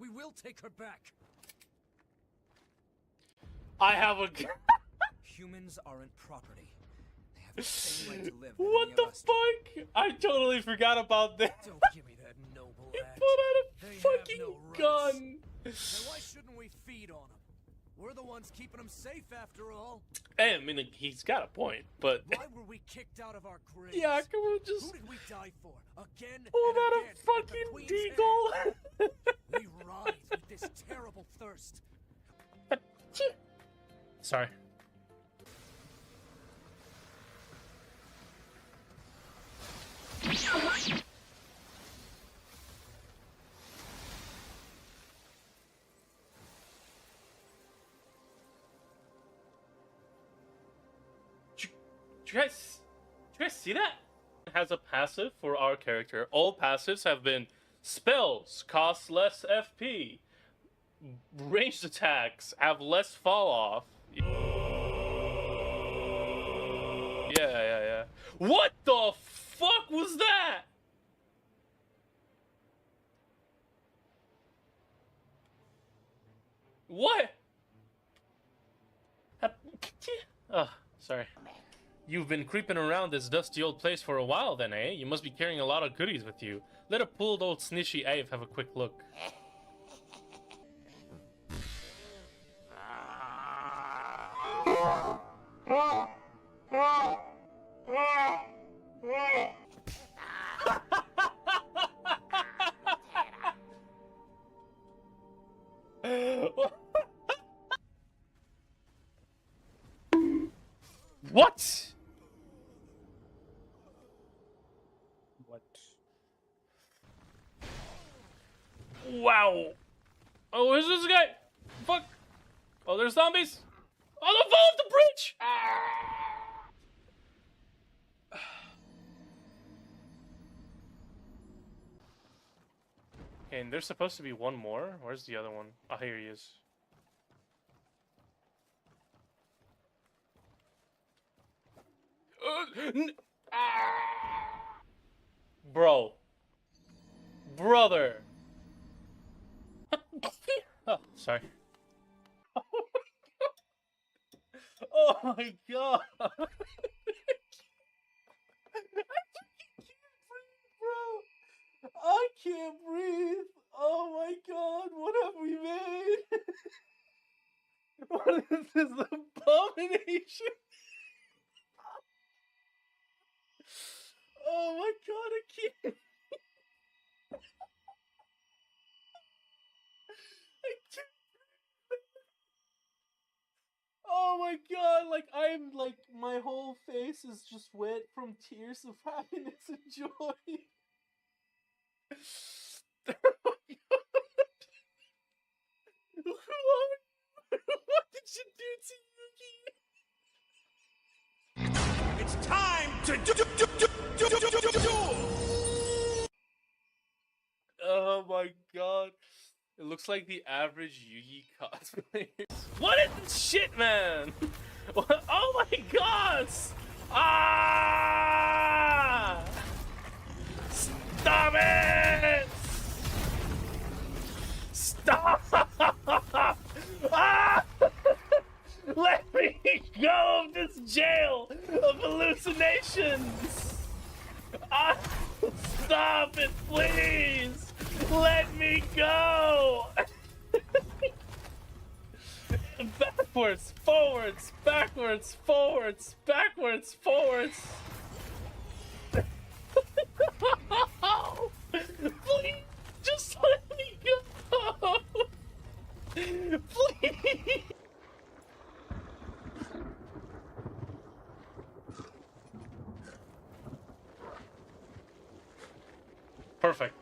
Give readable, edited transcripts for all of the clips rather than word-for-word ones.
We will take her back. I have a... Humans aren't property. They have the same right to live. What the fuck? I totally forgot about that. Don't give me that noble He act. pulled out a They have fucking no rights. gun. And why shouldn't we feed on them? We're the ones keeping them safe after all. Hey, I mean, like, he's got a point, but... Why were we kicked out of our graves? Yeah, can we just... Who did we die for? Again pulled and out again, a at the fucking Queen's deagle. hand. We rise with this terrible thirst. Sorry. Do you guys see that? It has a passive for our character. All passives have been spells cost less FP. Ranged attacks have less fall off. Yeah. What the fuck was that? What? Oh, sorry. You've been creeping around this dusty old place for a while then, eh? You must be carrying a lot of goodies with you. Let a pulled old snitchy Ave have a quick look. What? What? Wow. Oh, where's this guy? Fuck. Oh, there's zombies. Oh, the fall off the bridge. Okay, and there's supposed to be one more. Where's the other one? Oh, here he is. Bro. Brother. Oh, sorry. Oh my god. I can't breathe. Oh my god, what have we made? What is this abomination? Oh my god, I can't. I can't. Oh my god, like I'm like my whole face is just wet from tears of happiness and joy. What did you do to Yugi? It's time to do. Oh my god. It looks like the average Yugi cosplayer. What is this shit, man? Oh my god! Ah! Stop it! Stop! Ah! Let me go of this jail of hallucinations! Ah! Stop it, please! Let me go! Backwards, forwards, backwards, forwards, backwards, forwards. Please, just let me go. Please. Perfect.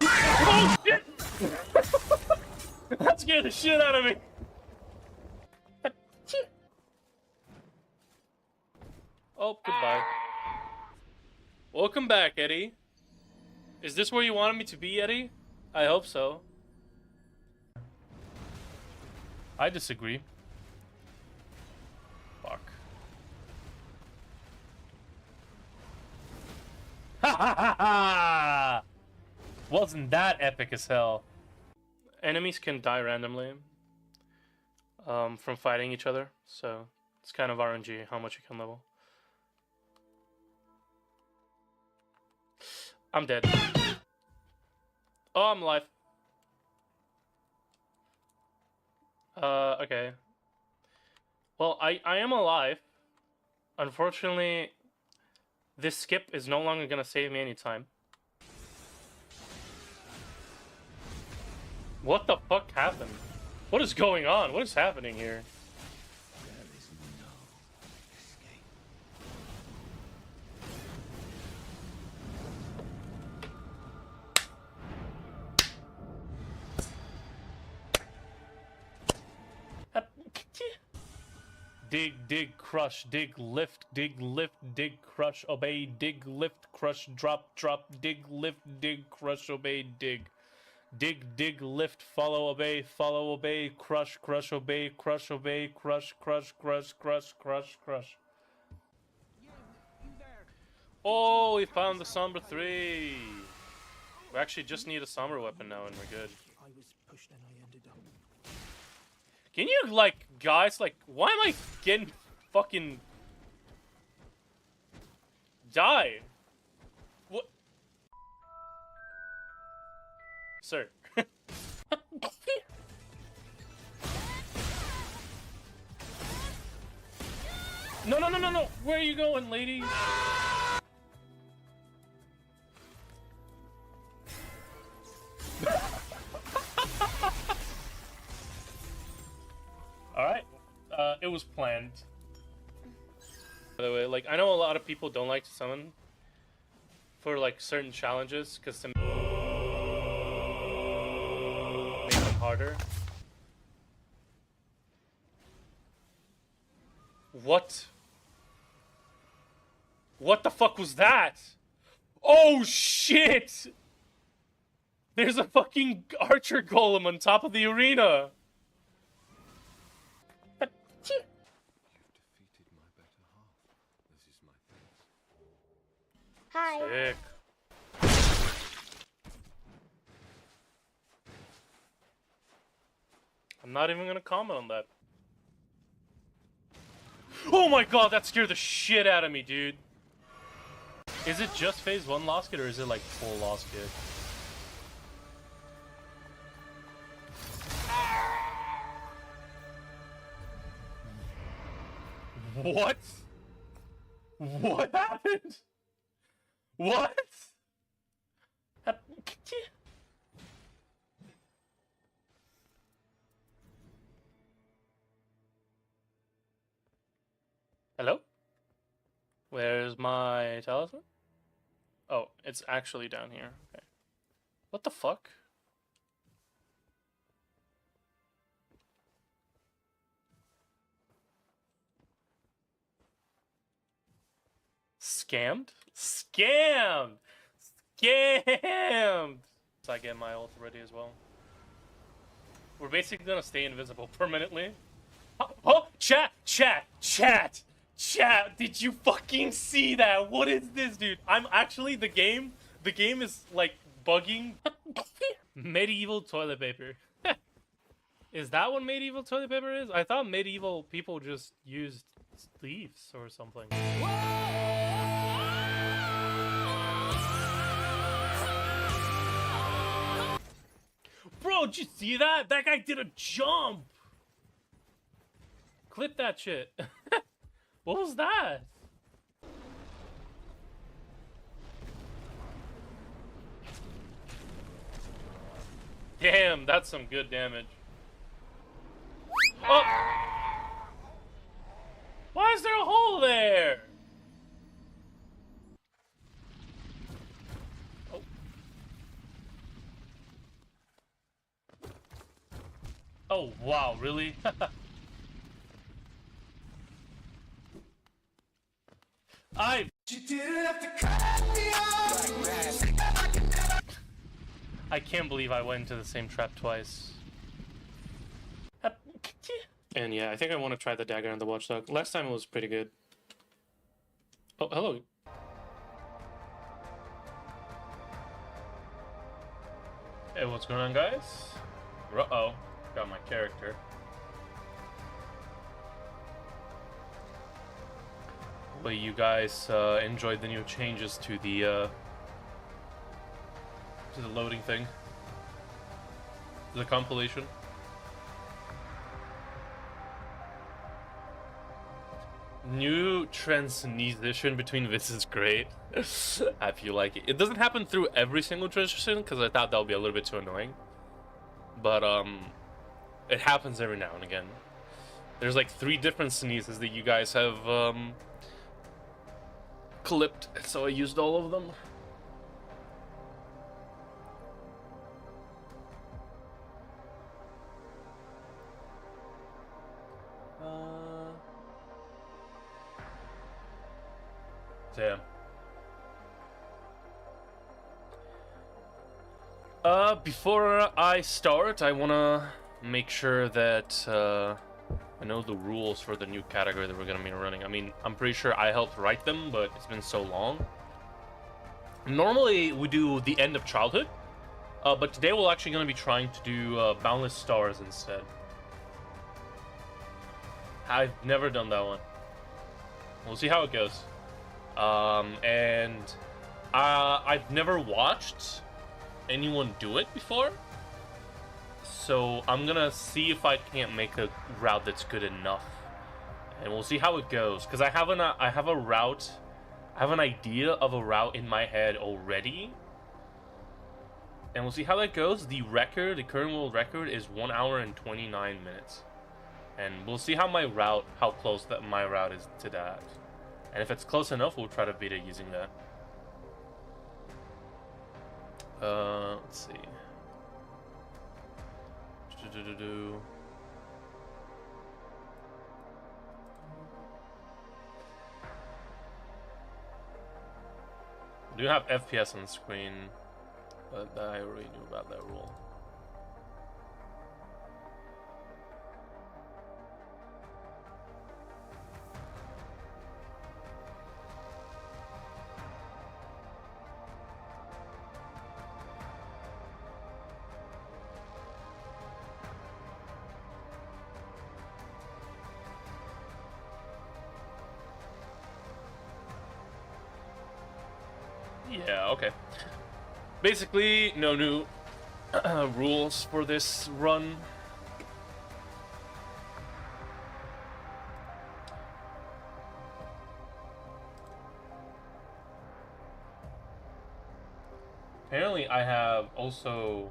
Oh shit! That scared the shit out of me. Oh, goodbye. Welcome back, Eddie. Is this where you wanted me to be, Eddie? I hope so. I disagree. Fuck. Ha ha ha ha! Wasn't that epic as hell? Enemies can die randomly from fighting each other, so it's kind of RNG how much you can level. I'm dead. Oh, I'm alive. Okay. Well, I am alive. Unfortunately, this skip is no longer gonna save me any time. What the fuck happened? What is going on? What is happening here? There is no escape. Dig, dig, crush, dig, lift, dig, crush, obey, dig, lift, crush, drop, drop, dig, lift, dig, crush, obey, dig. Dig, dig, lift, follow, obey, crush, crush, obey, crush, crush, crush, crush, crush. You there. Oh, we found the Sombra 3. We actually just need a Sombra weapon now and we're good. I was pushed and I ended up. Can you, like, guys, like, why am I getting fucking... die? What? Sir. No. Where are you going, lady? Alright. It was planned. By the way, like, I know a lot of people don't like to summon for, like, certain challenges, because to make them harder. What? What the fuck was that? Oh, shit! There's a fucking archer golem on top of the arena! Defeated my better half. This is my thanks. Sick. I'm not even gonna comment on that. Oh my god, that scared the shit out of me, dude. Is it just phase 1 lost kit or is it like full lost kit? What? What happened? What? Hello? Where's my talisman? Oh, it's actually down here. Okay. What the fuck? Scammed? Scammed! Scammed! So I get my ult ready as well. We're basically gonna stay invisible permanently. Oh, chat! Did you fucking see that? What is this, dude? I'm actually, the game is like bugging. Medieval toilet paper. Is that what medieval toilet paper is? I thought medieval people just used leaves or something. Bro, did you see that? That guy did a jump! Clip that shit. What was that? Damn, that's some good damage. Oh! Why is there a hole there? Oh. Oh, wow, really? I can't believe I went into the same trap twice. And yeah, I think I want to try the dagger on the watchdog. Last time it was pretty good. Oh, hello. Hey, what's going on, guys? Uh-oh, got my character. Hopefully you guys enjoyed the new changes to the loading thing. The compilation. New transition between this is great. I feel like it. It doesn't happen through every single transition because I thought that would be a little bit too annoying. But it happens every now and again. There's like 3 different sneezes that you guys have clipped, so I used all of them. Damn. Before I start, I wanna make sure that I know the rules for the new category that we're gonna be running. I mean, I'm pretty sure I helped write them, but it's been so long. Normally, we do the end of childhood, but today we're actually gonna be trying to do Boundless Stars instead. I've never done that one. We'll see how it goes. I've never watched anyone do it before, so I'm gonna see if I can't make a route that's good enough, and we'll see how it goes. Because I have a route, I have an idea of a route in my head already, and we'll see how that goes. The current world record is 1 hour and 29 minutes, and we'll see how close my route is to that. And if it's close enough, we'll try to beat it using that. Let's see. We do have FPS on the screen, but I already knew about that rule. Yeah, okay. Basically, no new rules for this run. Apparently, I have also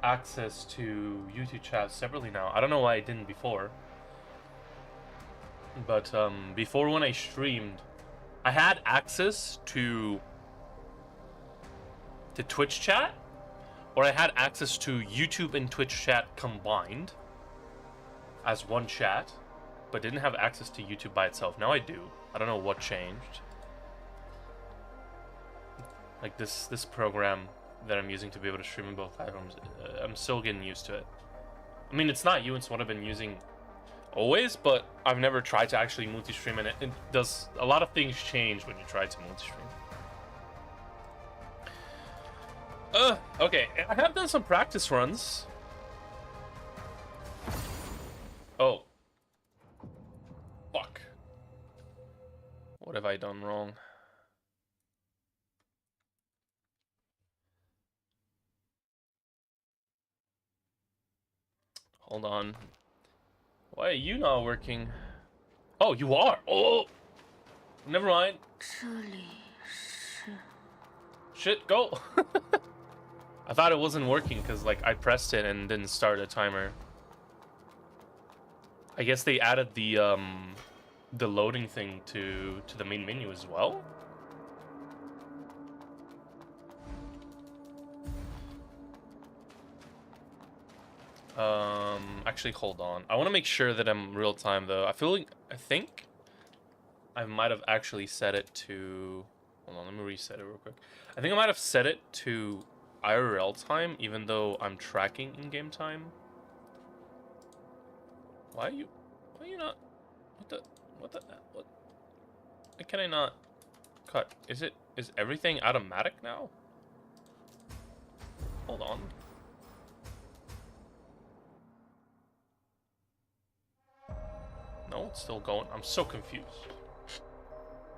access to YouTube chat separately now. I don't know why I didn't before. But before, when I streamed, I had access to Twitch chat, or I had access to YouTube and Twitch chat combined as one chat, but didn't have access to YouTube by itself. Now I do. I don't know what changed. Like this program that I'm using to be able to stream in both platforms, I'm still getting used to it. I mean, it's not you, it's what I've been using always, but I've never tried to actually multi-stream, and it does, a lot of things change when you try to multi-stream. Okay, I have done some practice runs. Oh. Fuck. What have I done wrong? Hold on. Why are you not working? Oh, you are! Oh! Never mind. Shit, go! I thought it wasn't working because, like, I pressed it and didn't start a timer. I guess they added the loading thing to the main menu as well? Actually, hold on. I want to make sure that I'm real time, though. I think I might have actually set it to... Hold on, let me reset it real quick. I think I might have set it to IRL time, even though I'm tracking in-game time. Why are you not... What? Why can I not cut? Is everything automatic now? Hold on. it's still going. I'm so confused.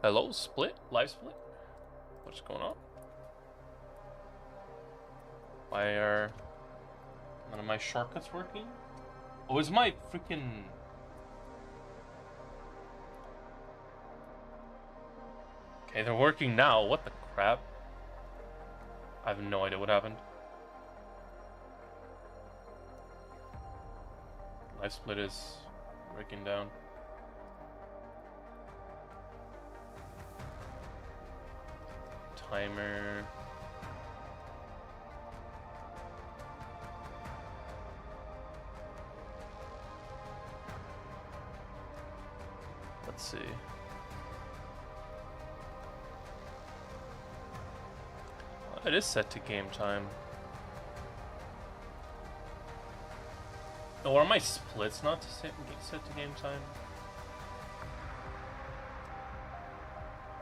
Hello, split? Live split? What's going on? Why are none of my shortcuts working? Oh, is my freaking... Okay, they're working now. What the crap? I have no idea what happened. Live split is breaking down. Timer. Let's see. It is set to game time. Or are my splits not set to game time?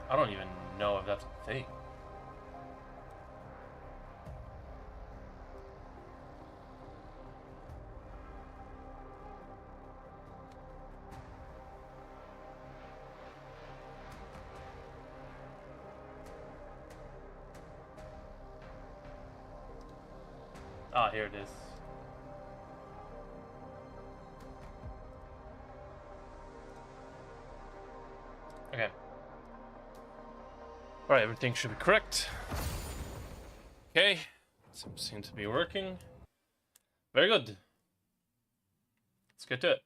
I don't even know if that's a thing. Ah, here it is. Okay. Alright, everything should be correct. Okay. Seems to be working. Very good. Let's get to it.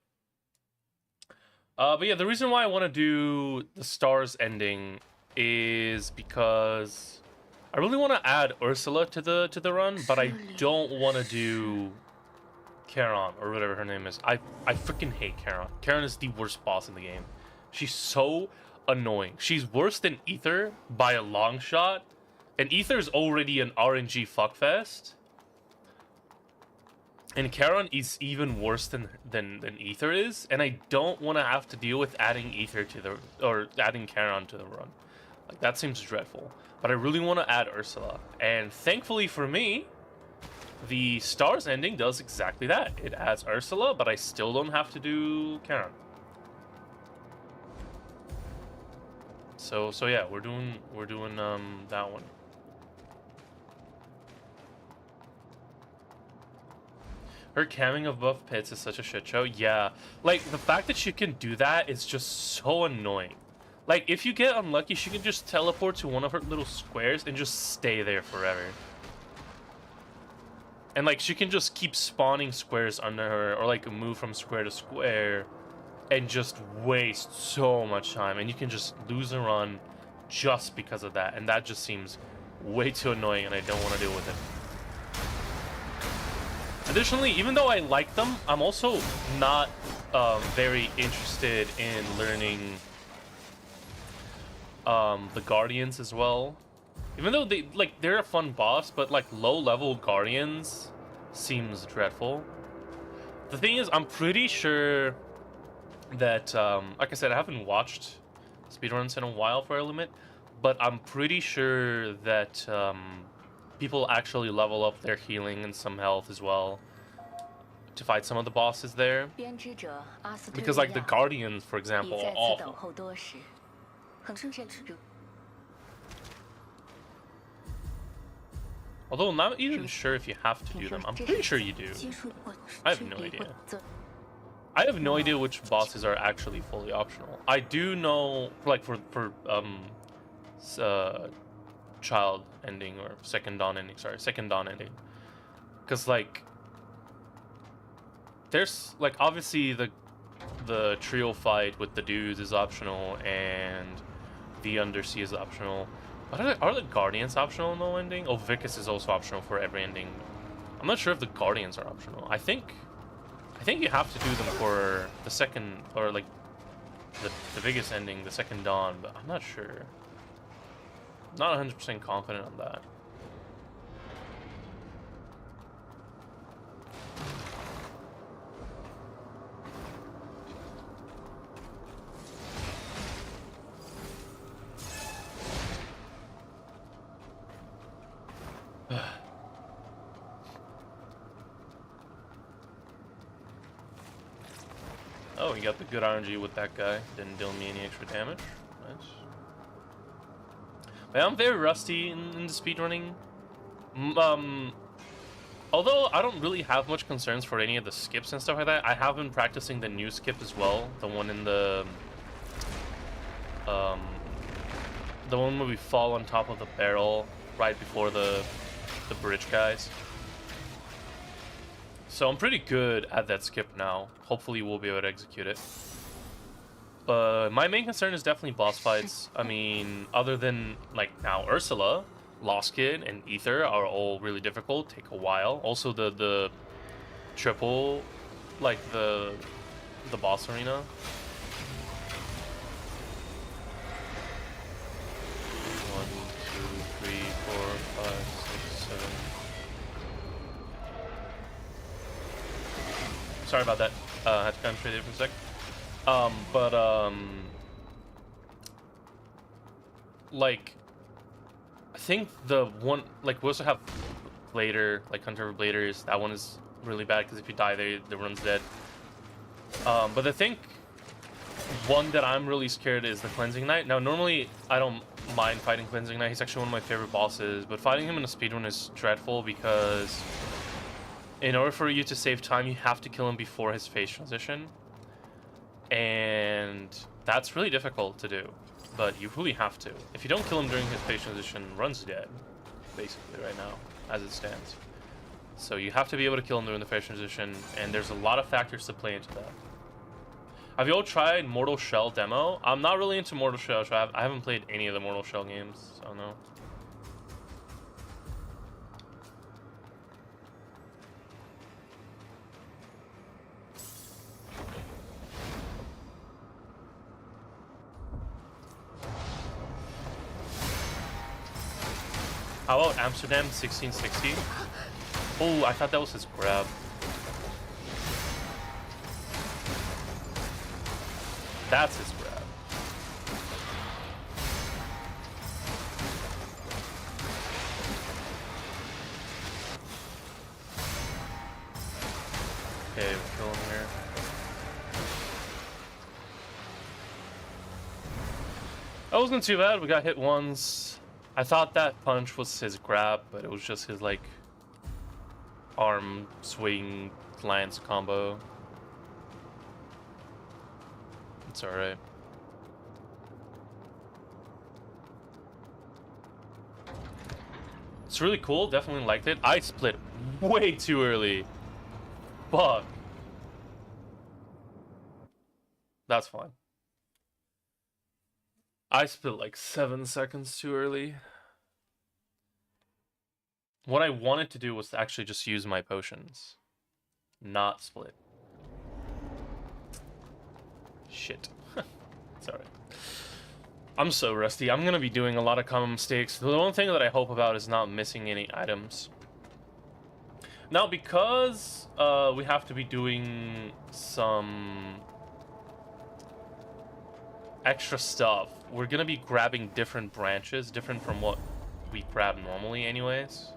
But yeah, the reason why I want to do the stars ending is because I really want to add Ursula to the run, but I don't want to do Charon or whatever her name is. I freaking hate Charon. Charon is the worst boss in the game. She's so annoying. She's worse than Ether by a long shot, and Ether's already an RNG fuckfest. And Charon is even worse than Ether is, and I don't want to have to deal with adding Ether to adding Charon to the run. Like, that seems dreadful. But I really want to add Ursula, and thankfully for me, the stars ending does exactly that. It adds Ursula, but I still don't have to do Charon. So yeah, we're doing that one. Her camming above pits is such a shit show. Yeah, like the fact that she can do that is just so annoying. Like if you get unlucky, she can just teleport to one of her little squares and just stay there forever. And like she can just keep spawning squares under her, or like move from square to square, and just waste so much time. And you can just lose a run just because of that. And that just seems way too annoying, and I don't want to deal with it. Additionally, even though I like them, I'm also not very interested in learning the Guardians as well. Even though they're a fun boss, but like low-level Guardians seems dreadful. The thing is, I'm pretty sure that, like I said, I haven't watched speedruns in a while for a limit, but I'm pretty sure that people actually level up their healing and some health as well to fight some of the bosses there. Because like the Guardians, for example, are awful. Although I'm not even sure if you have to do them. I'm pretty sure you do. I have no idea. I have no idea which bosses are actually fully optional. I do know, like for child ending or second dawn ending. Sorry, second dawn ending. Because like, there's like obviously the trio fight with the dudes is optional, and the undersea is optional. But are the Guardians optional in the ending? Oh, Vicus is also optional for every ending. I'm not sure if the Guardians are optional. I think you have to do them for the second, or like the biggest ending, the second dawn, but I'm not sure. Not 100% confident on that. Oh, we got the good RNG with that guy. Didn't deal me any extra damage. Nice. But I'm very rusty in the speedrunning. Although I don't really have much concerns for any of the skips and stuff like that, I have been practicing the new skip as well. The one in the one where we fall on top of the barrel right before the bridge guys. So I'm pretty good at that skip now. Hopefully we'll be able to execute it. But my main concern is definitely boss fights. I mean, other than, like, now Ursula, Lost Kid, and Ether are all really difficult, take a while. Also the triple, like the boss arena. One, two, three, 4, 5, 6, 7. Sorry about that. I had to concentrate there for a sec. Like, I think the one, like, we also have Blader, like Hunter Bladers. That one is really bad because if you die there, the run's dead. But I think one that I'm really scared is the Cleansing Knight. Now, normally I don't mind fighting Cleansing Knight. He's actually one of my favorite bosses, but fighting him in a speedrun is dreadful because in order for you to save time, you have to kill him before his phase transition. And that's really difficult to do, but you really have to. If you don't kill him during his phase transition, run's dead, basically, right now, as it stands. So you have to be able to kill him during the phase transition, and there's a lot of factors to play into that. Have you all tried Mortal Shell demo? I'm not really into Mortal Shell, so I haven't played any of the Mortal Shell games, so I don't know. How about Amsterdam 1660? Oh, I thought that was his grab. That's his grab. Okay, we'll kill him here. That wasn't too bad. We got hit once. I thought that punch was his grab, but it was just his, like, arm swing lance combo. It's alright. It's really cool. Definitely liked it. I split way too early. Fuck. That's fine. I split like 7 seconds too early. What I wanted to do was to actually just use my potions, not split. Shit. Sorry. I'm so rusty. I'm gonna be doing a lot of common mistakes. The only thing that I hope about is not missing any items. Now, because we have to be doing some extra stuff, we're gonna be grabbing different branches, different from what we grab normally anyways.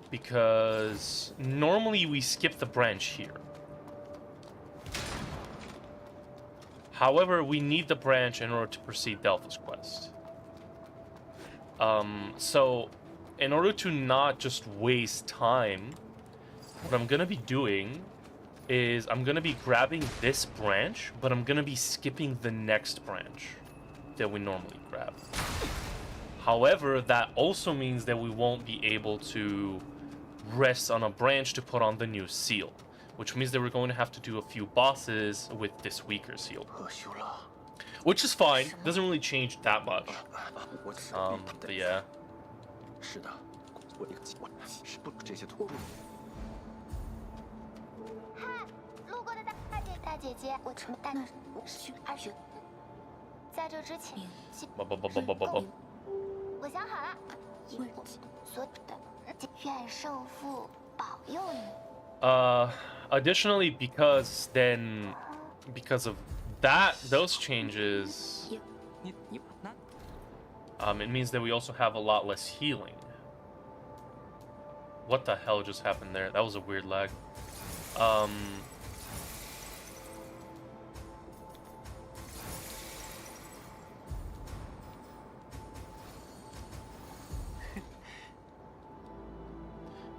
Because normally we skip the branch here. However, we need the branch in order to proceed Delpha's quest. So, in order to not just waste time, what I'm gonna be doing is I'm gonna be grabbing this branch, but I'm gonna be skipping the next branch that we normally grab. However, that also means that we won't be able to rest on a branch to put on the new seal, which means that we're going to have to do a few bosses with this weaker seal. Which is fine, doesn't really change that much. But yeah. Additionally, because of those changes, it means that we also have a lot less healing. What the hell just happened there? That was a weird lag. Um,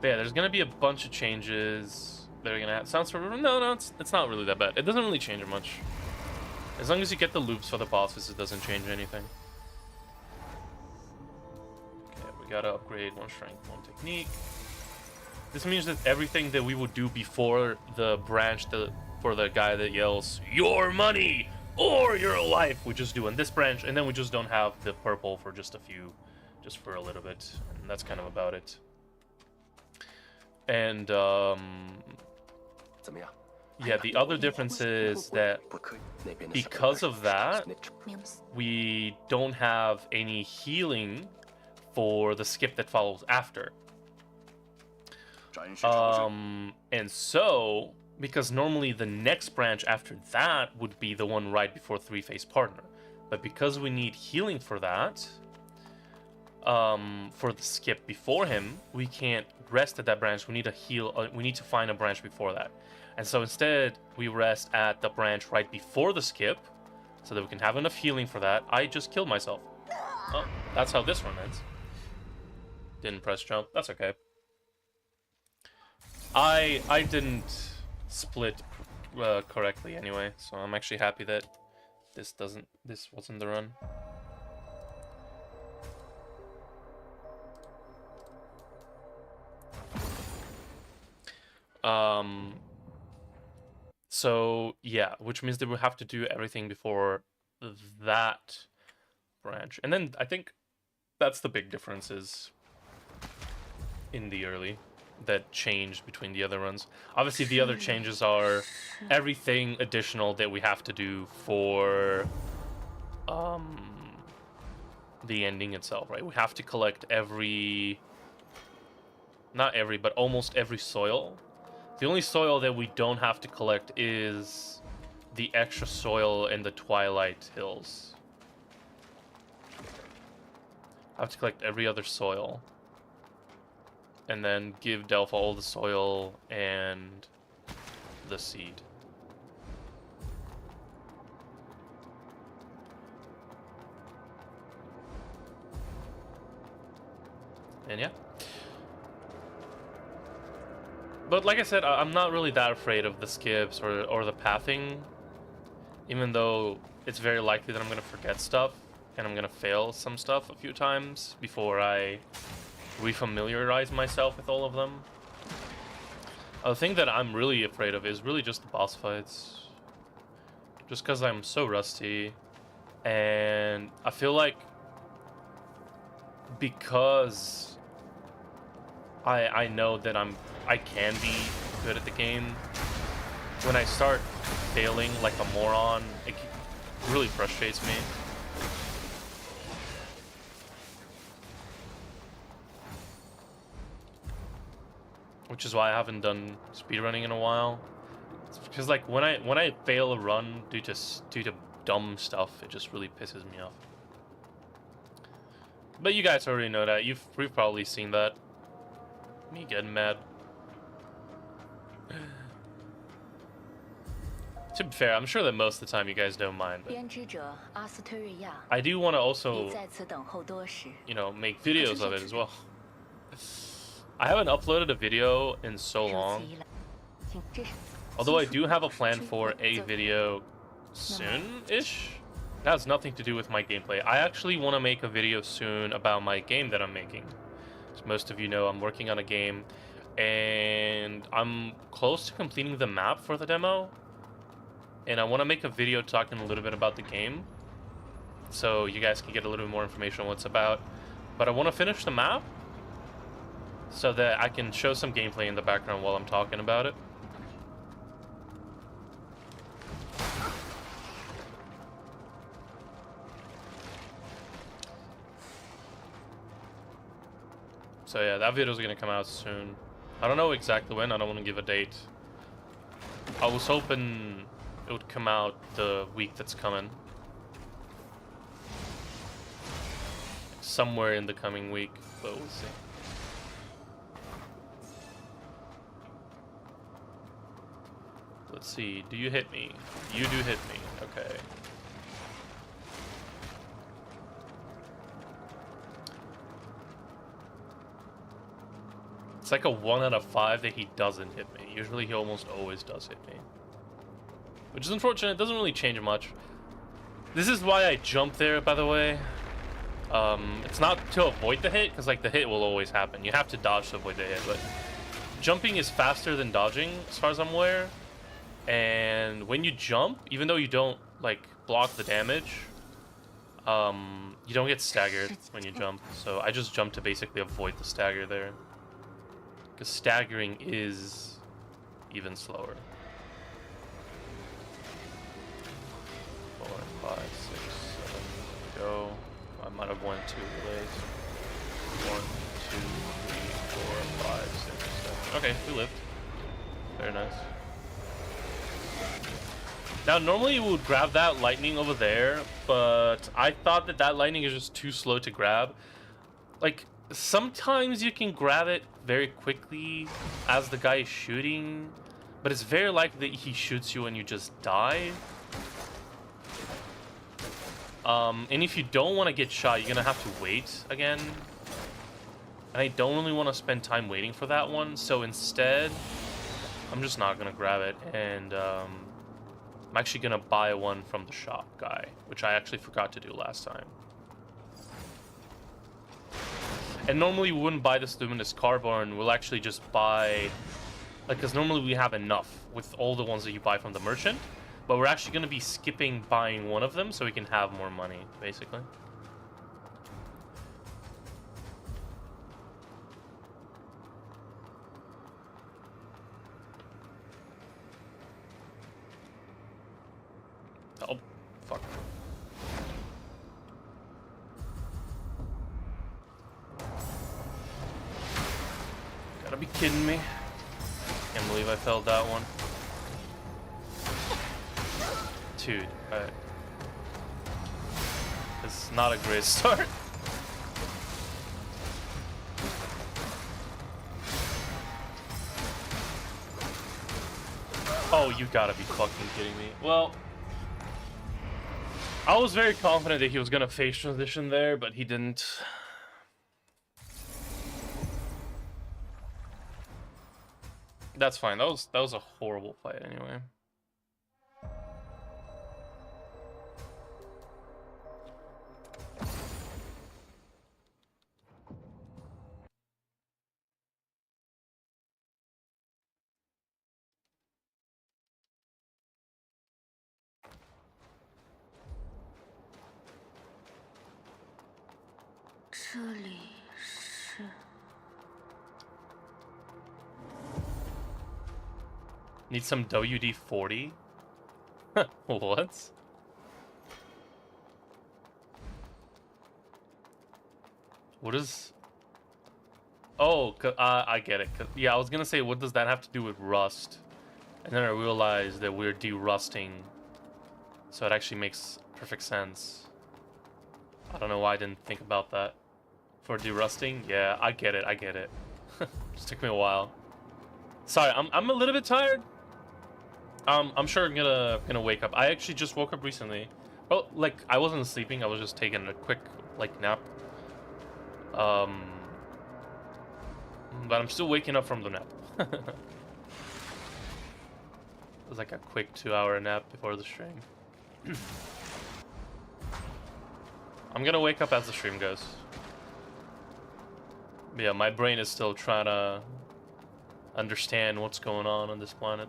but yeah, there's gonna be a bunch of changes that are gonna have. Sounds for no, it's not really that bad. It doesn't really change much. As long as you get the loops for the bosses, it doesn't change anything. Okay, we gotta upgrade one strength, one technique. This means that everything that we would do before the branch for the guy that yells, "Your money or your life," we just do in this branch, and then we just don't have the purple for just for a little bit, and that's kind of about it. And yeah, the other difference is that because of that, we don't have any healing for the skip that follows after. And so, because normally the next branch after that would be the one right before Three-Face Partner, but because we need healing for that, for the skip before him, we can't rest at that branch. We need to heal. We need to find a branch before that, and so instead we rest at the branch right before the skip, so that we can have enough healing for that. I just killed myself. Oh, that's how this one ends. Didn't press jump. That's okay. I didn't split correctly anyway, so I'm actually happy that this wasn't the run. So yeah, which means that we have to do everything before that branch, and then I think that's the big differences in the early that changed between the other runs. Obviously, the other changes are everything additional that we have to do for the ending itself, right? We have to collect not every, but almost every soil. The only soil that we don't have to collect is the extra soil in the Twilight Hills. I have to collect every other soil. And then give Delpha all the soil and the seed. And yeah. But like I said, I'm not really that afraid of the skips or the pathing. Even though it's very likely that I'm going to forget stuff. And I'm going to fail some stuff a few times before I refamiliarize myself with all of them. The thing that I'm really afraid of is really just the boss fights. Just because I'm so rusty. And I feel like because I know that I can be good at the game, when I start failing like a moron, it really frustrates me. Which is why I haven't done speedrunning in a while. It's because like when I fail a run due to dumb stuff, it just really pisses me off. But you guys already know that. We've probably seen that. Me getting mad. To be fair, I'm sure that most of the time you guys don't mind. But I do want to also, you know, make videos of it as well. I haven't uploaded a video in so long. Although I do have a plan for a video soon-ish. That has nothing to do with my gameplay. I actually want to make a video soon about my game that I'm making. As most of you know, I'm working on a game. And I'm close to completing the map for the demo. And I want to make a video talking a little bit about the game. So you guys can get a little bit more information on what it's about. But I want to finish the map. So that I can show some gameplay in the background while I'm talking about it. So yeah, that video is going to come out soon. I don't know exactly when, I don't want to give a date. I was hoping it would come out the week that's coming. Somewhere in the coming week, but we'll see. Let's see. Do you hit me? You do hit me. Okay. It's like a 1 out of 5 that he doesn't hit me. Usually he almost always does hit me. Which is unfortunate. It doesn't really change much. This is why I jump there, by the way. It's not to avoid the hit, because like the hit will always happen. You have to dodge to avoid the hit, but jumping is faster than dodging, as far as I'm aware. And when you jump, even though you don't like block the damage, you don't get staggered when you jump. So I just jump to basically avoid the stagger there. Because staggering is even slower. 4, 5, 6, 7, go. I might have went too late. 1, 2, 3, 4, 5, 6, 7. Okay, we lived. Very nice. Now, normally you would grab that lightning over there, but I thought that that lightning is just too slow to grab. Like, sometimes you can grab it very quickly as the guy is shooting, but it's very likely that he shoots you and you just die. And if you don't want to get shot, you're gonna have to wait again. And I don't really want to spend time waiting for that one, so instead, I'm just not gonna grab it, and I'm actually gonna buy one from the shop guy, which I actually forgot to do last time. And normally we wouldn't buy this luminous carbon, we'll actually just buy, like, because normally we have enough with all the ones that you buy from the merchant, but we're actually going to be skipping buying one of them so we can have more money, basically. Oh, fuck. Gotta be kidding me. Can't believe I failed that one. Dude, it's not a great start. Oh, you gotta be fucking kidding me. Well, I was very confident that he was gonna face transition there, but he didn't. That's fine. That was a horrible fight anyway. Need some WD-40? What? What is... Oh, I get it. Yeah, I was gonna say, what does that have to do with rust? And then I realized that we're de-rusting. So it actually makes perfect sense. I don't know why I didn't think about that. For de-rusting? Yeah, I get it, I get it. Just took me a while. Sorry, I'm a little bit tired. I'm sure I'm gonna wake up. I actually just woke up recently. Well, like, I wasn't sleeping, I was just taking a quick, like, nap. But I'm still waking up from the nap. It was like a quick 2-hour nap before the stream. I'm gonna wake up as the stream goes. But yeah, my brain is still trying to understand what's going on this planet.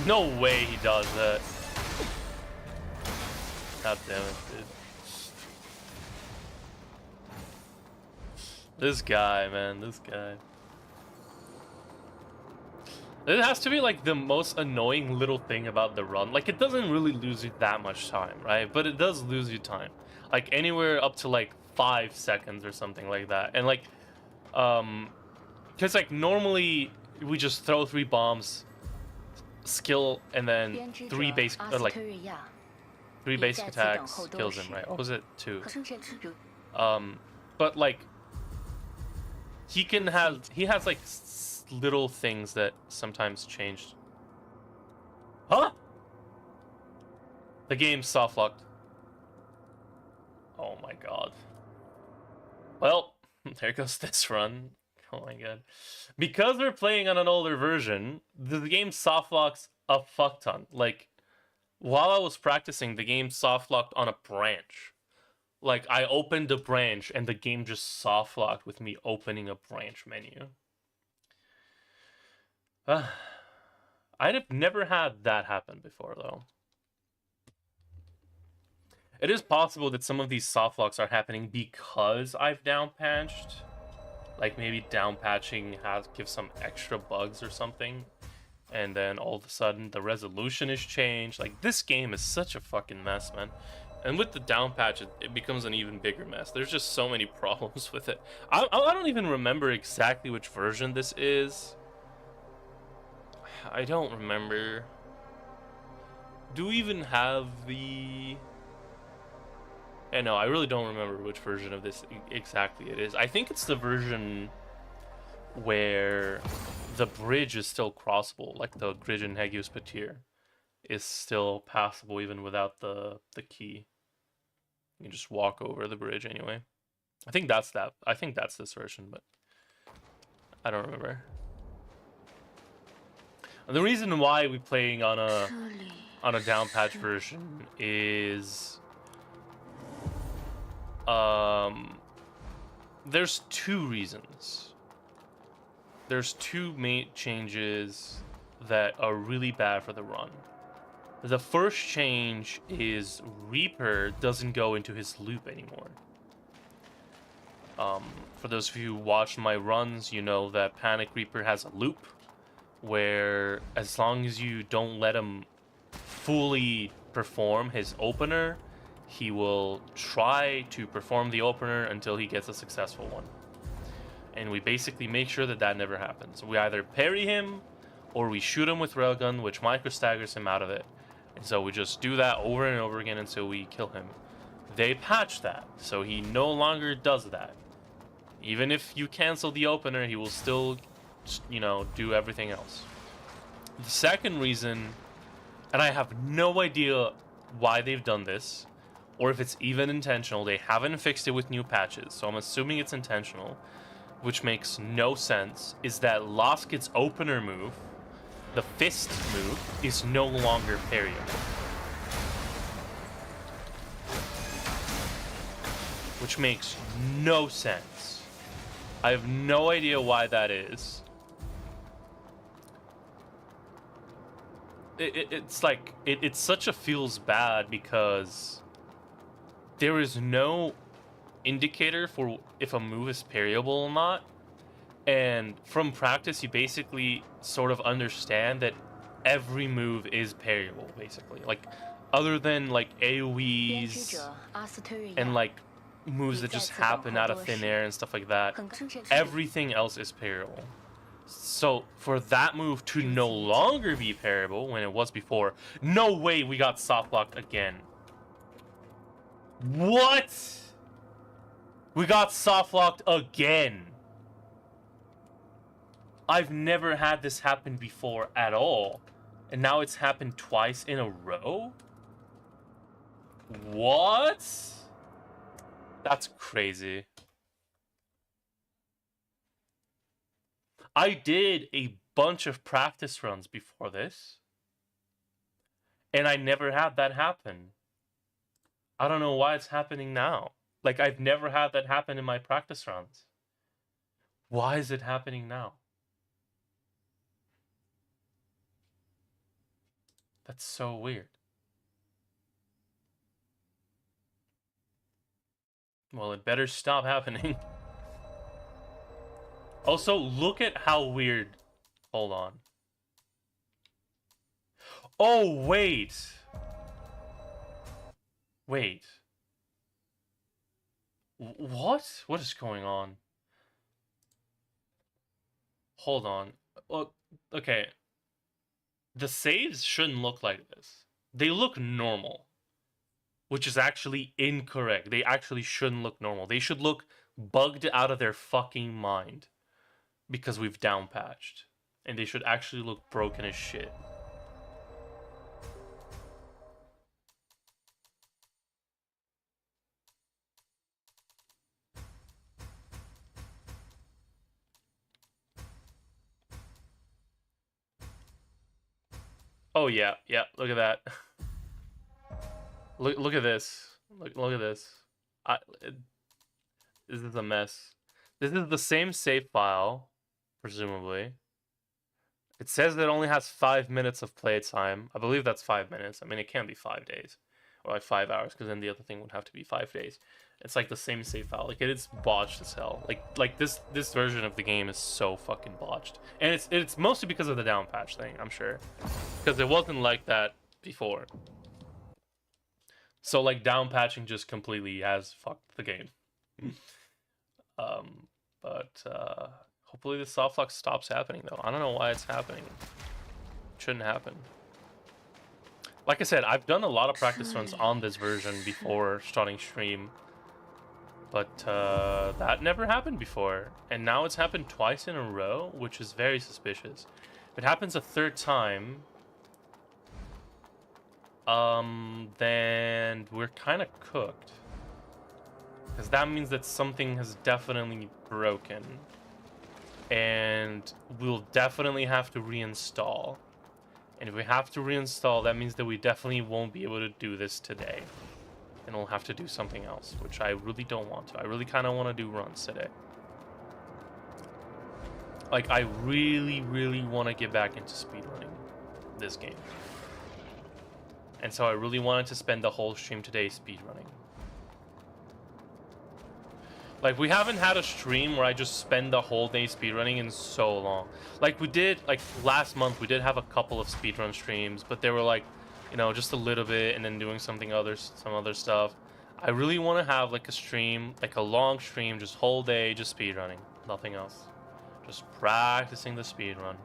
No way he does that. God damn it, dude. This guy, man, this guy. It has to be like the most annoying little thing about the run. Like, it doesn't really lose you that much time, right? But it does lose you time. Like, anywhere up to like 5 seconds or something like that. And like, because like normally we just throw 3 bombs, skill and then 3 basic like 3 basic attacks kills him, right? What was it? 2. But like he has like little things that sometimes changed. Huh? The game's soft locked. Oh my god. Well, there goes this run. Oh my god. Because we're playing on an older version, the game soft locks a fuck ton. Like, while I was practicing, the game soft locked on a branch. Like, I opened a branch and the game just soft locked with me opening a branch menu. I'd have never had that happen before, though. It is possible that some of these soft locks are happening because I've down patched. Like maybe down patching gives some extra bugs or something. And then all of a sudden the resolution is changed. Like this game is such a fucking mess, man. And with the down patch, it becomes an even bigger mess. There's just so many problems with it. I don't even remember exactly which version this is. I don't remember. Do we even have the... Yeah, no, I really don't remember which version of this exactly it is. I think it's the version where the bridge is still crossable, like the bridge in Hagios Patir is still passable even without the key. You can just walk over the bridge anyway. I think that's that. I think that's this version, but I don't remember. And the reason why we're playing on a down patch version is there's 2 reasons. There's 2 main changes that are really bad for the run. The first change is Reaper doesn't go into his loop anymore. For those of you who watch my runs, you know that Panic Reaper has a loop where as long as you don't let him fully perform his opener, he will try to perform the opener until he gets a successful one. And we basically make sure that that never happens. We either parry him or we shoot him with railgun, which micro staggers him out of it. And so we just do that over and over again until we kill him. They patched that, so he no longer does that. Even if you cancel the opener, he will still, you know, do everything else. The second reason, and I have no idea why they've done this, or if it's even intentional. They haven't fixed it with new patches, so I'm assuming it's intentional, which makes no sense, is that Loskit's opener move, the fist move, is no longer parryable. Which makes no sense. I have no idea why that is. It's like, it's such a feels bad because there is no indicator for if a move is parryable or not, and from practice you basically sort of understand that every move is parryable, basically, like other than like AoEs and like moves that just happen out of thin air and stuff like that, everything else is parryable. So for that move to no longer be parryable when it was before, no way we got soft locked again. What? We got soft locked again. I've never had this happen before at all. And now it's happened twice in a row? What? That's crazy. I did a bunch of practice runs before this, and I never had that happen. I don't know why it's happening now. Like, I've never had that happen in my practice runs. Why is it happening now? That's so weird. Well, it better stop happening. Also, look at how weird... Hold on. Oh, wait. Wait. What? What is going on? Hold on. Oh, okay. the saves shouldn't look like this. They look normal, which is actually incorrect. They actually shouldn't look normal. They should look bugged out of their fucking mind because we've downpatched. And they should actually look broken as shit. Oh yeah, yeah, look at that. Look at this. Look at this. This is a mess. This is the same save file, presumably. It says that it only has 5 minutes of playtime. I believe that's 5 minutes. I mean, it can't be 5 days. Or like 5 hours, because then the other thing would have to be 5 days. It's like the same save file. Like, it's botched as hell. Like this version of the game is so fucking botched. And it's mostly because of the down patch thing, I'm sure. Because it wasn't like that before. So, like, down patching just completely has fucked the game. Hopefully the softlock stops happening, though. I don't know why it's happening. It shouldn't happen. Like I said, I've done a lot of practice runs on this version before starting stream. But that never happened before. And now it's happened twice in a row, which is very suspicious. If it happens a third time, then we're kind of cooked. Because that means that something has definitely broken. And we'll definitely have to reinstall. And if we have to reinstall, that means that we definitely won't be able to do this today. And we'll have to do something else, which I really don't want to. I really kind of want to do runs today. Like, I really, really want to get back into speedrunning this game. And so I really wanted to spend the whole stream today speedrunning. Like, we haven't had a stream where I just spend the whole day speedrunning in so long. Like, we did, like, last month, we did have a couple of speedrun streams, but they were, like, you know, just a little bit, and then doing some other stuff. I really want to have, like, a stream, like, a long stream, just whole day, just speedrunning. Nothing else. Just practicing the speedrun.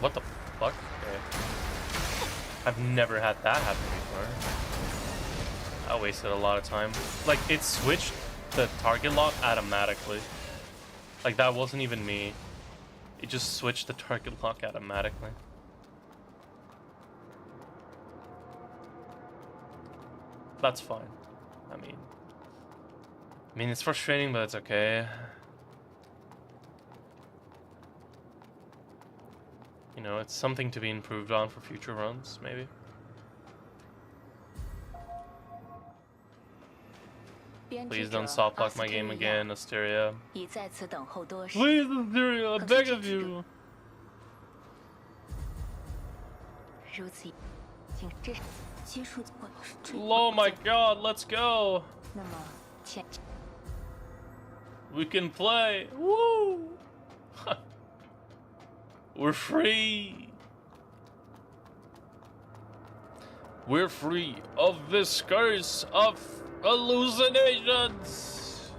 What the fuck? Okay. I've never had that happen before. I wasted a lot of time. Like, it switched the target lock automatically. Like, that wasn't even me. It just switched the target lock automatically. That's fine. I mean, it's frustrating, but it's okay. You know, it's something to be improved on for future runs, maybe. Please don't soft lock my game again, Asteria. Please, Asteria, I beg of you. Oh my god, let's go. We can play. Woo! We're free. We're free of this curse of hallucinations.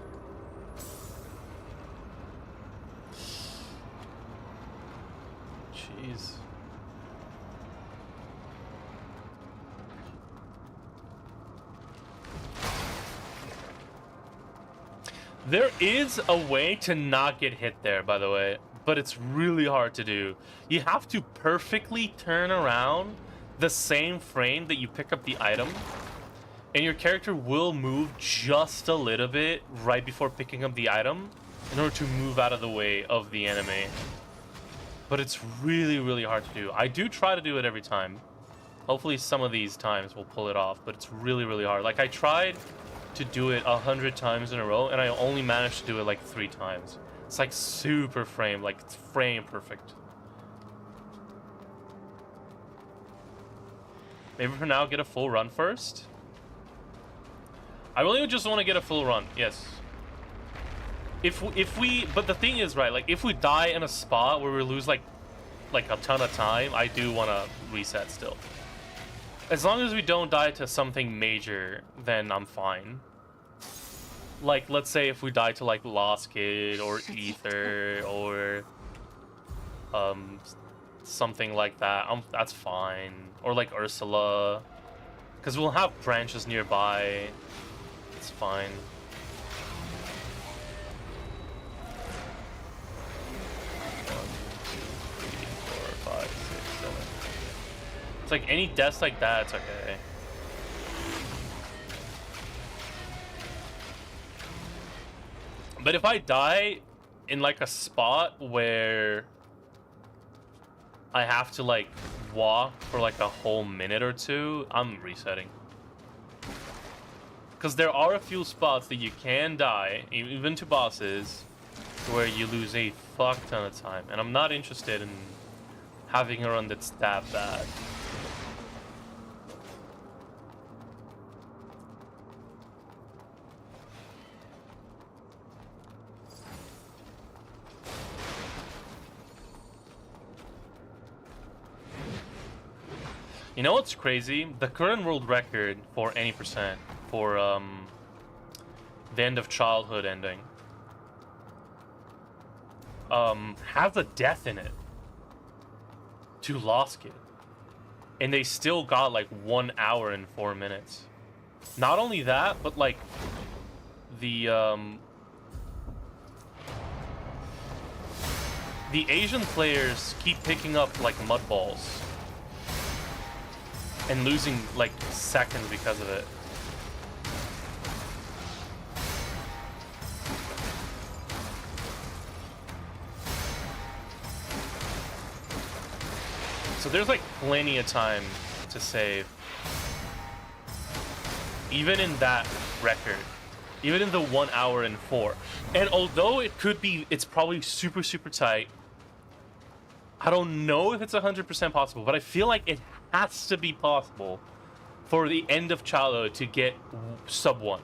Jeez. There is a way to not get hit there, by the way, but it's really hard to do. You have to perfectly turn around the same frame that you pick up the item, and your character will move just a little bit right before picking up the item in order to move out of the way of the enemy. But it's really, really hard to do. I do try to do it every time. Hopefully some of these times we'll pull it off, but it's really, really hard. Like, I tried to do it 100 times in a row, and I only managed to do it like 3 times. It's like super frame, like it's frame perfect. Maybe for now, get a full run first. I really just want to get a full run, yes. If we, but the thing is, right, like if we die in a spot where we lose like a ton of time, I do want to reset still. As long as we don't die to something major, then I'm fine. Like, let's say if we die to like Lost Kid or Ether or something like that, that's fine. Or like Ursula, because we'll have branches nearby. It's fine. It's like any deaths like that, it's okay. But if I die in like a spot where I have to like walk for like a whole minute or two, I'm resetting. Because there are a few spots that you can die, even to bosses, where you lose a fuck ton of time. And I'm not interested in having a run that's that bad. You know what's crazy? The current world record for any percent for the end of childhood ending has a death in it to Lost Kid, and they still got like 1 hour and 4 minutes. Not only that, but like the Asian players keep picking up like mud balls and losing like seconds because of it. So there's like plenty of time to save. Even in that record. Even in the 1 hour and 4. And although it could be, it's probably super, super tight. I don't know if it's 100% possible, but I feel like it has to be possible for the end of childhood to get sub 1.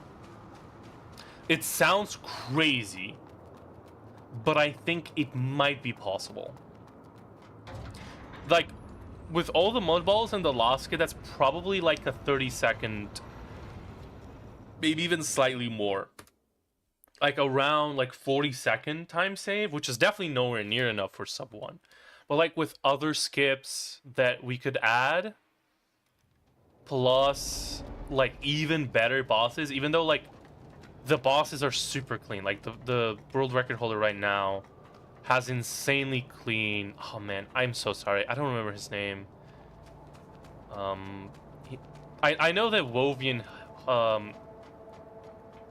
It sounds crazy, but I think it might be possible. Like, with all the mud balls and the Lost Kid, that's probably like a 30-second, maybe even slightly more. Like around like 40-second time save, which is definitely nowhere near enough for sub 1. But like with other skips that we could add, plus like even better bosses, even though like the bosses are super clean. Like the world record holder right now has insanely clean. Oh man, I'm so sorry. I don't remember his name. I know that Wovian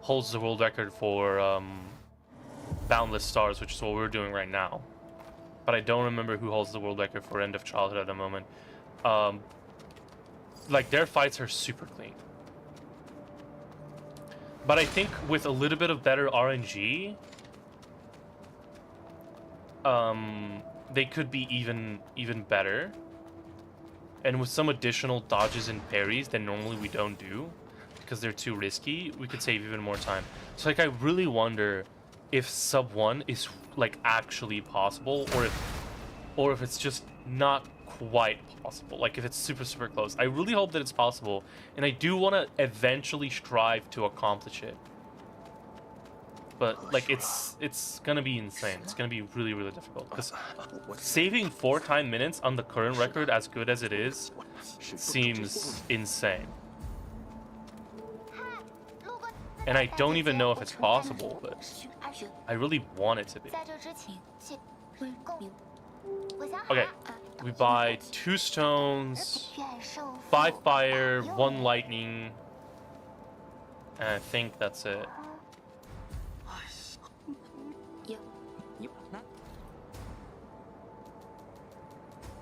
holds the world record for Boundless Stars, which is what we're doing right now. But I don't remember who holds the world record for End of Childhood at the moment. Like, their fights are super clean. But I think with a little bit of better RNG, they could be even better. And with some additional dodges and parries that normally we don't do, because they're too risky, we could save even more time. So, like, I really wonder if sub 1 is like actually possible, or if it's just not quite possible. Like if it's super, super close. I really hope that it's possible, and I do want to eventually strive to accomplish it. But like it's gonna be insane. It's gonna be really, really difficult, because saving 4 time minutes on the current record, as good as it is, seems insane. And I don't even know if it's possible, but I really want it to be. Okay, we buy 2 stones, 5 fire, 1 lightning, and I think that's it.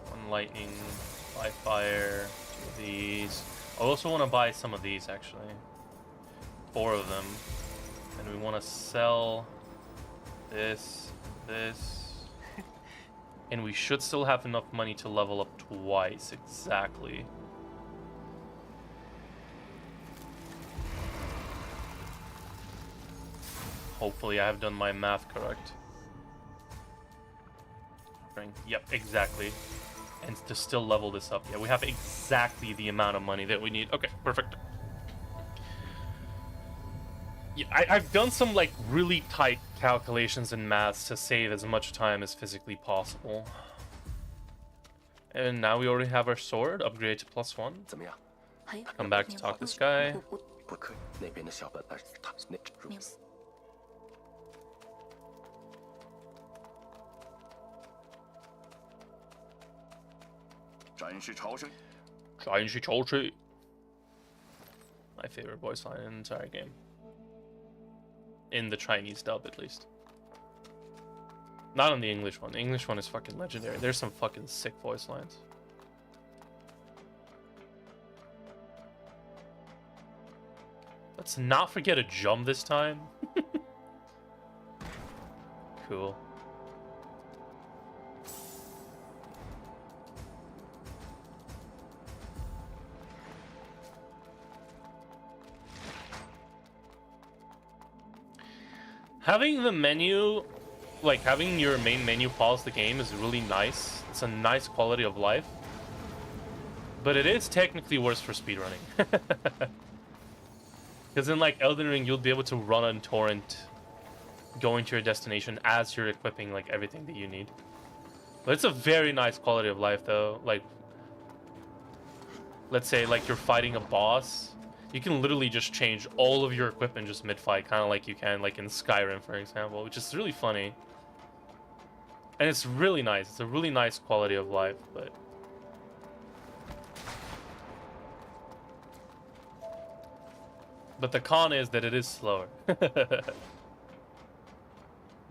1 lightning, 5 fire, 2 of these. I also want to buy some of these actually. 4 of them. And we want to sell this. And we should still have enough money to level up twice, exactly. Hopefully I have done my math correct. Yep, exactly. And to still level this up. Yeah, we have exactly the amount of money that we need. Okay, perfect. Yeah, I've done some like really tight calculations in maths to save as much time as physically possible. And now we already have our sword, upgrade to +1. 怎么样？ Come back to talk to this guy. 不可以，那边的小本本他那只如此。展示朝圣。 My favorite voice line in the entire game. In the Chinese dub, at least. Not in the English one. The English one is fucking legendary. There's some fucking sick voice lines. Let's not forget a jump this time. Cool. Having the menu, like having your main menu pause the game is really nice. It's a nice quality of life. But it is technically worse for speedrunning. Because in like Elden Ring, you'll be able to run on torrent going to your destination as you're equipping like everything that you need. But it's a very nice quality of life though. Like, let's say like you're fighting a boss. You can literally just change all of your equipment just mid-fight, kind of like you can like in Skyrim, for example, which is really funny. And it's really nice. It's a really nice quality of life, but the con is that it is slower.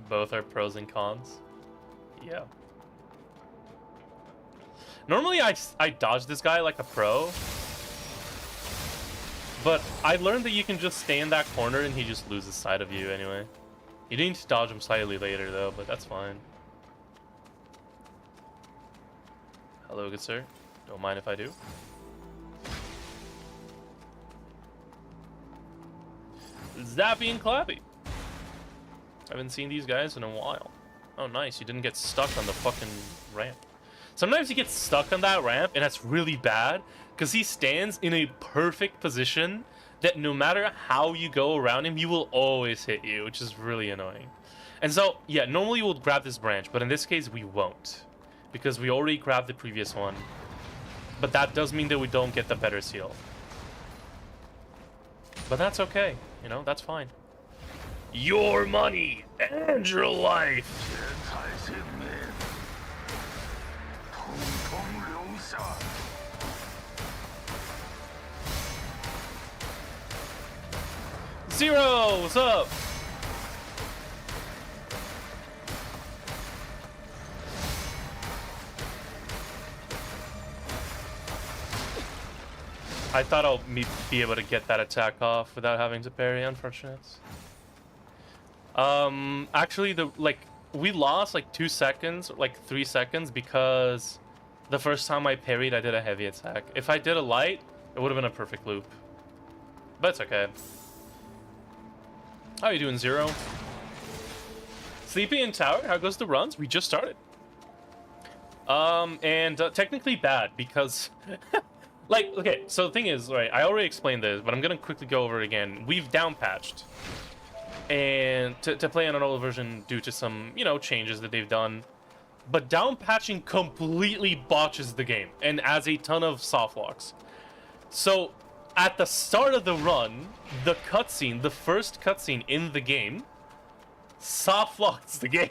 Both are pros and cons. Yeah. Normally I dodge this guy like a pro. But I learned that you can just stay in that corner and he just loses sight of you anyway. You need to dodge him slightly later though, but that's fine. Hello, good sir. Don't mind if I do. Zappy and Clappy. I haven't seen these guys in a while. Oh, nice. You didn't get stuck on the fucking ramp. Sometimes you get stuck on that ramp, and that's really bad, because he stands in a perfect position that no matter how you go around him, he will always hit you, which is really annoying. And so, yeah, normally we'll grab this branch, but in this case, we won't, because we already grabbed the previous one. But that does mean that we don't get the better seal. But that's okay, you know, that's fine. Your money and your life. 钱财性命，统统留下。 Zero, what's up? I thought I'll be able to get that attack off without having to parry, unfortunate. Actually, we lost like 2 seconds, like 3 seconds, because the first time I parried, I did a heavy attack. If I did a light, it would have been a perfect loop. But it's okay. How are you doing, Zero? Sleepy in tower? How goes the runs? We just started. Technically bad, because... like, okay, so the thing is, right, I already explained this, but I'm gonna quickly go over it again. We've down-patched. And to play on an old version due to some, you know, changes that they've done. But down-patching completely botches the game, and adds a ton of soft locks. So... at the start of the run, the cutscene, the first cutscene in the game, soft locks the game.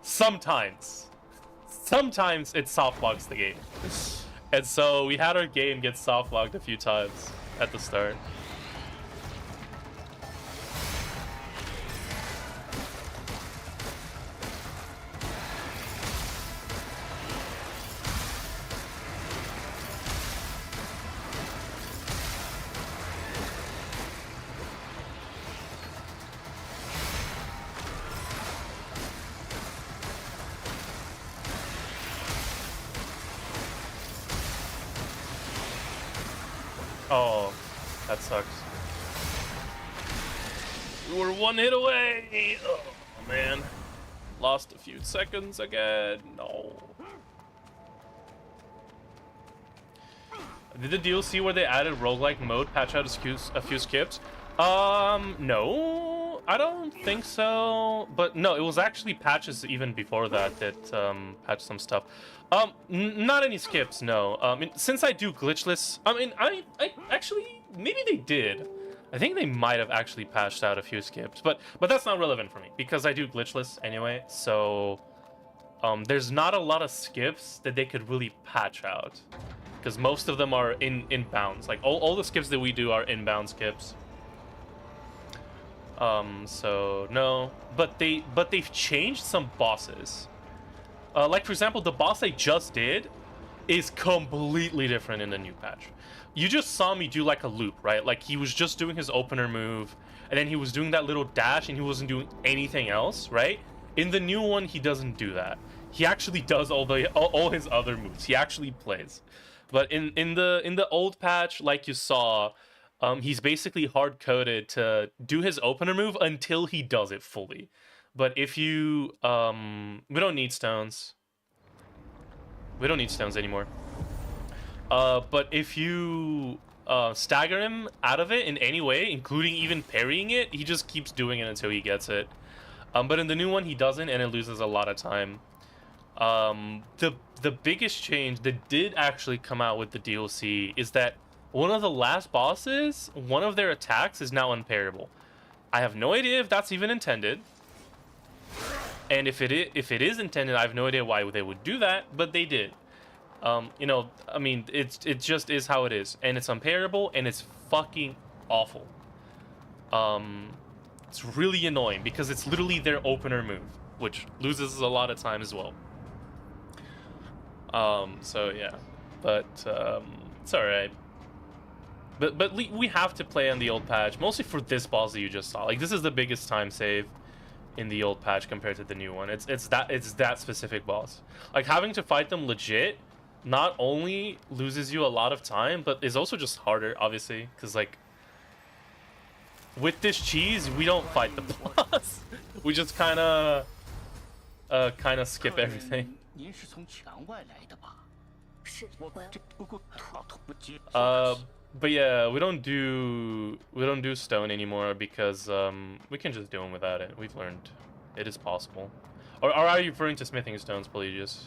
Sometimes it soft locks the game. And so we had our game get soft locked a few times at the start. Oh, that sucks. We were 1 hit away! Oh, man. Lost a few seconds again. No. Did the DLC where they added roguelike mode patch out a few skips? No, I don't think so. But no, it was actually patches even before that patched some stuff. Not any skips, no. Since I do glitchless, I actually maybe they did. I think they might have actually patched out a few skips, but that's not relevant for me because I do glitchless anyway. So there's not a lot of skips that they could really patch out because most of them are inbounds. Like all the skips that we do are inbound skips. So no, but they've changed some bosses. Like for example, the boss I just did is completely different in the new patch. You just saw me do like a loop, right? Like he was just doing his opener move, and then he was doing that little dash, and he wasn't doing anything else, right? In the new one, he doesn't do that. He actually does all his other moves. He actually plays. But in the old patch, like you saw, he's basically hard-coded to do his opener move until he does it fully. But if you... we don't need stones. We don't need stones anymore. But if you stagger him out of it in any way, including even parrying it, he just keeps doing it until he gets it. But in the new one, he doesn't, and it loses a lot of time. The biggest change that did actually come out with the DLC is that one of the last bosses, one of their attacks is now unparryable. I have no idea if that's even intended. And if it is intended, I have no idea why they would do that, but they did. You know, I mean, it just is how it is, and it's unparryable, and it's fucking awful. It's really annoying because it's literally their opener move, which loses a lot of time as well. So yeah, but it's all right. But we have to play on the old patch, mostly for this boss that you just saw. Like this is the biggest time save in the old patch compared to the new one. It's that specific boss. Like having to fight them legit not only loses you a lot of time, but is also just harder, obviously, because like with this cheese, we don't fight the boss. We just kind of skip everything. But yeah, we don't do stone anymore because we can just do them without it. We've learned it is possible. Or are you referring to smithing stones, Pelagius?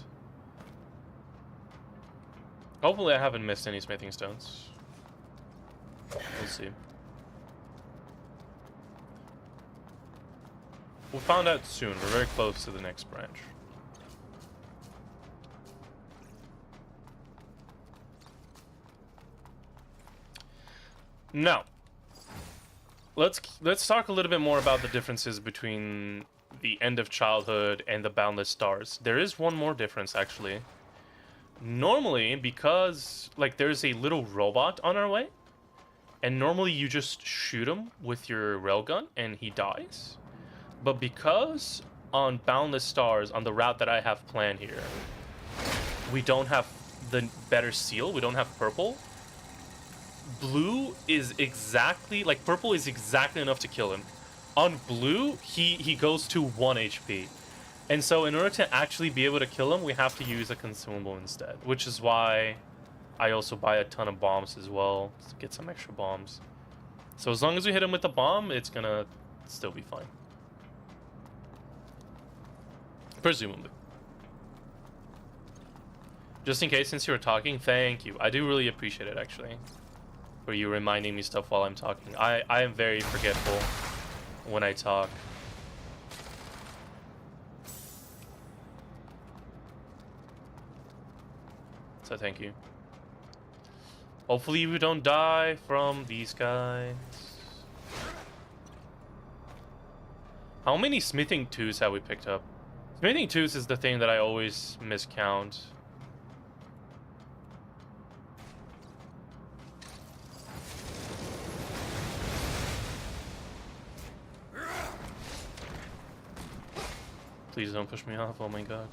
Hopefully I haven't missed any smithing stones. We'll see. We'll find out soon. We're very close to the next branch. Now, let's talk a little bit more about the differences between the End of Childhood and the Boundless Stars. There is one more difference, actually. Normally, because like there's a little robot on our way, and normally you just shoot him with your railgun and he dies. But because on Boundless Stars, on the route that I have planned here, we don't have the better seal, we don't have purple. Blue is exactly, like purple is exactly enough to kill him. On blue, he goes to 1 HP. And so in order to actually be able to kill him, we have to use a consumable instead. Which is why I also buy a ton of bombs as well, to get some extra bombs. So as long as we hit him with the bomb, it's gonna still be fine. Presumably. Just in case, since you were talking, thank you. I do really appreciate it, actually. For you reminding me stuff while I'm talking. I am very forgetful when I talk. So thank you. Hopefully we don't die from these guys. How many smithing 2s have we picked up? Smithing 2s is the thing that I always miscount. Please don't push me off, oh my god.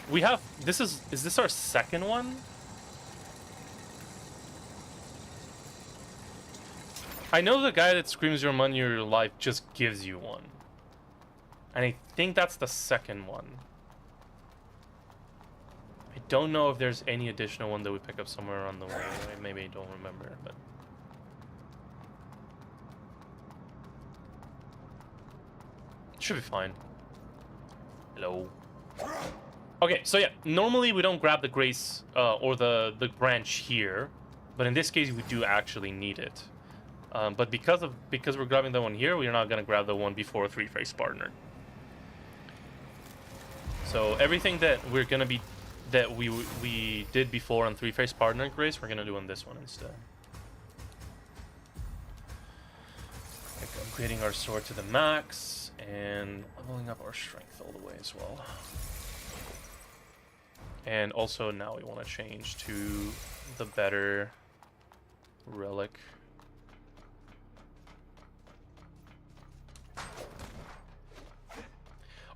We have, is this our second one? I know the guy that screams your money or your life just gives you one. And I think that's the second one. I don't know if there's any additional one that we pick up somewhere on the way. Maybe I don't remember, but... Should be fine. Hello. Okay, so yeah, normally we don't grab the grace or the branch here, but in this case we do actually need it. But because we're grabbing the one here, we're not gonna grab the one before three-phase partner. So everything that we did before on three-phase partner grace, we're gonna do on this one instead. Like upgrading our sword to the max and leveling up our strength all the way as well. And also now we want to change to the better relic.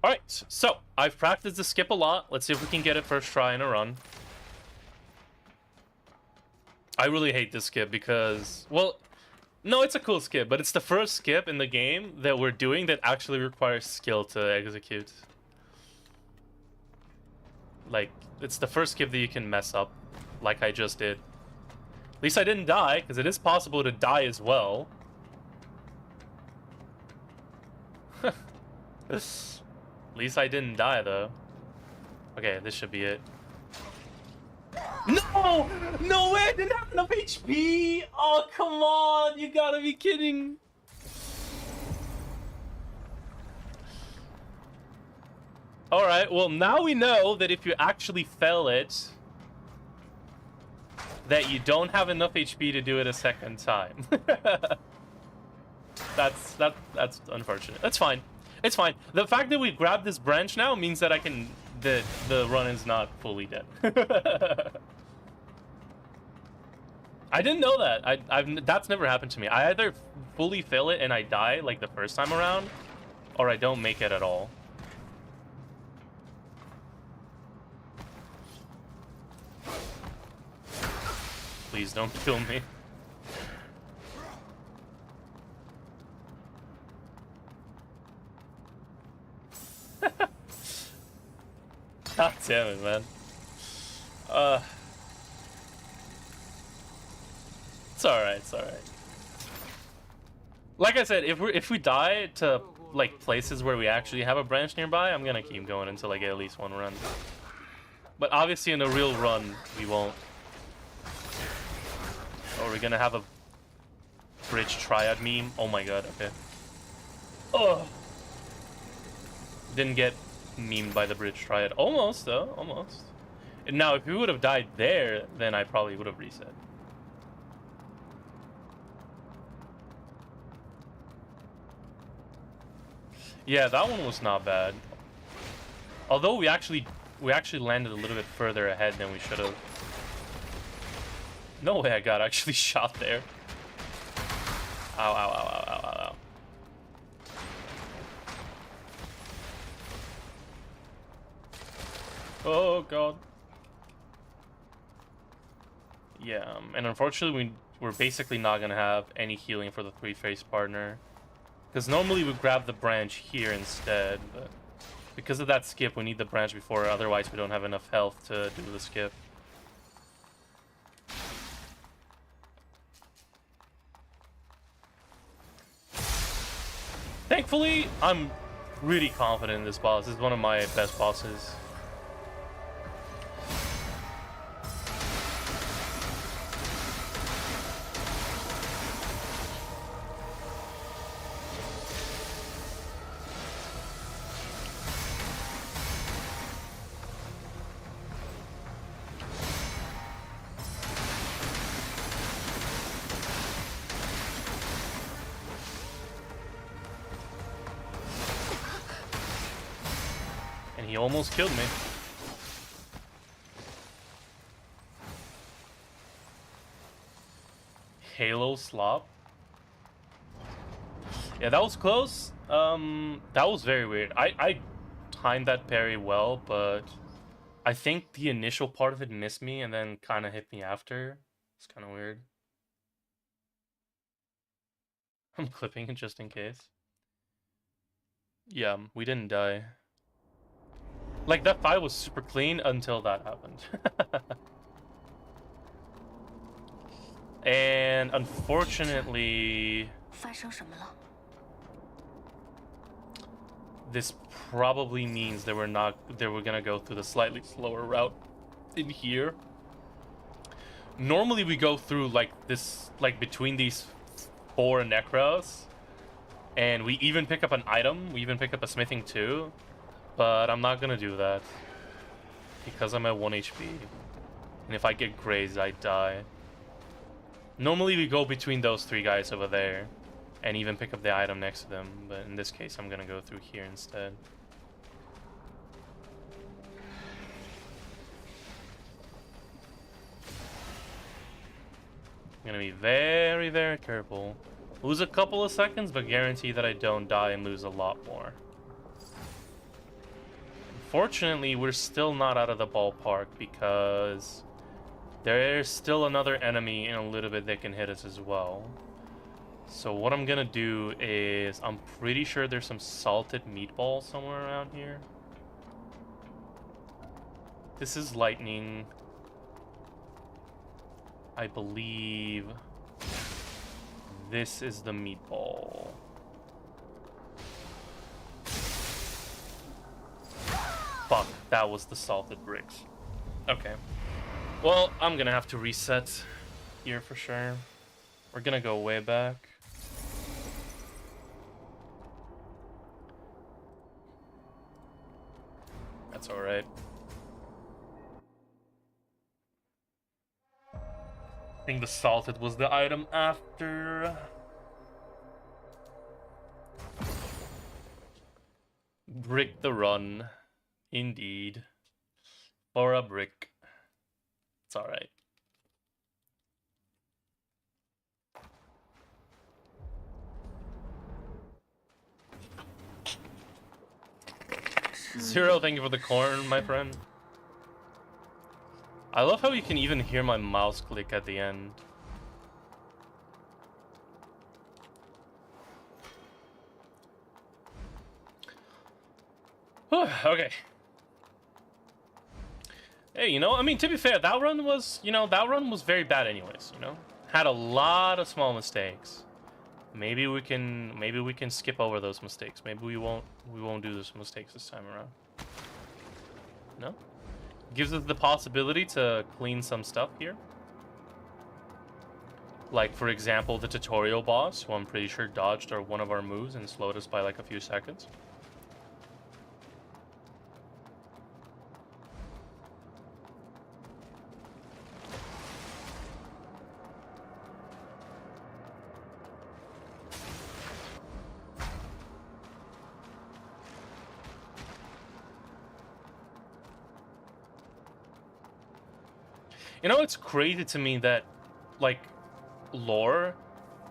Alright, so I've practiced the skip a lot. Let's see if we can get it first try in a run. I really hate this skip because, well, no, it's a cool skip, but it's the first skip in the game that we're doing that actually requires skill to execute. Like, it's the first skip that you can mess up, like I just did. At least I didn't die, because it is possible to die as well. At least I didn't die, though. Okay, this should be it. No! No way! I didn't have enough HP! Oh, come on! You gotta be kidding! Alright, well, now we know that if you actually fail it, that you don't have enough HP to do it a second time. That's unfortunate. That's fine. It's fine. The fact that we grabbed this branch now means that the run is not fully dead. I didn't know that. That's never happened to me. I either fully fail it and I die like the first time around, or I don't make it at all. Please don't kill me. God damn it, man. It's alright, it's alright. Like I said, if we die to like places where we actually have a branch nearby, I'm gonna keep going until I get at least one run. But obviously in a real run, we won't. Or we're gonna have a bridge triad meme. Oh my god, okay. Oh! Didn't get memed by the bridge triad. Almost, though. Almost. And now, if we would have died there, then I probably would have reset. Yeah, that one was not bad. Although we actually landed a little bit further ahead than we should have. No way I got actually shot there. Ow, ow, ow, ow, ow, ow, ow. Oh, God. Yeah, and unfortunately we're basically not going to have any healing for the three-phase partner. Because normally we grab the branch here instead, but because of that skip we need the branch before, otherwise we don't have enough health to do the skip. Thankfully, I'm really confident in this boss. This is one of my best bosses. He almost killed me. Halo slop. Yeah, that was close. That was very weird. I timed that parry well, but I think the initial part of it missed me and then kind of hit me after. It's kind of weird. I'm clipping it just in case. Yeah, we didn't die. Like, that fight was super clean until that happened. And unfortunately... this probably means that we're gonna go through the slightly slower route in here. Normally we go through like this, like between these 4 necros, and we even pick up an item. We even pick up a smithing too, but I'm not gonna do that because I'm at 1 HP, and if I get grazed, I die. Normally we go between those 3 guys over there and even pick up the item next to them, but in this case I'm gonna go through here instead. I'm gonna be very, very careful. Lose a couple of seconds, but guarantee that I don't die and lose a lot more. Unfortunately, we're still not out of the ballpark because there's still another enemy in a little bit that can hit us as well. So what I'm gonna do is, I'm pretty sure there's some salted meatball somewhere around here. This is lightning. I believe this is the meatball. Fuck, that was the salted bricks. Okay. Well, I'm gonna have to reset here for sure. We're gonna go way back. That's alright. I think the salted was the item after. Brick the run. Indeed. For a brick. It's alright. Zero, thank you for the corn, my friend. I love how you can even hear my mouse click at the end. Okay. Hey, you know, I mean, to be fair, that run was very bad anyways, you know? Had a lot of small mistakes. Maybe we can skip over those mistakes. Maybe we won't do those mistakes this time around. No? Gives us the possibility to clean some stuff here. Like, for example, the tutorial boss, who I'm pretty sure dodged one of our moves and slowed us by like a few seconds. You know, it's crazy to me that, like, Lore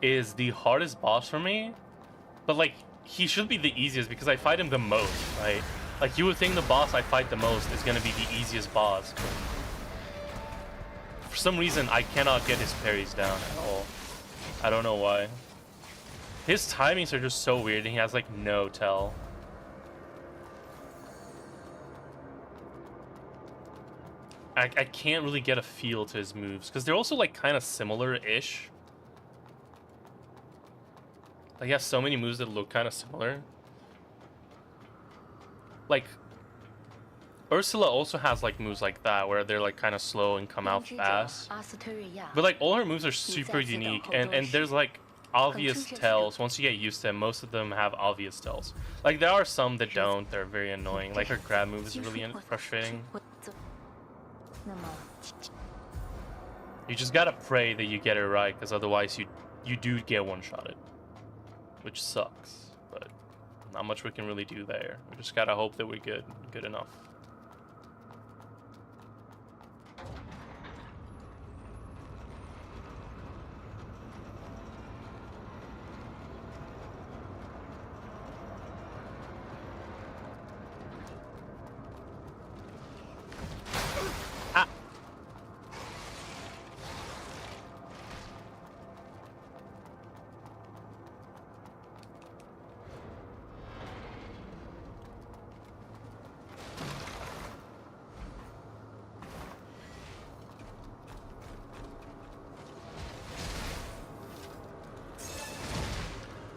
is the hardest boss for me, but, like, he should be the easiest because I fight him the most, right? Like, you would think the boss I fight the most is gonna be the easiest boss, but for some reason, I cannot get his parries down at all. I don't know why. His timings are just so weird, and he has, like, no tell. I can't really get a feel to his moves because they're also like kind of similar-ish. Like, he has so many moves that look kind of similar. Like, Ursula also has like moves like that where they're like kind of slow and come out fast. But like all her moves are super unique, and there's like obvious tells. Once you get used to them, most of them have obvious tells. Like, there are some that don't. They're very annoying. Like, her grab move is really frustrating. You just gotta pray that you get it right, because otherwise you do get one-shotted, which sucks. But not much we can really do there. We just gotta hope that we're good enough.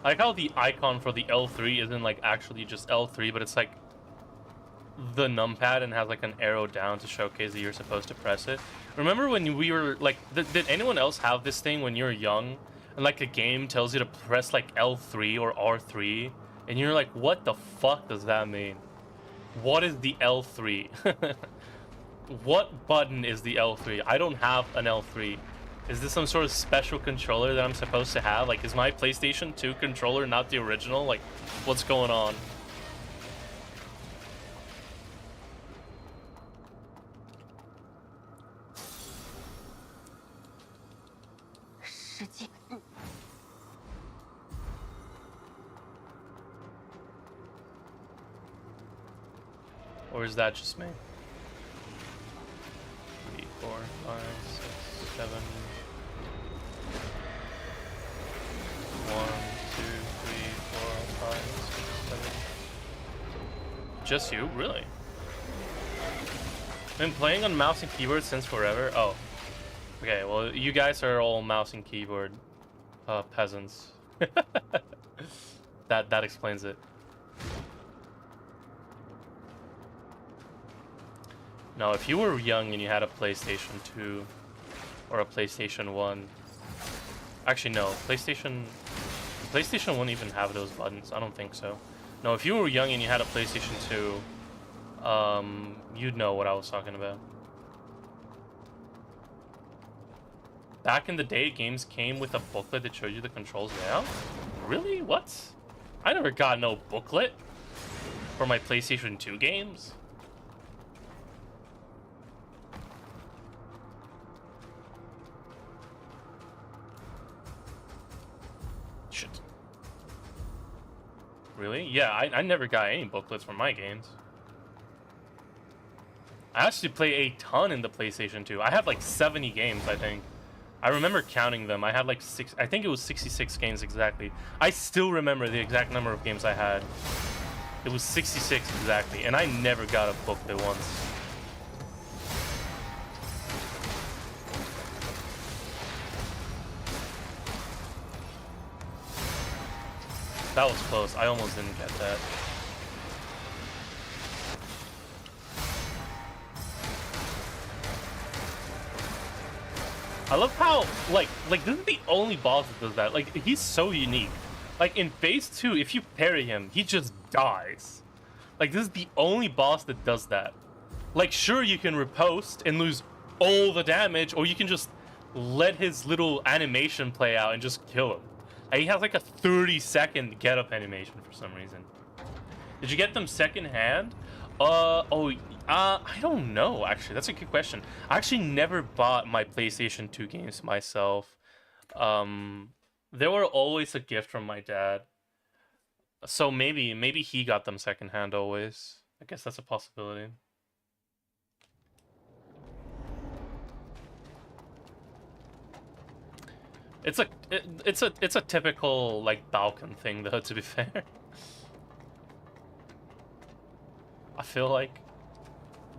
I like how the icon for the L3 isn't like actually just L3, but it's like the numpad and has like an arrow down to showcase that you're supposed to press it. Remember when we were like, did anyone else have this thing when you're young and like a game tells you to press like L3 or R3 and you're like, what the fuck does that mean? What is the L3? What button is the L3? I don't have an L3. Is this some sort of special controller that I'm supposed to have? Like, is my PlayStation 2 controller not the original? Like, what's going on? Or is that just me? 3, 4, 5, 6, 7. 1, 2, 3, 4, 5, 6, 7. Just you? Really? Been playing on mouse and keyboard since forever? Oh. Okay, well, you guys are all mouse and keyboard peasants. That explains it. No, if you were young and you had a PlayStation 2 or a PlayStation 1... Actually, no. PlayStation wouldn't even have those buttons. I don't think so. No, if you were young and you had a PlayStation 2, you'd know what I was talking about. Back in the day, games came with a booklet that showed you the controls layout. Really? What? I never got no booklet for my PlayStation 2 games. Shit. Really? Yeah, I never got any booklets for my games. I actually play a ton in the PlayStation 2. I had like 70 games, I think. I remember counting them. I had like I think it was 66 games exactly. I still remember the exact number of games I had. It was 66 exactly, and I never got a booklet once. That was close. I almost didn't get that. I love how, like this is the only boss that does that. Like, he's so unique. Like, in phase 2, if you parry him, he just dies. Like, this is the only boss that does that. Like, sure, you can riposte and lose all the damage, or you can just let his little animation play out and just kill him. And he has like a 30-second get-up animation for some reason. Did you get them secondhand? I don't know, actually. That's a good question. I actually never bought my PlayStation 2 games myself. They were always a gift from my dad. So maybe he got them secondhand always. I guess that's a possibility. It's a typical like Balkan thing though, to be fair. I feel like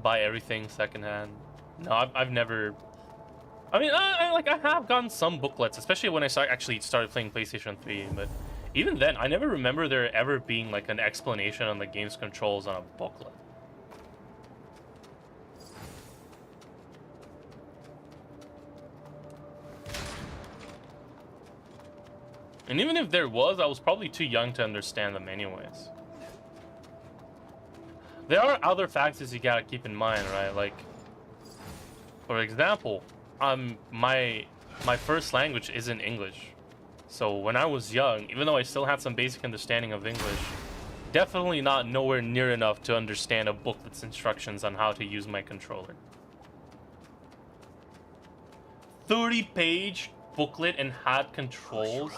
buy everything secondhand. No, I've never. I mean, I have gotten some booklets, especially when I actually started playing PlayStation 3. But even then, I never remember there ever being like an explanation on the game's controls on a booklet. And even if there was, I was probably too young to understand them anyways. There are other factors you gotta keep in mind, right? Like, for example, my first language isn't English. So when I was young, even though I still had some basic understanding of English, definitely not nowhere near enough to understand a booklet's instructions on how to use my controller. 30-page booklet and had controls?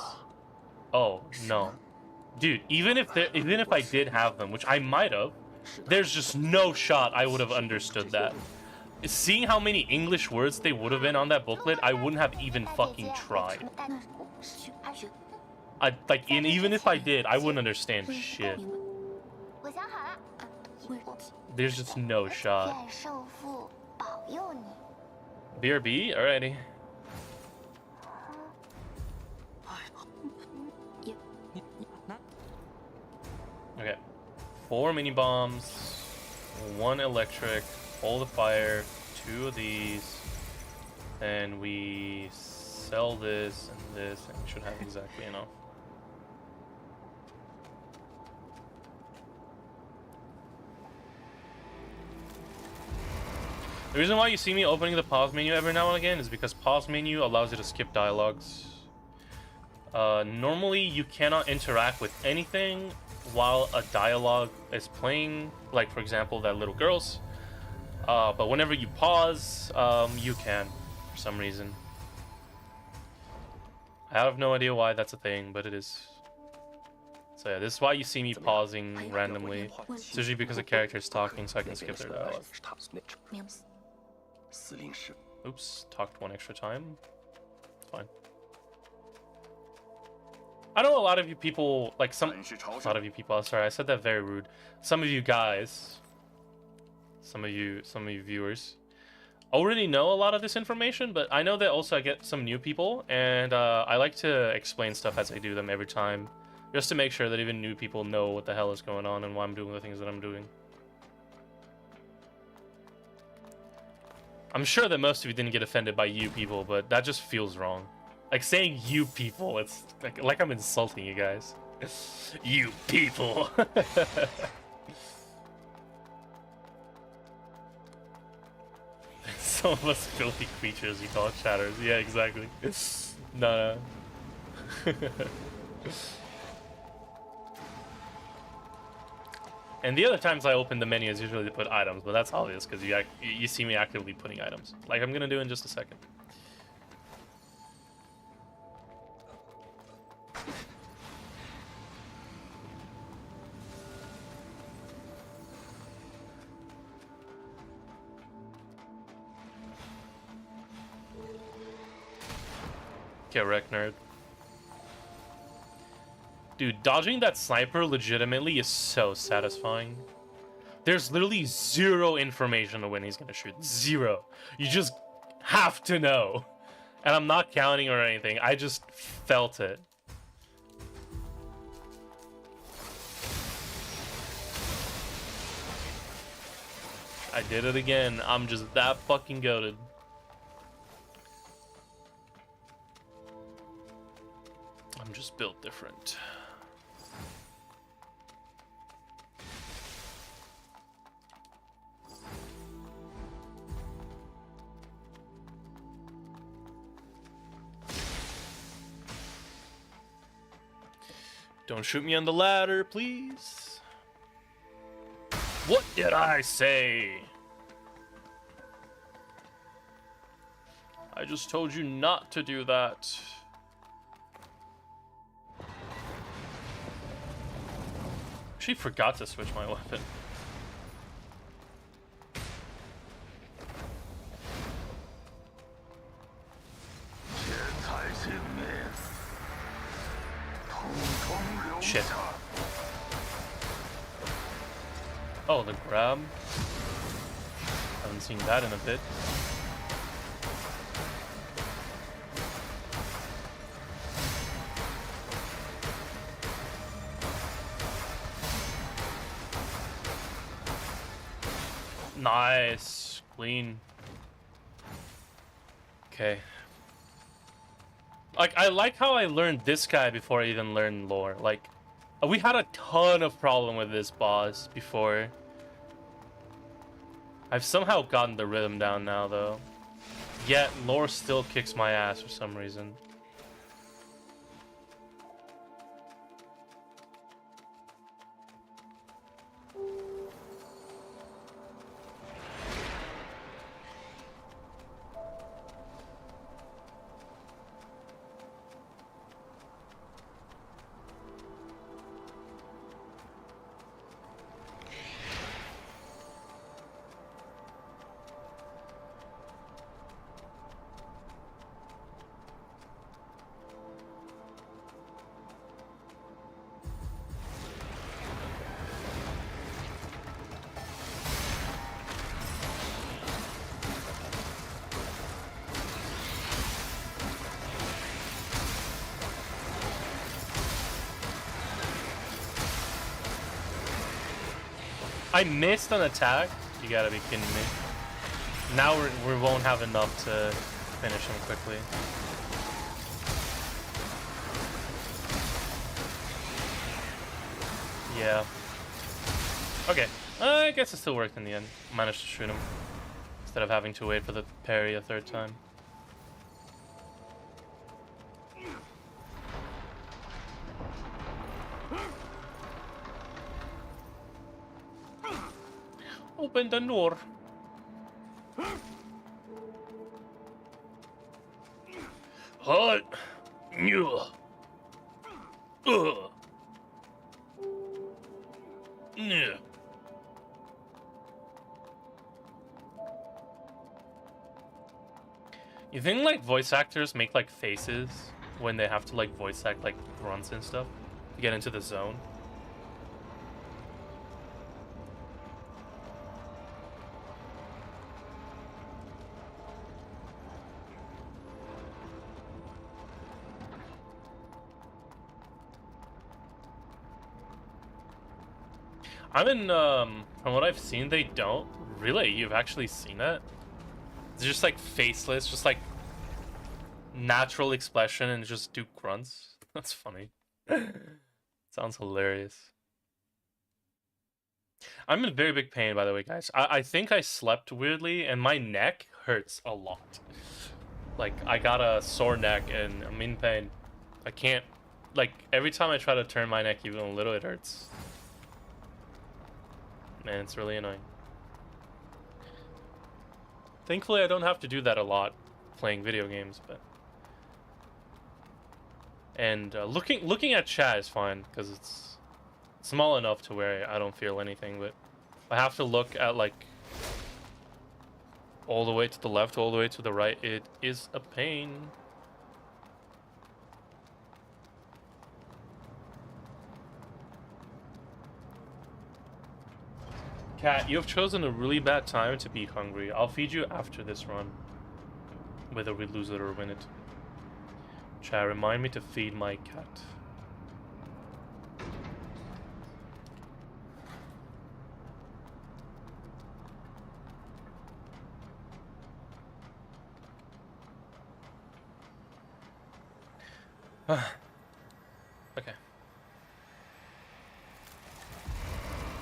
Oh, no. Dude, even if I did have them, which I might have, there's just no shot I would have understood that. Seeing how many English words they would have been on that booklet, I wouldn't have even fucking tried. And even if I did, I wouldn't understand shit. There's just no shot. BRB? Alrighty. 4 mini bombs, 1 electric, hold the fire, 2 of these, and we sell this and this, and we should have exactly enough. The reason why you see me opening the pause menu every now and again is because pause menu allows you to skip dialogues. Normally you cannot interact with anything while a dialogue is playing, like for example that little girl's. But whenever you pause, you can, for some reason. I have no idea why that's a thing, but it is. So yeah, this is why you see me pausing randomly. It's usually because a character is talking, so I can skip their dialogue. Oops, talked 1 extra time. It's fine. I know a lot of you people, like a lot of you people, sorry, I said that very rude. Some of you guys, some of you viewers, already know a lot of this information, but I know that also I get some new people, and I like to explain stuff as I do them every time, just to make sure that even new people know what the hell is going on and why I'm doing the things that I'm doing. I'm sure that most of you didn't get offended by you people, but that just feels wrong. Like saying you people, it's like I'm insulting you guys. You people. Some of us filthy creatures, you call it shatters. Yeah, exactly. No. And the other times I open the menu is usually to put items, but that's obvious because you see me actively putting items, like I'm gonna do in just a second. Get wrecked, nerd. Dude, dodging that sniper legitimately is so satisfying. There's literally 0 information on when he's gonna shoot. 0. You just have to know. And I'm not counting or anything. I just felt it. I did it again. I'm just that fucking goated. I'm just built different. Don't shoot me on the ladder, please. What did I say? I just told you not to do that. She forgot to switch my weapon. Shit. Oh, the grab. Haven't seen that in a bit. Nice. Clean. Okay. Like, I like how I learned this guy before I even learned lore. Like, we had a ton of problem with this boss before. I've somehow gotten the rhythm down now, though. Yet, lore still kicks my ass for some reason. I missed an attack? You gotta be kidding me. Now we won't have enough to finish him quickly. Yeah. Okay. I guess it still worked in the end. Managed to shoot him. Instead of having to wait for the parry a third time. Open the door. Hot. Yeah. Yeah. You think like voice actors make like faces when they have to like voice act like grunts and stuff to get into the zone? I mean, from what I've seen, they don't. Really? You've actually seen that? It's just like faceless, just like natural expression and just do grunts. That's funny. Sounds hilarious. I'm in very big pain, by the way, guys. I think I slept weirdly and my neck hurts a lot. Like, I got a sore neck and I'm in pain. I can't, like, every time I try to turn my neck even a little, it hurts. Man, it's really annoying. Thankfully, I don't have to do that a lot playing video games, but... And looking at chat is fine, because it's small enough to where I don't feel anything, but I have to look at, like, all the way to the left, all the way to the right. It is a pain. Cat, you have chosen a really bad time to be hungry. I'll feed you after this run. Whether we lose it or win it. Chat, remind me to feed my cat. Okay.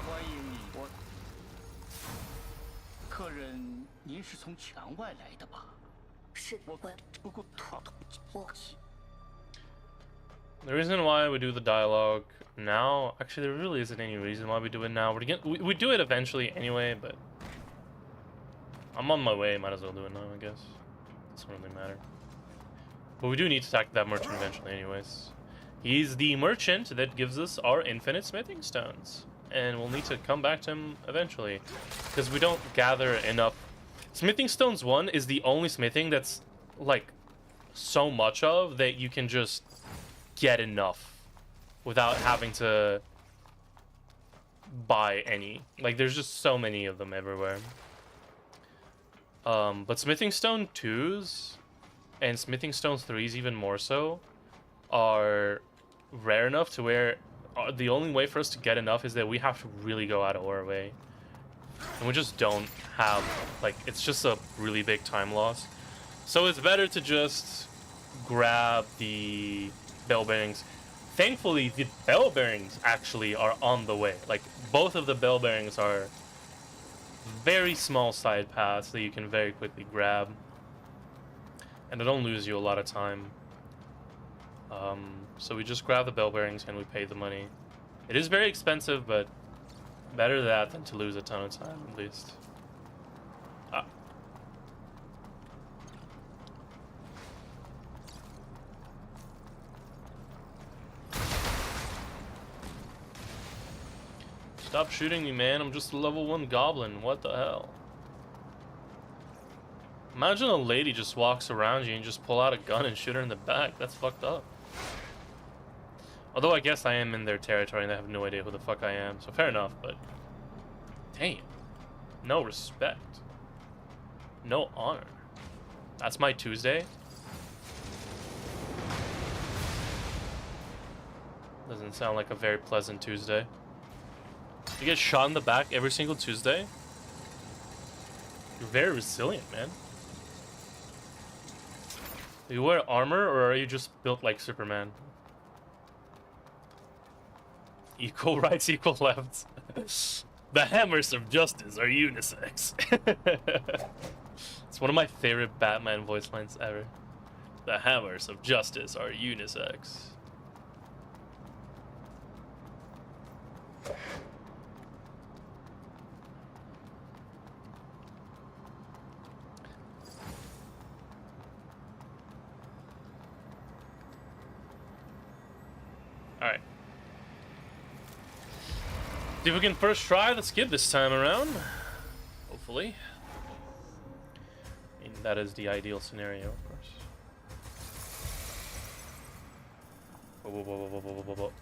欢迎你，客人，您是从墙外来的吧？是我不过，The reason why we do the dialogue now, actually there really isn't any reason why we do it now. We do it eventually anyway, but I'm on my way, might as well do it now, I guess. Doesn't really matter. But we do need to attack that merchant eventually anyways. He's the merchant that gives us our infinite smithing stones. And we'll need to come back to him eventually. Because we don't gather enough. Smithing stones 1 is the only smithing that's, like, so much of that you can just get enough without having to buy any. Like, there's just so many of them everywhere. But smithing stone 2s and smithing stone 3s even more so are rare enough to where the only way for us to get enough is that we have to really go out of our way. And we just don't have, like, it's just a really big time loss. So it's better to just grab the bell bearings. Thankfully, the bell bearings actually are on the way. Like, both of the bell bearings are very small side paths that you can very quickly grab. And they don't lose you a lot of time. So we just grab the bell bearings and we pay the money. It is very expensive, but better that than to lose a ton of time, at least. Stop shooting me, man. I'm just a level 1 goblin. What the hell? Imagine a lady just walks around you and just pull out a gun and shoot her in the back. That's fucked up. Although I guess I am in their territory and they have no idea who the fuck I am. So fair enough, but... Damn. No respect. No honor. That's my Tuesday? Doesn't sound like a very pleasant Tuesday. You get shot in the back every single Tuesday? You're very resilient, man. Do you wear armor, or are you just built like Superman? Equal rights, equal lefts. The hammers of justice are unisex. It's one of my favorite Batman voice lines ever. The hammers of justice are unisex. Alright. See if we can first try the skip this time around. Hopefully. I mean, that is the ideal scenario, of course. Whoa, whoa, whoa, whoa, whoa, whoa, whoa, whoa.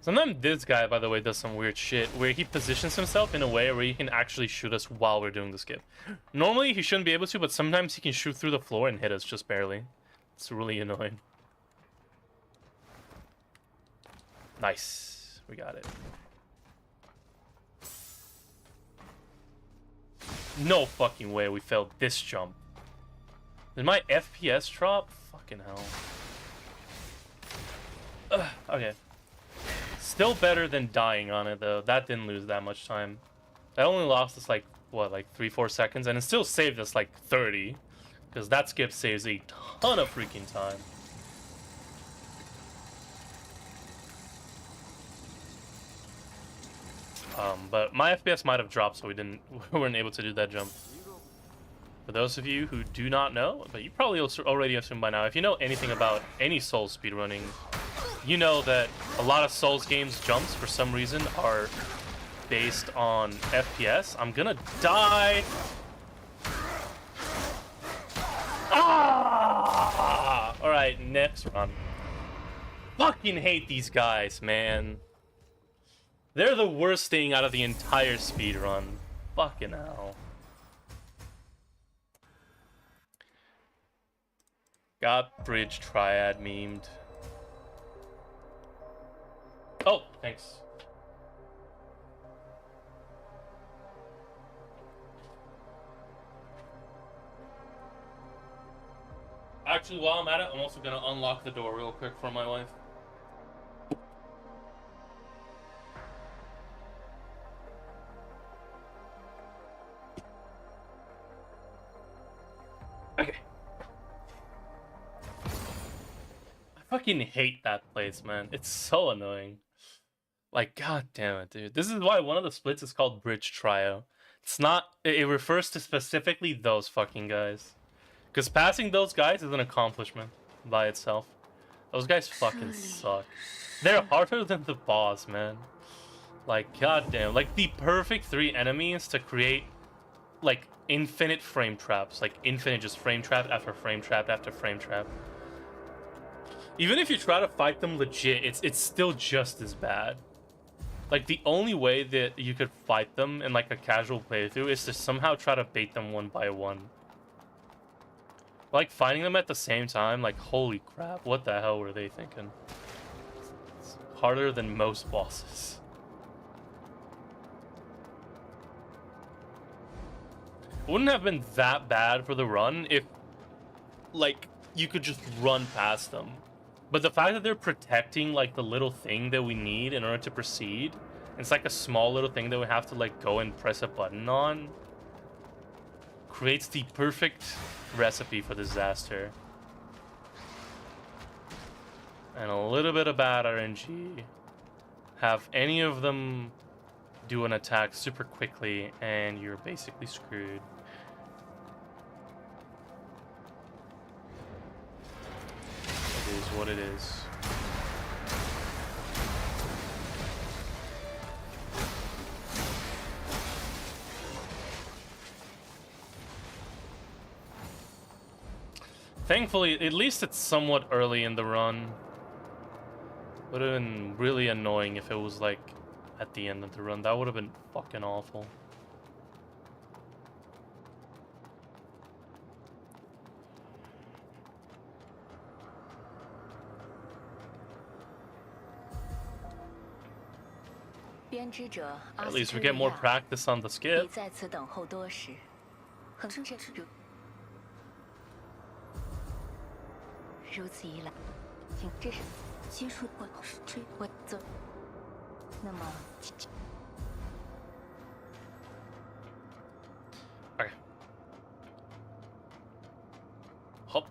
Sometimes this guy, by the way, does some weird shit where he positions himself in a way where he can actually shoot us while we're doing the skip. Normally, he shouldn't be able to, but sometimes he can shoot through the floor and hit us just barely. It's really annoying. Nice. We got it. No fucking way we failed this jump. Did my FPS drop? Fucking hell. Okay. Still better than dying on it, though. That didn't lose that much time. That only lost us, like, what, like 3-4 seconds? And it still saved us, like, 30. Because that skip saves a ton of freaking time. But my FPS might have dropped, so we weren't able to do that jump. For those of you who do not know, but you probably also already assume by now, if you know anything about any Souls speedrunning, you know that a lot of Souls games jumps, for some reason, are based on FPS. I'm gonna die! Ah! Alright, next run. Fucking hate these guys, man. They're the worst thing out of the entire speedrun. Fucking hell. Got bridge triad memed. Oh, thanks. Actually, while I'm at it, I'm also gonna unlock the door real quick for my wife. Okay. I fucking hate that place, man. It's so annoying. Like, god damn it, dude. This is why one of the splits is called Bridge Trio. It's not... It refers to specifically those fucking guys. Because passing those guys is an accomplishment by itself. Those guys fucking suck. They're harder than the boss, man. Like, goddamn. Like, the perfect 3 enemies to create, like, infinite frame traps. Like, infinite just frame trap after frame trap after frame trap. Even if you try to fight them legit, it's still just as bad. Like, the only way that you could fight them in, like, a casual playthrough is to somehow try to bait them one by one. Like, finding them at the same time, like, holy crap, what the hell were they thinking? It's harder than most bosses. Wouldn't have been that bad for the run if, like, you could just run past them. But the fact that they're protecting, like, the little thing that we need in order to proceed, it's like a small little thing that we have to, like, go and press a button on, creates the perfect recipe for disaster. And a little bit of bad RNG. Have any of them do an attack super quickly, and you're basically screwed. It is what it is. Thankfully, at least it's somewhat early in the run. Would have been really annoying if it was like at the end of the run. That would have been fucking awful. At least we get more practice on the skip. 在此等候多时，很顺切如此一来，请这是结束我追我走。那么， Okay. Hop.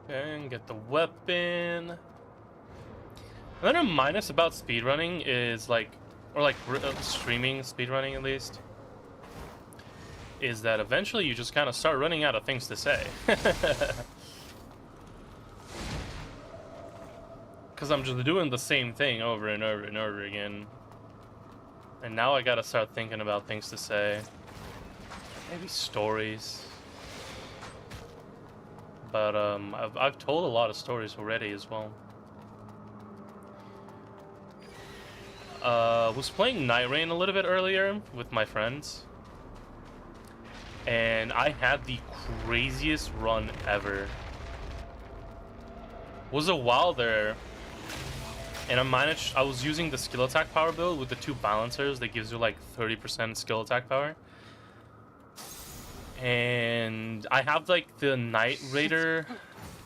And get the weapon. Another minus about speedrunning is like, or like streaming speedrunning at least, is that eventually you just kind of start running out of things to say. Because I'm just doing the same thing over and over and over again. And now I gotta start thinking about things to say. Maybe stories. But I've told a lot of stories already as well. Was playing Night Rain a little bit earlier with my friends, and I had the craziest run ever. Was a while there, and I was using the skill attack power build with the 2 balancers that gives you like 30% skill attack power. And I have like the Night Raider,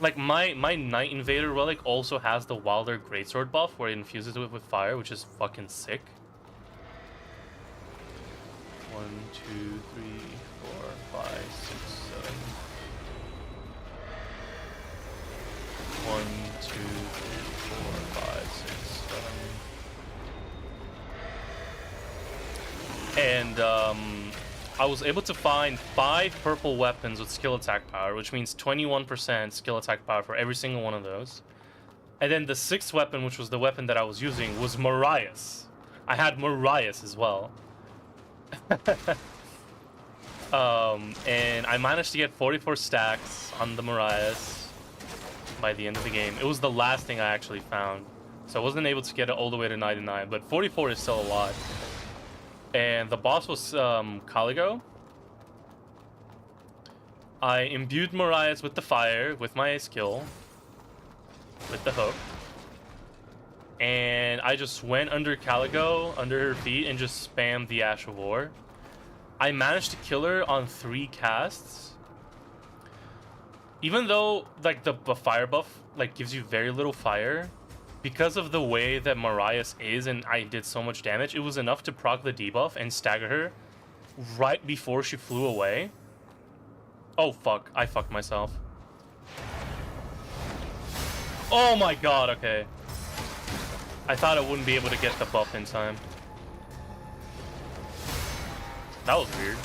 like my Night Invader relic also has the Wilder Greatsword buff where it infuses it with fire, which is fucking sick. 1, 2, 3, 4, 5, 6, 7. 1, 2, 3, 4, 5, 6, 7. And I was able to find 5 purple weapons with skill attack power, which means 21% skill attack power for every single one of those. And then the 6th weapon, which was the weapon that I was using, was Marias. I had Marias as well. And I managed to get 44 stacks on the Marias by the end of the game. It was the last thing I actually found, so I wasn't able to get it all the way to 99, but 44 is still a lot. And the boss was Caligo. I imbued Marias with the fire, with my skill, with the hook. And I just went under Caligo, under her feet, and just spammed the Ash of War. I managed to kill her on 3 casts. Even though like the fire buff like gives you very little fire, because of the way that Marias is and I did so much damage, it was enough to proc the debuff and stagger her right before she flew away. Oh fuck, I fucked myself. Oh my god, okay. I thought I wouldn't be able to get the buff in time. That was weird.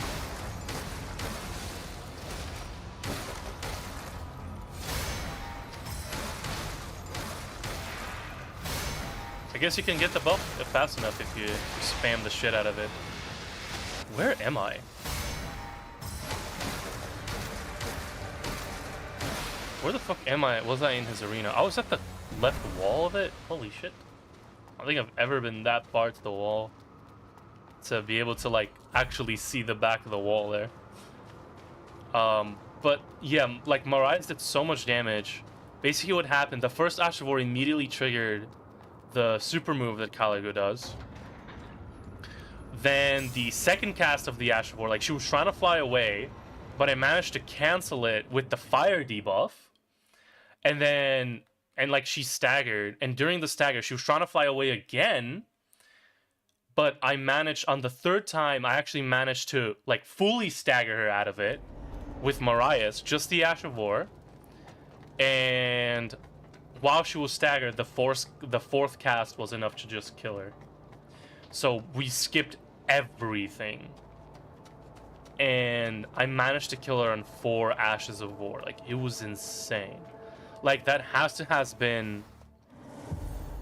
I guess you can get the buff fast enough if you spam the shit out of it. Where am I? Where the fuck am I? Was I in his arena? I was at the left wall of it? Holy shit. I don't think I've ever been that far to the wall to be able to like actually see the back of the wall there. But yeah, like Marias did so much damage. Basically what happened, the first Ash of War immediately triggered the super move that Caligo does. Then the second cast of the Ash of War, like she was trying to fly away, but I managed to cancel it with the fire debuff. And like she staggered, and during the stagger she was trying to fly away again, but I managed, on the 3rd time I actually managed to like fully stagger her out of it with Marias, just the Ash of War. And while she was staggered, the 4th cast was enough to just kill her. So we skipped everything. And I managed to kill her on 4 Ashes of War. Like, it was insane. Like, that has been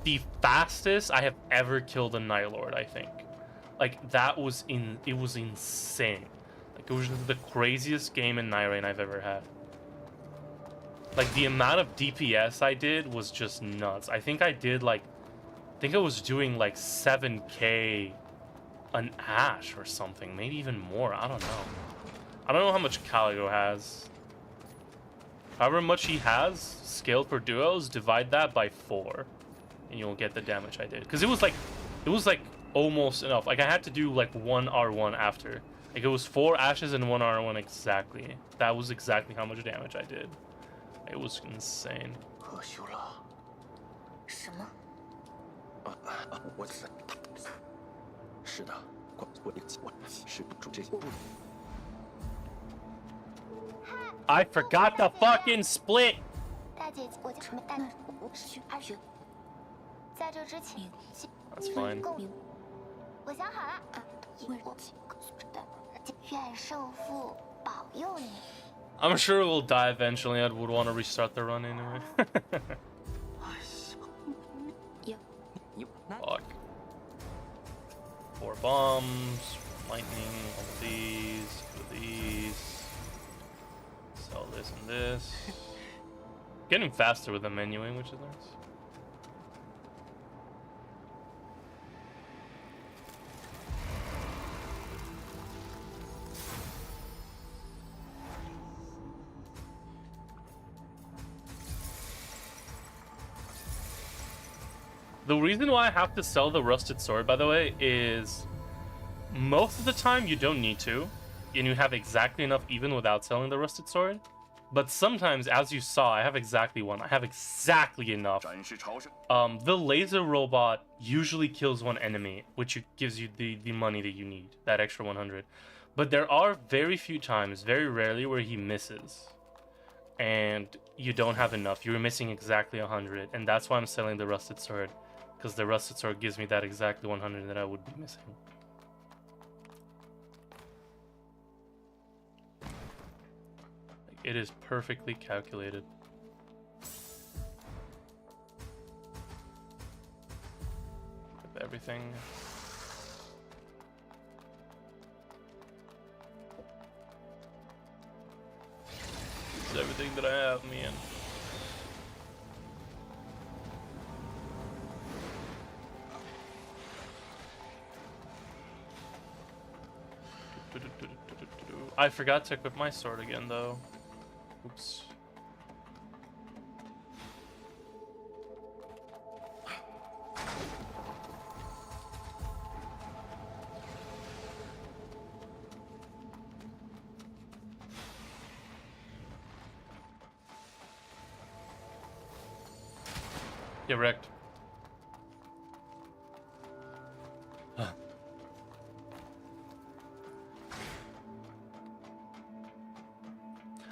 the fastest I have ever killed a Night Lord, I think. Like, it was insane. Like, it was the craziest game in Night Rain I've ever had. Like, the amount of DPS I did was just nuts. I think I was doing like 7k an Ash or something, maybe even more. I don't know. I don't know how much Caligo has. However much he has, scaled for duos, divide that by 4, and you'll get the damage I did. Because it was like almost enough. Like, I had to do like 1 R1 after. Like, it was 4 Ashes and 1 R1 exactly. That was exactly how much damage I did. It was insane. 何修了？什么？我是的，我是主这些部。 I forgot the fucking split. 大姐姐，我在准备带那去二学。在这之前， That's fine. 我想好了，因为我愿胜负保佑你。 I'm sure we'll die eventually. I would want to restart the run anyway. Fuck. 4 bombs, lightning, all of these, 2 of these. Sell this and this. Getting faster with the menuing, which is nice. The reason why I have to sell the rusted sword, by the way, is most of the time you don't need to, and you have exactly enough even without selling the rusted sword. But sometimes, as you saw, I have exactly one. I have exactly enough. The laser robot usually kills 1 enemy, which gives you the money that you need, that extra 100. But there are very few times, very rarely, where he misses. And you don't have enough. You're missing exactly 100, and that's why I'm selling the rusted sword. Because the rusted sword gives me that exactly 100 that I would be missing. Like, it is perfectly calculated. Equip everything. This is everything that I have, man. I forgot to equip my sword again, though. Oops. Get wrecked.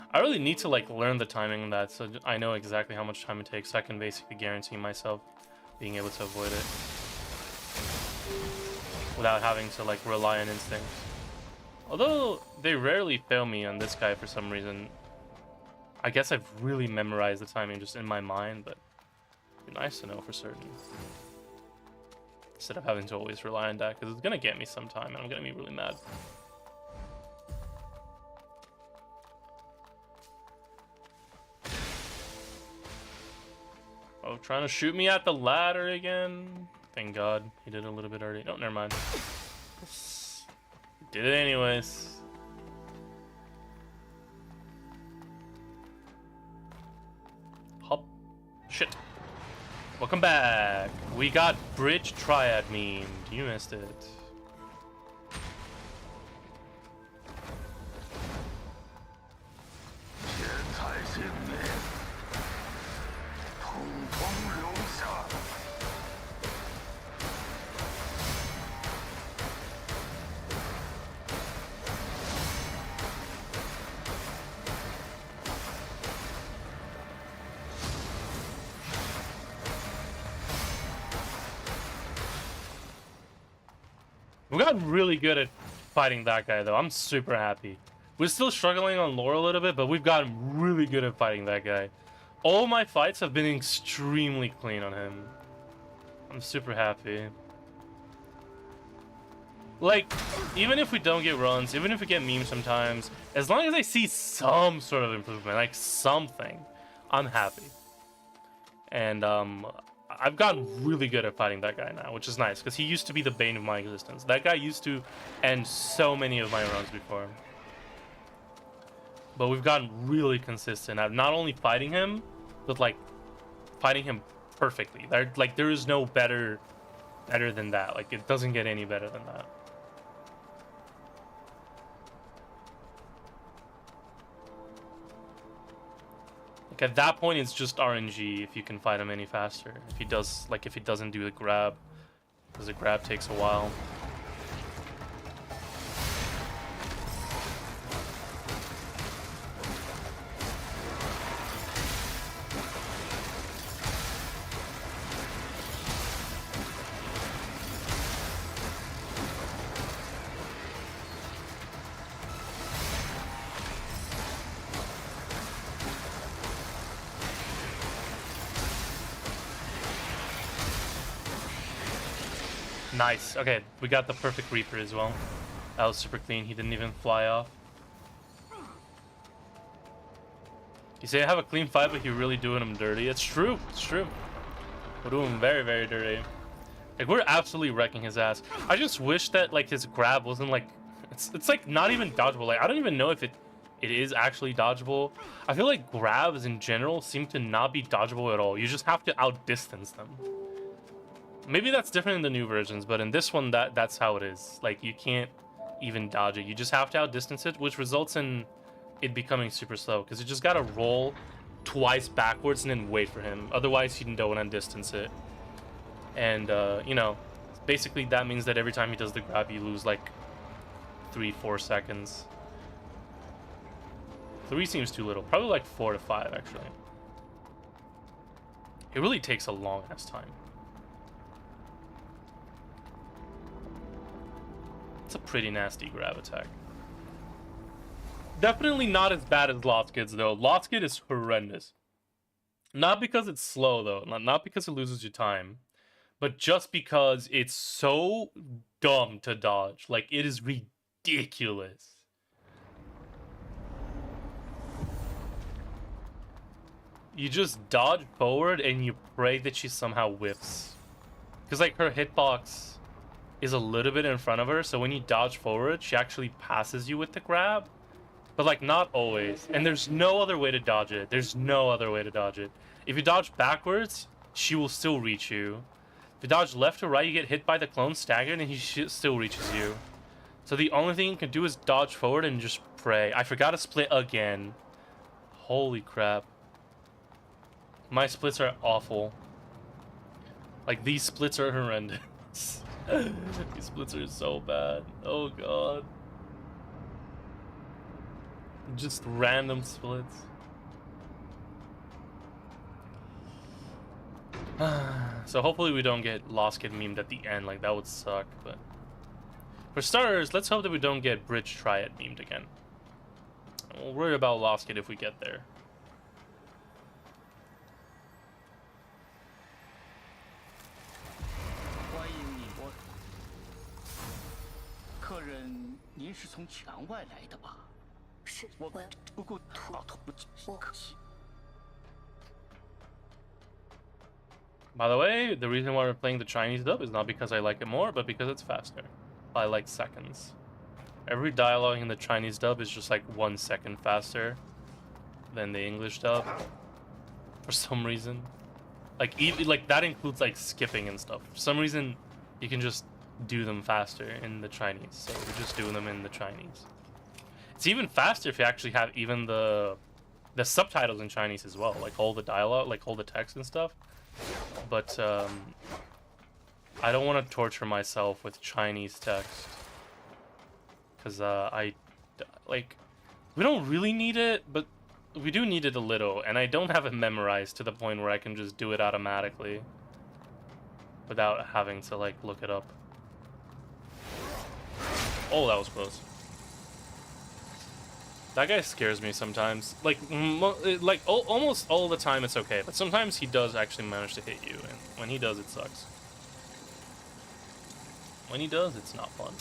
I really need to like learn the timing of that so I know exactly how much time it takes so I can basically guarantee myself being able to avoid it without having to like rely on instincts. Although they rarely fail me on this guy for some reason. I guess I've really memorized the timing just in my mind, but it'd be nice to know for certain. Instead of having to always rely on that, because it's gonna get me sometime and I'm gonna be really mad. Oh, trying to shoot me at the ladder again. Thank God. He did a little bit already. Oh, never mind. Did it anyways. Hop. Shit. Welcome back. We got Bridge Triad memed. You missed it. We got really good at fighting that guy, though. I'm super happy. We're still struggling on lore a little bit, but we've gotten really good at fighting that guy. All my fights have been extremely clean on him. I'm super happy. Like, even if we don't get runs, even if we get memes sometimes, as long as I see some sort of improvement, like something, I'm happy. And I've gotten really good at fighting that guy now, which is nice, because he used to be the bane of my existence. That guy used to end so many of my runs before. But we've gotten really consistent at not only fighting him, but like fighting him perfectly. There is no better than that. Like, it doesn't get any better than that. Like, at that point, it's just RNG if you can fight him any faster. If he doesn't do the grab, because the grab takes a while. Nice. Okay, we got the perfect Reaper as well. That was super clean. He didn't even fly off. You say I have a clean fight, but you're really doing him dirty. It's true. It's true. We're doing him very, very dirty. Like, we're absolutely wrecking his ass. I just wish that, like, his grab wasn't, like... It's like, not even dodgeable. Like, I don't even know if it is actually dodgeable. I feel like grabs, in general, seem to not be dodgeable at all. You just have to outdistance them. Maybe that's different in the new versions, but in this one, that's how it is. Like, you can't even dodge it. You just have to outdistance it, which results in it becoming super slow, because you just gotta roll twice backwards and then wait for him. Otherwise, you don't outdistance it. And, you know, basically that means that every time he does the grab, you lose, like, 3-4 seconds. 3 seems too little. Probably, like, 4 to 5, actually. It really takes a long-ass time. It's a pretty nasty grab attack. Definitely not as bad as Lost Kids, though. Lost Kid is horrendous. Not because it's slow, though. Not because it loses you time. But just because it's so dumb to dodge. Like, it is ridiculous. You just dodge forward and you pray that she somehow whips. Because, like, her hitbox is a little bit in front of her, so when you dodge forward, she actually passes you with the grab. But, like, not always. And there's no other way to dodge it. There's no other way to dodge it. If you dodge backwards, she will still reach you. If you dodge left or right, you get hit by the clone staggered, and he still reaches you. So the only thing you can do is dodge forward and just pray. I forgot to split again. Holy crap. My splits are awful. Like, these splits are horrendous. These splits are so bad. Oh god. Just random splits. So hopefully we don't get Lost Kid memed at the end. Like, that would suck. But for starters, let's hope that we don't get Bridge Triad memed again. We'll worry about Lost Kid if we get there. By the way, the reason why we're playing the Chinese dub is not because I like it more, but because it's faster. By like seconds. Every dialogue in the Chinese dub is just like 1 second faster than the English dub. For some reason. Like, even, like, that includes like skipping and stuff. For some reason, you can just do them faster in the Chinese. So we're just doing them in the Chinese. It's even faster if you actually have even the subtitles in Chinese as well. Like, all the dialogue, like all the text and stuff. But I don't want to torture myself with Chinese text, because we don't really need it, but we do need it a little, and I don't have it memorized to the point where I can just do it automatically without having to, like, look it up. Oh, that was close. That guy scares me sometimes. Like, almost all the time it's okay, but sometimes he does actually manage to hit you, and when he does, it sucks. When he does, it's not fun.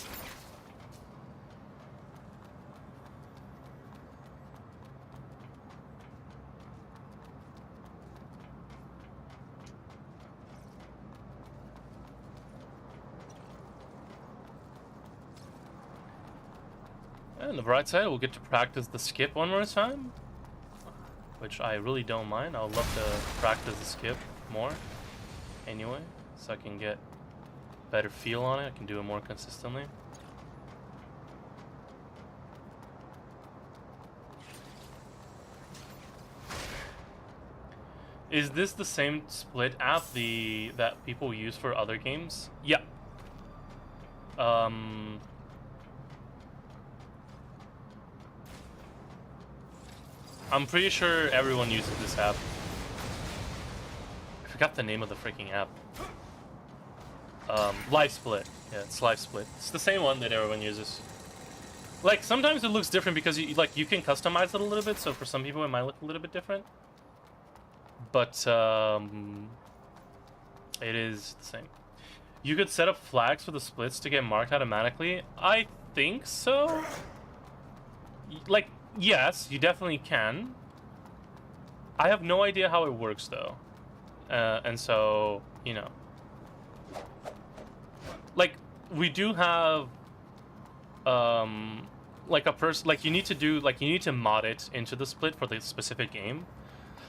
And on the bright side, we'll get to practice the skip one more time, which I really don't mind. I would love to practice the skip more anyway, so I can get a better feel on it. I can do it more consistently. Is this the same split app that people use for other games? Yeah. I'm pretty sure everyone uses this app. I forgot the name of the freaking app. Live Split. Yeah, it's Live Split. It's the same one that everyone uses. Like, sometimes it looks different because you can customize it a little bit, so for some people it might look a little bit different. But it is the same. You could set up flags for the splits to get marked automatically. I think so. Like, yes, you definitely can. I have no idea how it works though, and so, you know, like, we do have like a person, like, you need to mod it into the split for the specific game.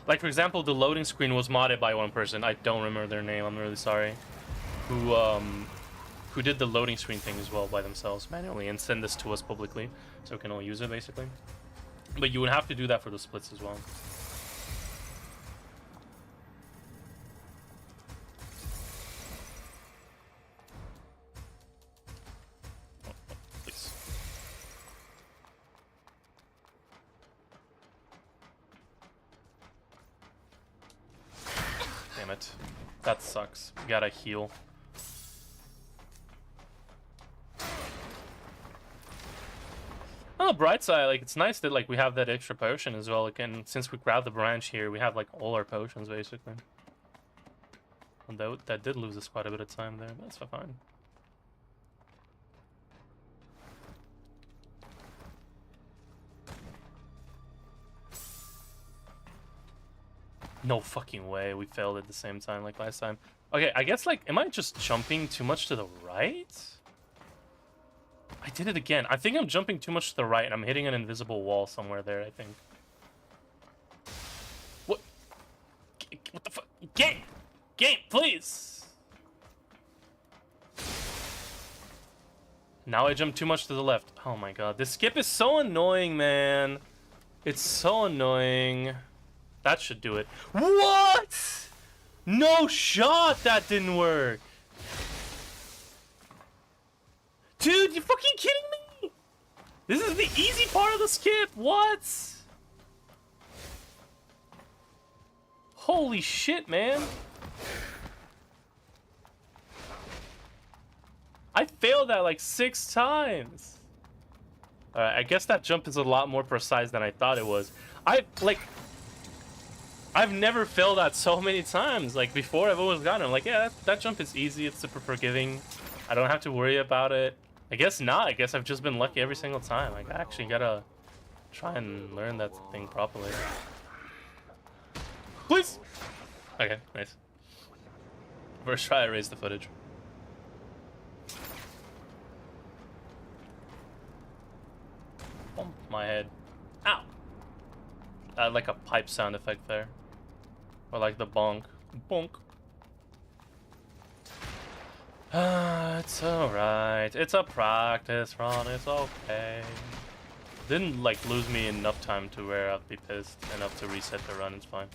Like, for example, the loading screen was modded by one person. I don't remember their name. I'm really sorry. Who did the loading screen thing as well by themselves manually and send this to us publicly, so we can all use it basically. But you would have to do that for the splits as well. Please. Damn it. That sucks. Gotta heal. On the bright side, like, it's nice that, like, we have that extra potion as well. Again, since we grabbed the branch here, we have, like, all our potions basically. And that did lose us quite a bit of time there, but that's fine. No fucking way we failed at the same time like last time. Okay, I guess, like, am I just jumping too much to the right? I did it again. I think I'm jumping too much to the right and I'm hitting an invisible wall somewhere there, I think. What? What the fuck? Game! Game, please! Now I jump too much to the left. Oh my god. This skip is so annoying, man. It's so annoying. That should do it. What? No shot! That didn't work. Dude, you fucking kidding me? This is the easy part of the skip. What? Holy shit, man. I failed that like 6 times. Alright, I guess that jump is a lot more precise than I thought it was. I've never failed that so many times. Like, before, I've always gotten it. I'm like, yeah, that jump is easy. It's super forgiving. I don't have to worry about it. I guess not. I guess I've just been lucky every single time. Like, I actually gotta try and learn that thing properly. Please! Okay, nice. First try, I raised the footage. Bump my head. Ow! I had like a pipe sound effect there. Or like the bonk. Bonk. It's alright. It's a practice run. It's okay. Didn't like lose me enough time to where I'd be pissed enough to reset the run. It's fine.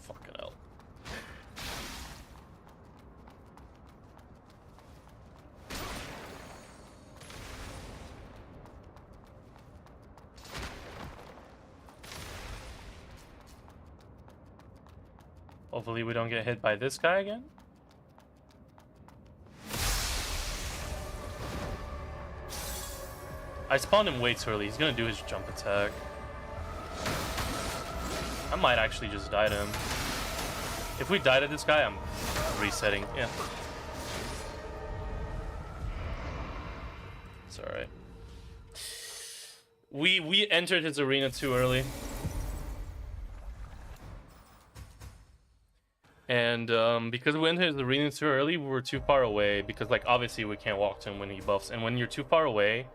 Fucking hell. Hopefully we don't get hit by this guy again. I spawned him way too early. He's gonna do his jump attack. I might actually just die to him. If we die to this guy, I'm resetting. Yeah. It's alright. We entered his arena too early. And because we entered his arena too early, we were too far away. Because like obviously we can't walk to him when he buffs. And when you're too far away,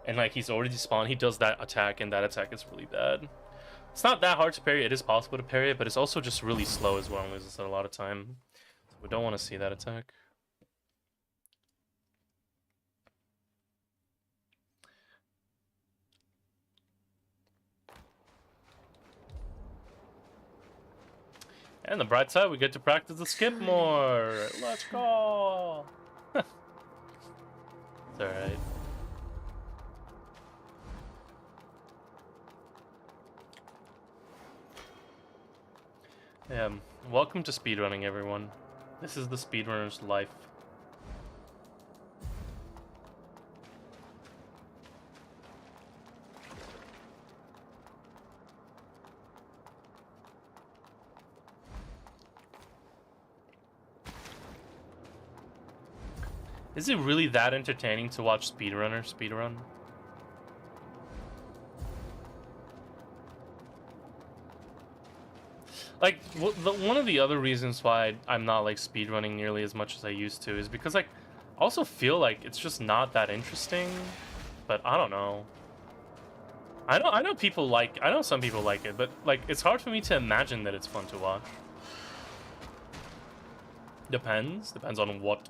and like he's already spawned, he does that attack, and that attack is really bad. It's not that hard to parry. It is possible to parry it, but it's also just really slow as well and loses a lot of time. So we don't want to see that attack. And the bright side, we get to practice the skip more. Let's go. It's alright. Yeah, welcome to speedrunning, everyone. This is the speedrunner's life. Is it really that entertaining to watch speedrunner speedrun? Like, one of the other reasons why I'm not like speedrunning nearly as much as I used to is because like I also feel like it's just not that interesting. But I don't know. I know people like, I know some people like it, but like it's hard for me to imagine that it's fun to watch. Depends on what.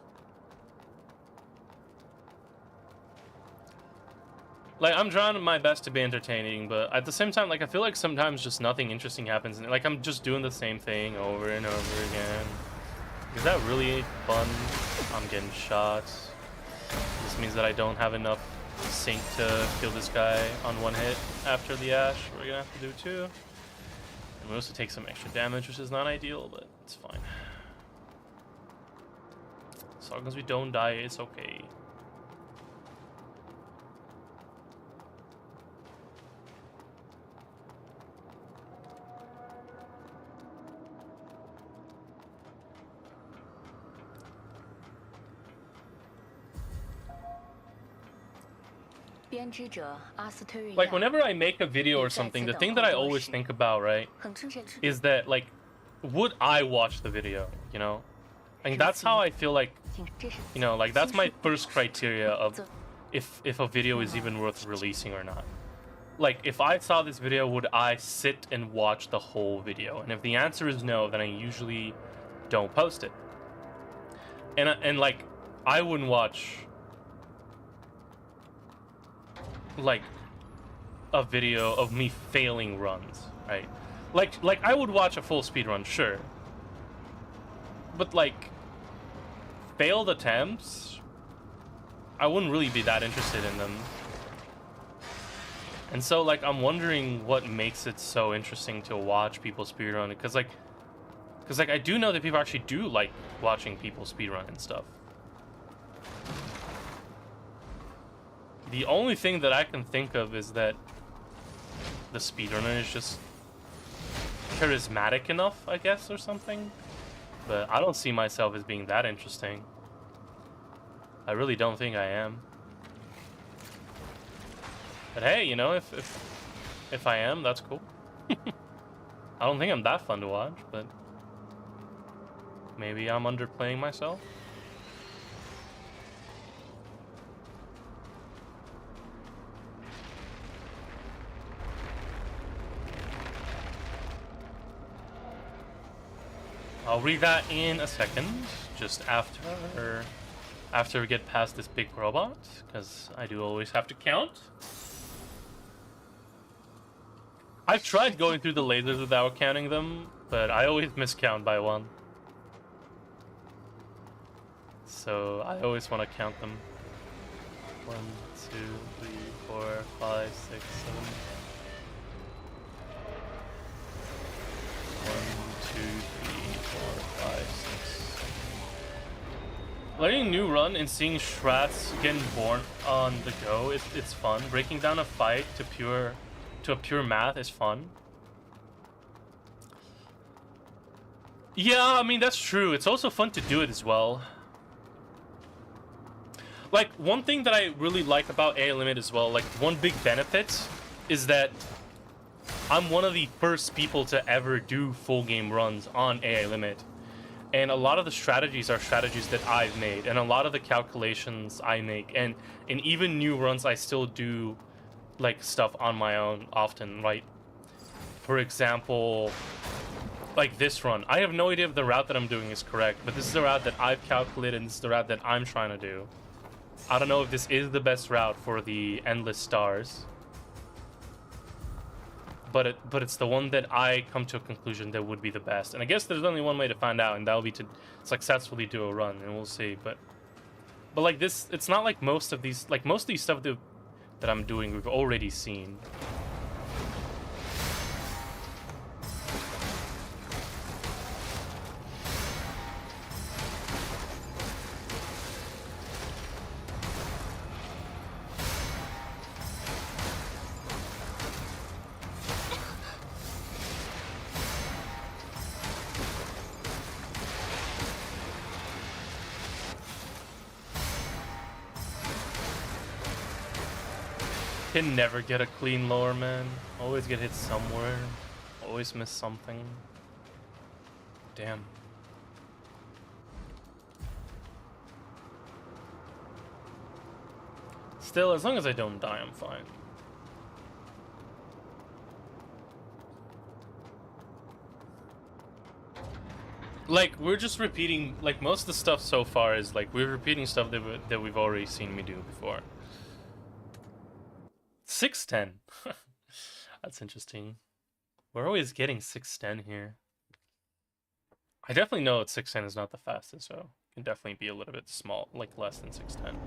Like, I'm trying my best to be entertaining, but at the same time, like, I feel like sometimes just nothing interesting happens. And, like, I'm just doing the same thing over and over again. Is that really fun? I'm getting shot. This means that I don't have enough sync to kill this guy on one hit after the Ash. We're gonna have to do two. And we also take some extra damage, which is not ideal, but it's fine. As long as we don't die, it's okay. Like, whenever I make a video or something, the thing that I always think about, right, is that, like, would I watch the video, you know? Like, that's how I feel like, you know, like, that's my first criteria of if a video is even worth releasing or not. Like, if I saw this video, would I sit and watch the whole video? And if the answer is no, then I usually don't post it. And like, I wouldn't watch like a video of me failing runs, right? Like I would watch a full speed run, sure, but like failed attempts, I wouldn't really be that interested in them. And so like I'm wondering what makes it so interesting to watch people speedrun, because like I do know that people actually do like watching people speedrun and stuff. The only thing that I can think of is that the speedrunner is just charismatic enough, I guess, or something. But I don't see myself as being that interesting. I really don't think I am. But hey, you know, if I am, that's cool. I don't think I'm that fun to watch, but maybe I'm underplaying myself. I'll read that in a second, just after we get past this big robot, because I do always have to count. I've tried going through the lasers without counting them, but I always miscount by one. So I always want to count them. 1, 2, 3, 4, 5, 6, 7. 1, 2, 3, 4, Learning a new run and seeing strats getting born on the go, it's fun. Breaking down a fight to a pure math is fun. Yeah, I mean, that's true. It's also fun to do it as well. Like, one thing that I really like about AI Limit as well, like, one big benefit is that I'm one of the first people to ever do full game runs on AI Limit. And a lot of the strategies are strategies that I've made, and a lot of the calculations I make, and even new runs I still do, like, stuff on my own often, right? For example, like this run. I have no idea if the route that I'm doing is correct, but this is the route that I've calculated, and this is the route that I'm trying to do. I don't know if this is the best route for the endless stars, but it's the one that I come to a conclusion that would be the best. And I guess there's only one way to find out, and that will be to successfully do a run, and we'll see. But like this, it's not like most of these stuff that I'm doing we've already seen. Can never get a clean lower, man. Always get hit somewhere. Always miss something. Damn. Still, as long as I don't die, I'm fine. Like, we're just repeating, like, most of the stuff so far is, like, we're repeating stuff that we've already seen me do before. 610. That's interesting. We're always getting 610 here. I definitely know that 610 is not the fastest, so it can definitely be a little bit small, like less than 610.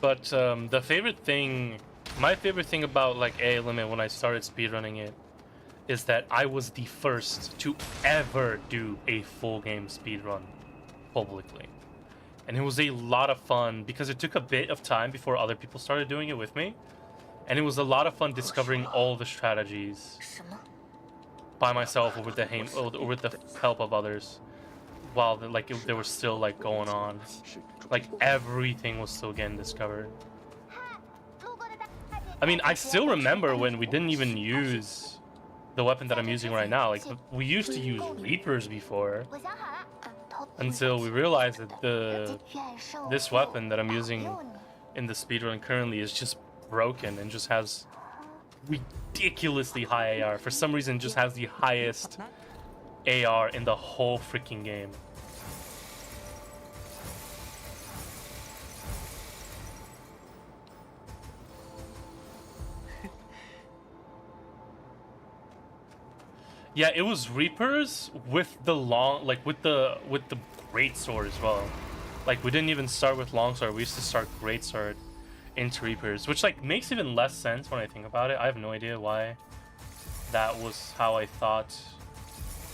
But my favorite thing about like AI Limit when I started speedrunning it is that I was the first to ever do a full game speedrun publicly. And it was a lot of fun because it took a bit of time before other people started doing it with me. And it was a lot of fun discovering all the strategies by myself or with the help of others. While they were still like going on, like everything was still getting discovered. I mean, I still remember when we didn't even use the weapon that I'm using right now. Like, we used to use Reapers before, until we realized that this weapon that I'm using in the speedrun currently is just broken and just has ridiculously high AR. For some reason, it just has the highest AR in the whole freaking game. Yeah, it was Reapers with the with the great sword as well. Like, we didn't even start with longsword. We used to start great sword into Reapers, which like makes even less sense when I think about it. I have no idea why that was how I thought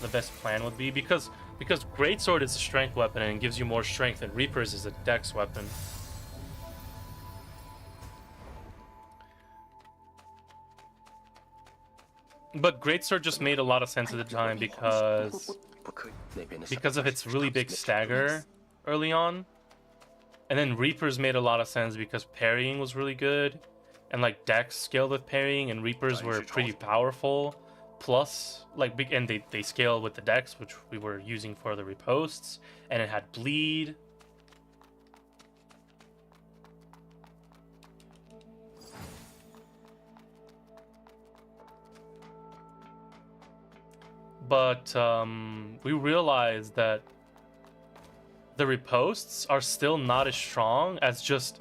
the best plan would be, because greatsword is a strength weapon and it gives you more strength, and Reapers is a dex weapon. But greatsword just made a lot of sense at the time because of its really big stagger early on, and then Reapers made a lot of sense because parrying was really good, and like dex scaled with parrying, and Reapers were pretty powerful. Plus, like, and they scale with the dex, which we were using for the riposts, and it had bleed. but we realized that the riposts are still not as strong as just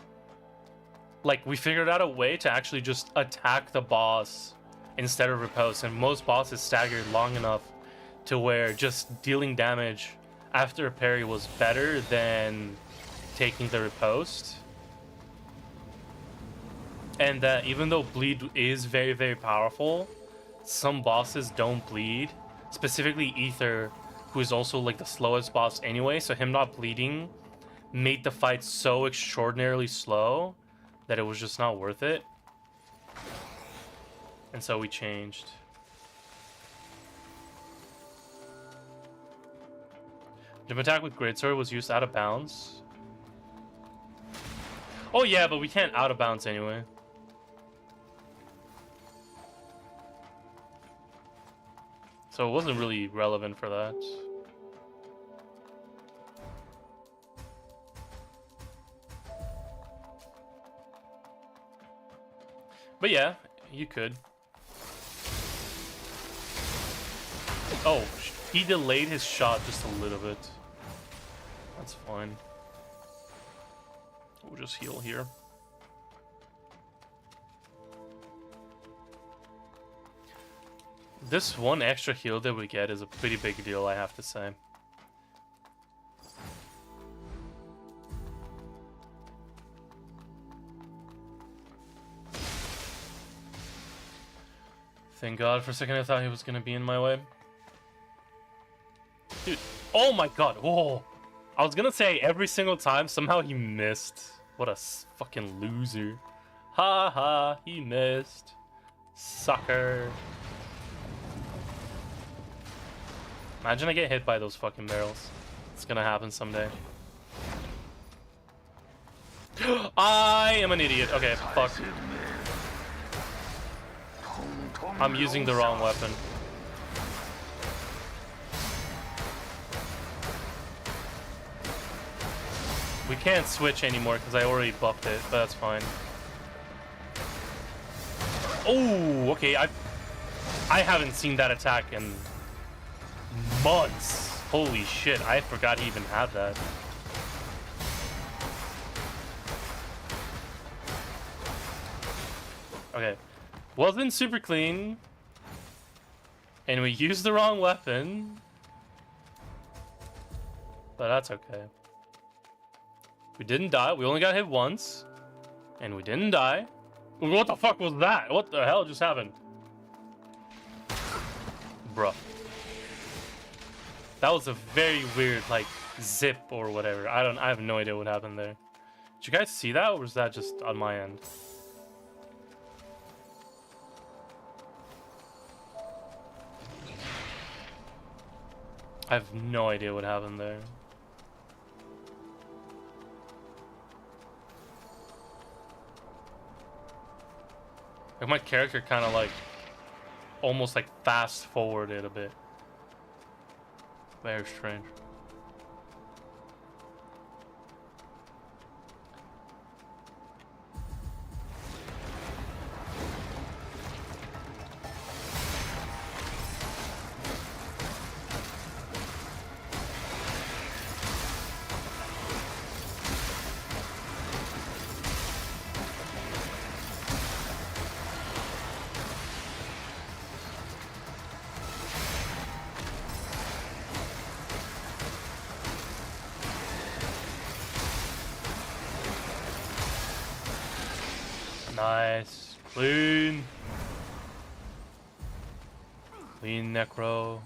like we figured out a way to actually just attack the boss instead of riposte, and most bosses staggered long enough to where just dealing damage after a parry was better than taking the riposte. And that even though bleed is very, very powerful, some bosses don't bleed. Specifically Ether, who is also like the slowest boss anyway, so him not bleeding made the fight so extraordinarily slow that it was just not worth it. And so we changed. Jump attack with greatsword was used out of bounds. Oh yeah, but we can't out of bounds anyway. So it wasn't really relevant for that. But yeah, you could. Oh, he delayed his shot just a little bit. That's fine. We'll just heal here. This one extra heal that we get is a pretty big deal, I have to say. Thank God, for a second I thought he was gonna be in my way. Dude, oh my God, whoa! I was gonna say every single time, somehow he missed. What a fucking loser. Ha ha, he missed. Sucker. Imagine I get hit by those fucking barrels. It's gonna happen someday. I am an idiot. Okay, fuck. I'm using the wrong weapon. We can't switch anymore because I already buffed it, but that's fine. Oh, okay. I haven't seen that attack in months. Holy shit, I forgot he even had that. Okay. Wasn't super clean. And we used the wrong weapon. But that's okay. We didn't die. We only got hit once. And we didn't die. What the fuck was that? What the hell just happened? Bruh. That was a very weird, like, zip or whatever. I have no idea what happened there. Did you guys see that, or was that just on my end? I have no idea what happened there. Like, my character kind of, like, almost, like, fast forwarded a bit. Very strange. Nice. Clean. Clean necro.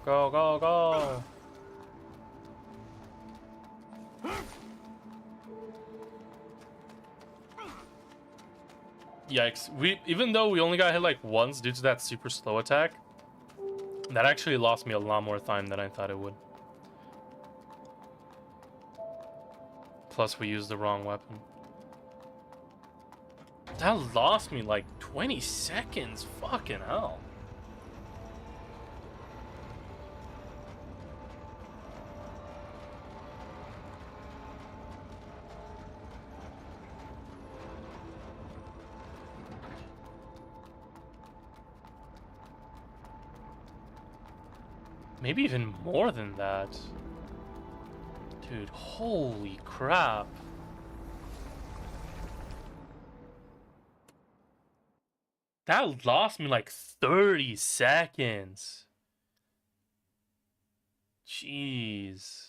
Go, go, go. Yikes. Even though we only got hit like once due to that super slow attack, that actually lost me a lot more time than I thought it would. Plus, we used the wrong weapon. That lost me like 20 seconds. Fucking hell. Maybe even more than that. Dude, holy crap. That lost me like 30 seconds. Jeez.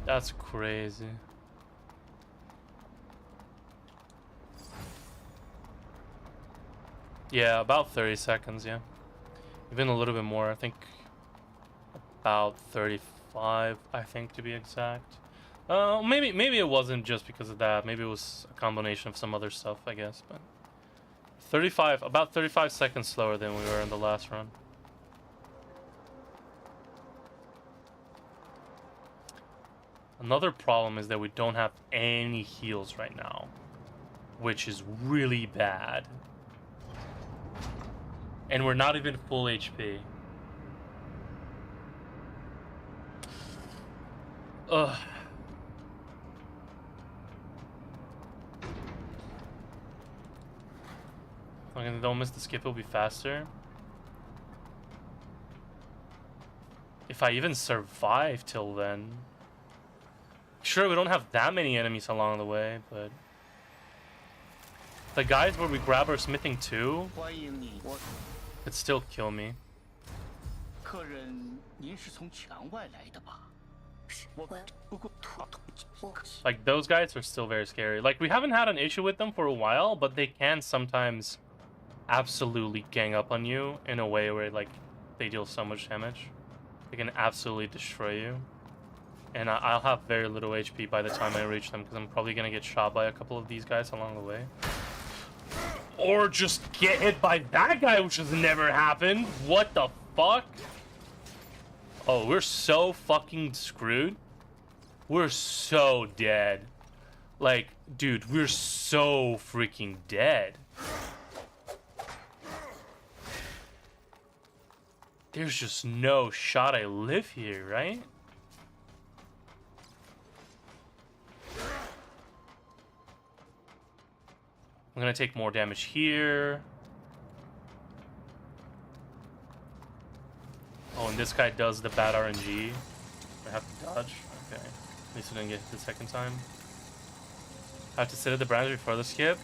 That's crazy. Yeah, about 30 seconds, yeah. Even a little bit more, I think about 35, I think, to be exact. Maybe it wasn't just because of that. Maybe it was a combination of some other stuff, I guess, but 35, about 35 seconds slower than we were in the last run. Another problem is that we don't have any heals right now, which is really bad. And we're not even full HP. Ugh. Fucking don't miss the skip, it'll be faster. If I even survive till then. Sure, we don't have that many enemies along the way, but the guys where we grab our smithing too could still kill me. Like, those guys are still very scary. Like, we haven't had an issue with them for a while, but they can sometimes absolutely gang up on you in a way where, like, they deal so much damage. They can absolutely destroy you. And I'll have very little HP by the time I reach them, because I'm probably going to get shot by a couple of these guys along the way. Or just get hit by that guy, which has never happened. What the fuck? Oh, we're so fucking screwed. We're so dead. Like, dude, we're so freaking dead. There's just no shot I live here, right? I'm gonna take more damage here. Oh, and this guy does the bad RNG. I have to dodge. Okay. At least I didn't get hit the second time. I have to sit at the branch before the skip.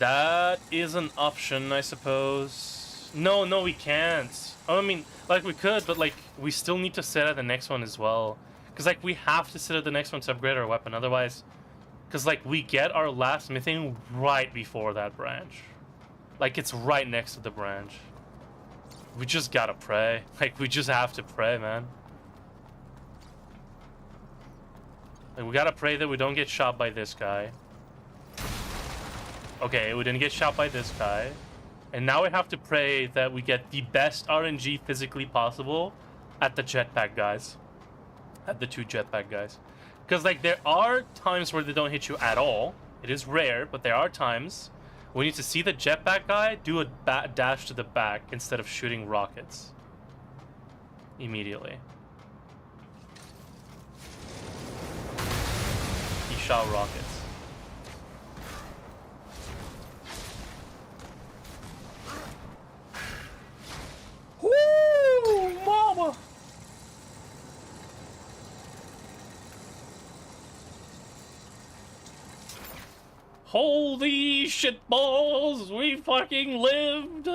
That is an option, I suppose. No, we can't. I mean, like, we could, but, like, we still need to sit at the next one as well. Because, like, we have to sit at the next one to upgrade our weapon. Otherwise, because, like, we get our last smithing right before that branch. Like, it's right next to the branch. We just gotta pray. Like, we just have to pray, man. Like, we gotta pray that we don't get shot by this guy. Okay, we didn't get shot by this guy. And now we have to pray that we get the best RNG physically possible at the jetpack guys. At the 2 jetpack guys. Because, like, there are times where they don't hit you at all. It is rare, but there are times. We need to see the jetpack guy do a dash to the back instead of shooting rockets. Immediately. He shot rockets. Woo! Mama! Holy shit balls! We fucking lived!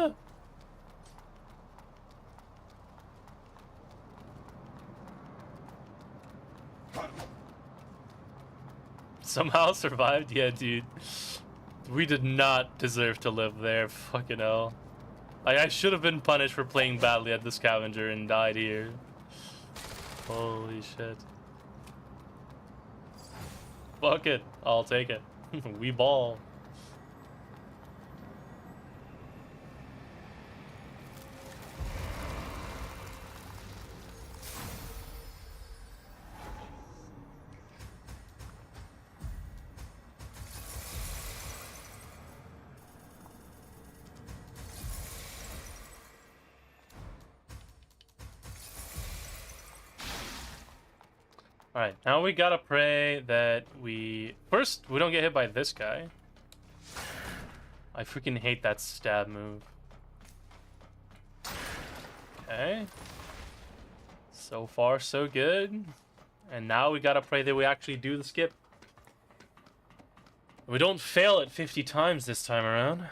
Somehow survived? Yeah, dude. We did not deserve to live there. Fucking hell. Like, I should have been punished for playing badly at the scavenger and died here. Holy shit. Fuck it. I'll take it. We ball. Alright, now we gotta pray that we... First, we don't get hit by this guy. I freaking hate that stab move. Okay. So far, so good. And now we gotta pray that we actually do the skip. We don't fail it 50 times this time around.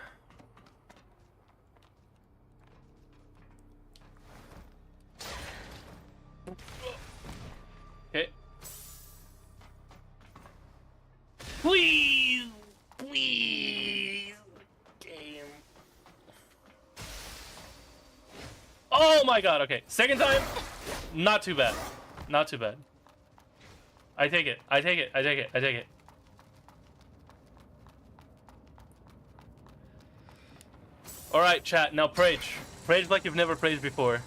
Okay. Please! Please! Game. Oh my god, okay. Second time, not too bad. Not too bad. I take it. I take it. I take it. I take it. Alright, chat. Now Prage. Prage like you've never prayed before.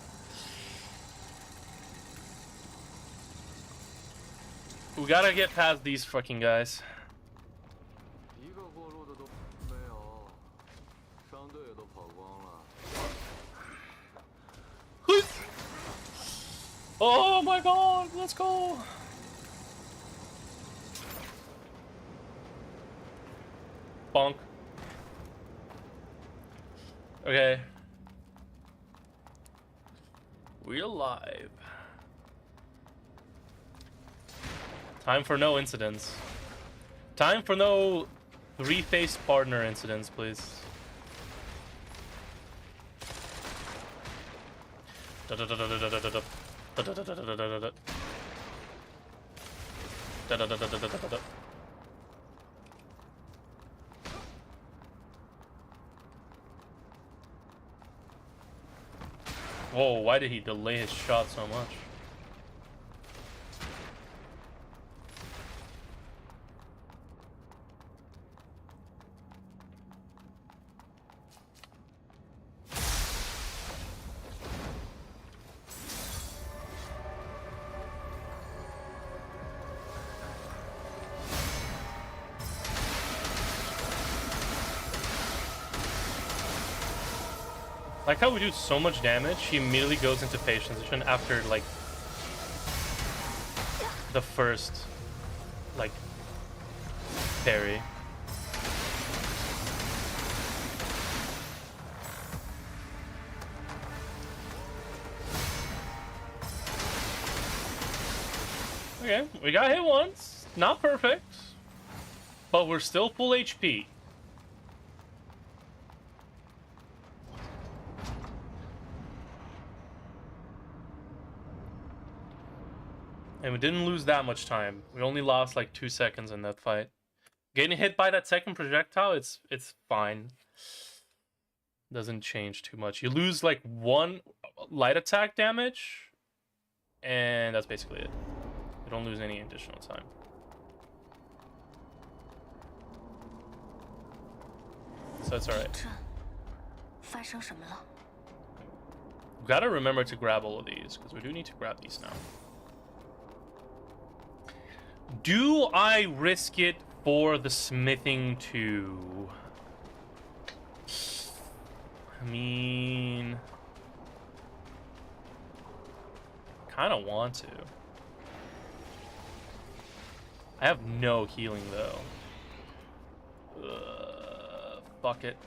We gotta get past these fucking guys. Oh my god, let's go! Bonk. Okay. We're alive. Time for no incidents. Time for no three-faced partner incidents, please. Whoa, why did he delay his shot so much? Like how we do so much damage, he immediately goes into phase transition after, like, the first, like, parry. Okay, we got hit once. Not perfect, but we're still full HP. And we didn't lose that much time. We only lost like 2 seconds in that fight. Getting hit by that second projectile, it's fine. Doesn't change too much. You lose like 1 light attack damage, and that's basically it. You don't lose any additional time. So it's alright. We gotta remember to grab all of these, because we do need to grab these now. Do I risk it for the smithing too? I mean, kind of want to. I have no healing though. Fuck it.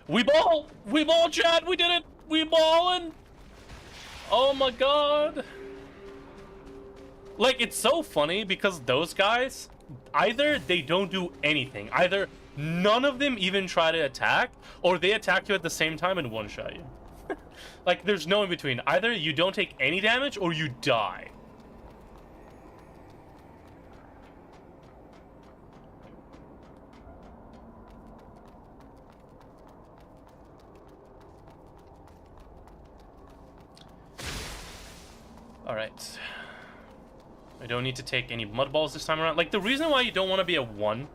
We ball, chat, we did it! We ballin'! Oh my god! Like, it's so funny because those guys, either they don't do anything, either none of them even try to attack, or they attack you at the same time and one-shot you. Like, there's no in between. Either you don't take any damage, or you die. Alright. I don't need to take any mud balls this time around. Like, the reason why you don't want to be a 1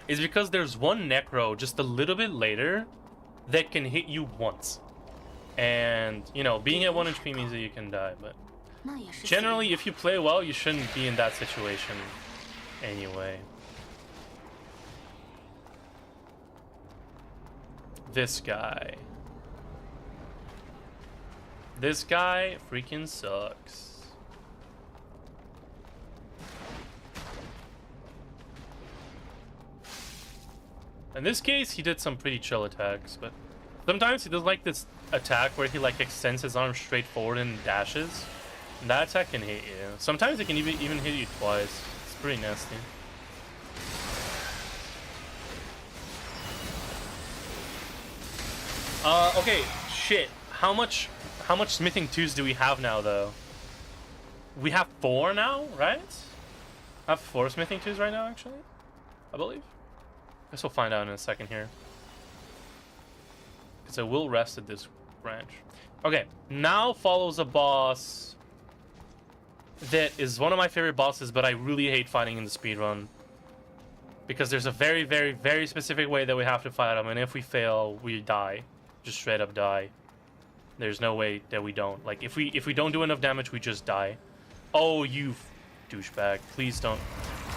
is because there's one necro just a little bit later that can hit you once. And, you know, being at 1 HP means that you can die, but generally, if you play well, you shouldn't be in that situation anyway. This guy. This guy freaking sucks. In this case, he did some pretty chill attacks, but sometimes he does like this attack where he like extends his arm straight forward and dashes. And that attack can hit you. Sometimes it can even hit you twice. It's pretty nasty. Okay, shit. How much smithing 2s do we have now, though? We have 4 now, right? I have 4 smithing 2s right now, actually, I believe. I guess we'll find out in a second here. Because I will rest at this branch. Okay, now follows a boss that is one of my favorite bosses, but I really hate fighting in the speedrun. Because there's a very, very, very specific way that we have to fight him, and if we fail, we die. Just straight up die. There's no way that we don't. Like, if we don't do enough damage, we just die. Oh, you douchebag. Please don't.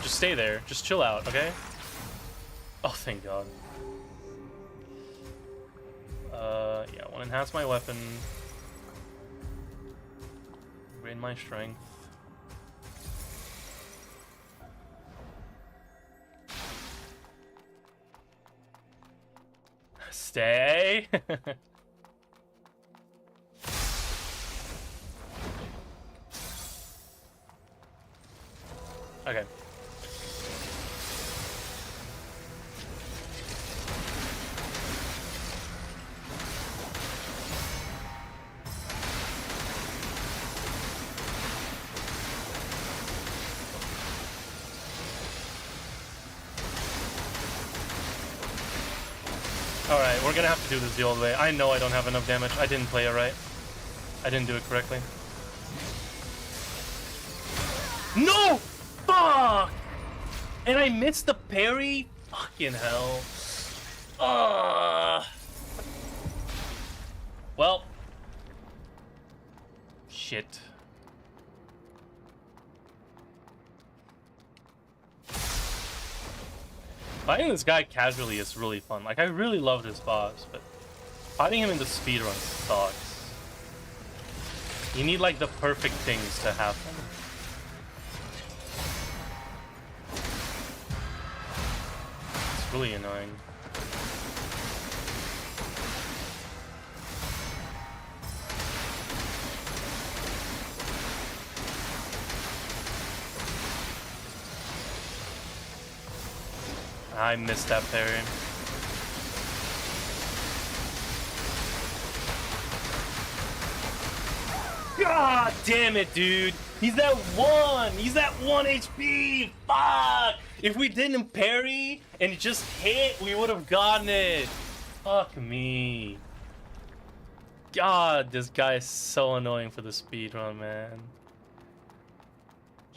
Just stay there. Just chill out, okay? Oh, thank God. Yeah, I want to enhance my weapon. Gain my strength. Stay. Okay. Alright, we're gonna have to do this the old way. I know I don't have enough damage. I didn't play it right. I didn't do it correctly. No! Fuck! And I missed the parry? Fucking hell. Well. Shit. Fighting this guy casually is really fun. Like, I really love this boss, but fighting him in the speedrun sucks. You need, like, the perfect things to happen. It's really annoying. I missed that parry. God damn it, dude. He's at 1. He's at 1 HP. Fuck. If we didn't parry and just hit, we would have gotten it. Fuck me. God, this guy is so annoying for the speedrun, man.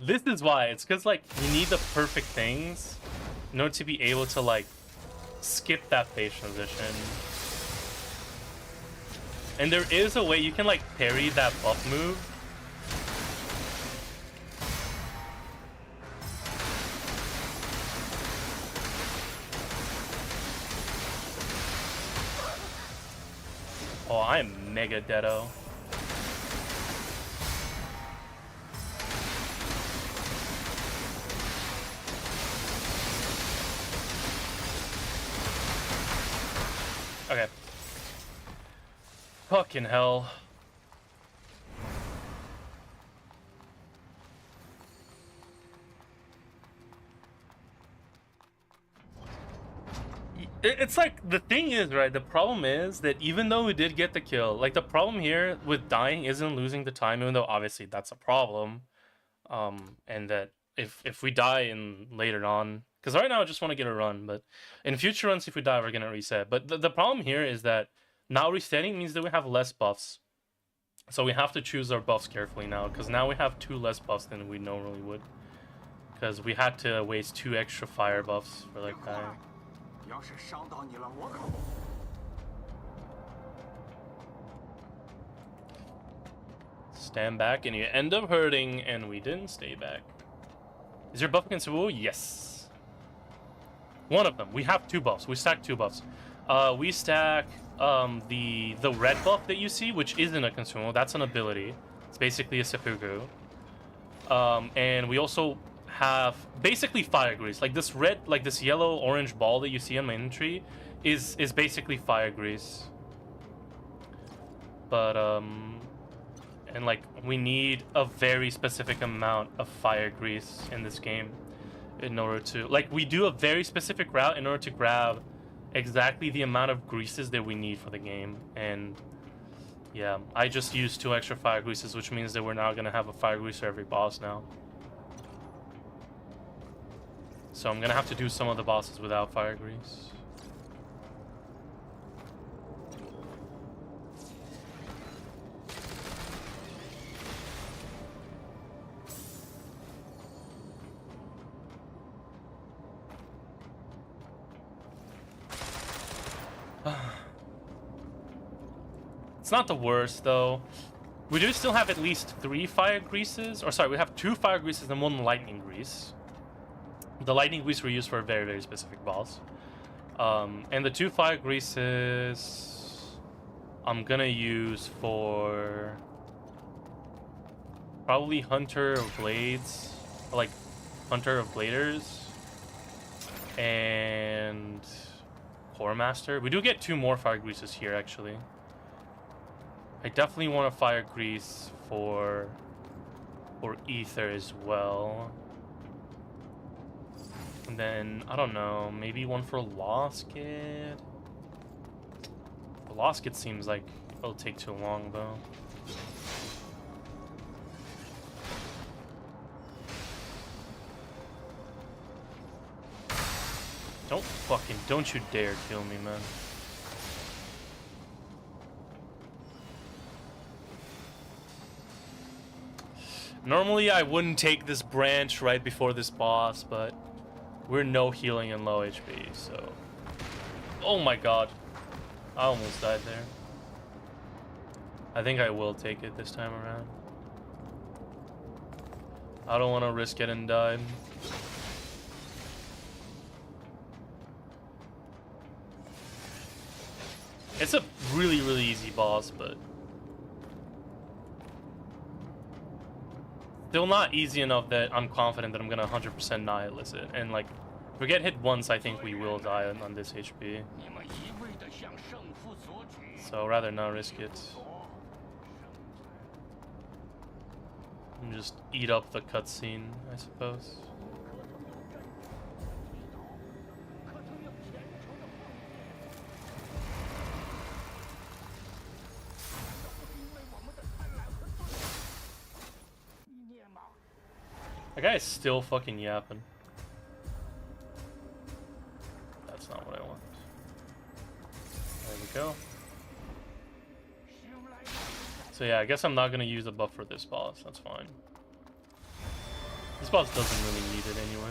This is why. It's because, like, you need the perfect things in order to be able to, like, skip that phase transition. And there is a way you can, like, parry that buff move. Oh, I am mega deado. Okay. Fucking hell. It's like, the thing is, right, the problem is that even though we did get the kill, like, the problem here with dying isn't losing the time, even though obviously that's a problem. And that if we die in later on, because right now I just want to get a run, but in future runs, if we die, we're going to reset. But the problem here is that now resetting means that we have less buffs. So we have to choose our buffs carefully now, because now we have 2 less buffs than we normally would. Because we had to waste 2 extra fire buffs for, like, dying. Stand back and you end up hurting, and we didn't stay back. Is your buff against Wu? Yes. One of them. We have 2 buffs. We stack 2 buffs. We stack the red buff that you see, which isn't a consumable, that's an ability. It's basically a seppuku. And we also have basically fire grease. Like this red, like this yellow orange ball that you see on my inventory is basically fire grease. But and like we need a very specific amount of fire grease in this game in order to, like, we do a very specific route in order to grab exactly the amount of greases that we need for the game. And yeah, I just used 2 extra fire greases, which means that we're now gonna have a fire grease for every boss now. So I'm gonna have to do some of the bosses without fire grease. It's not the worst though. We do still have at least 3 fire greases, or sorry, we have 2 fire greases and 1 lightning grease. The lightning grease we use for a very, very specific boss. And the 2 fire greases I'm gonna use for probably Hunter of Blades, or like Hunter of Bladers, and Core Master. We do get 2 more fire greases here actually. I definitely want a fire grease for Ether as well. And then, I don't know, maybe one for Lost Kid? The Lost Kid seems like it'll take too long though. Don't you dare kill me, man. Normally I wouldn't take this branch right before this boss, but we're no healing and low HP, so... Oh my god. I almost died there. I think I will take it this time around. I don't want to risk getting died. It's a really, really easy boss, but... still not easy enough that I'm confident that I'm gonna 100% nihilate it. And like, if we get hit once, I think we will die on this HP. So rather not risk it. And just eat up the cutscene, I suppose. That guy is still fucking yapping. That's not what I want. There we go. So yeah, I guess I'm not gonna use a buff for this boss. That's fine. This boss doesn't really need it anyway.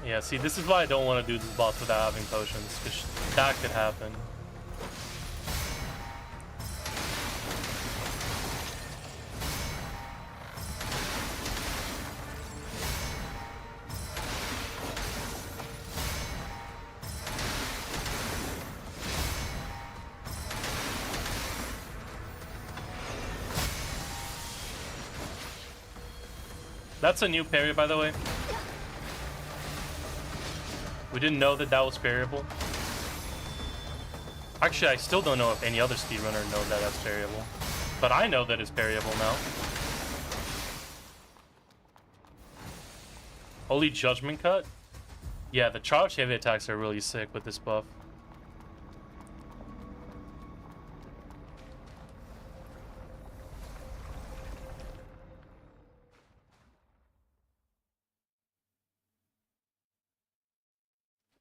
Yeah, see, this is why I don't want to do this boss without having potions, because that could happen. That's a new parry, by the way. We didn't know that that was parryable. Actually, I still don't know if any other speedrunner knows that that's parryable. But I know that it's parryable now. Holy Judgment Cut? Yeah, the charge heavy attacks are really sick with this buff.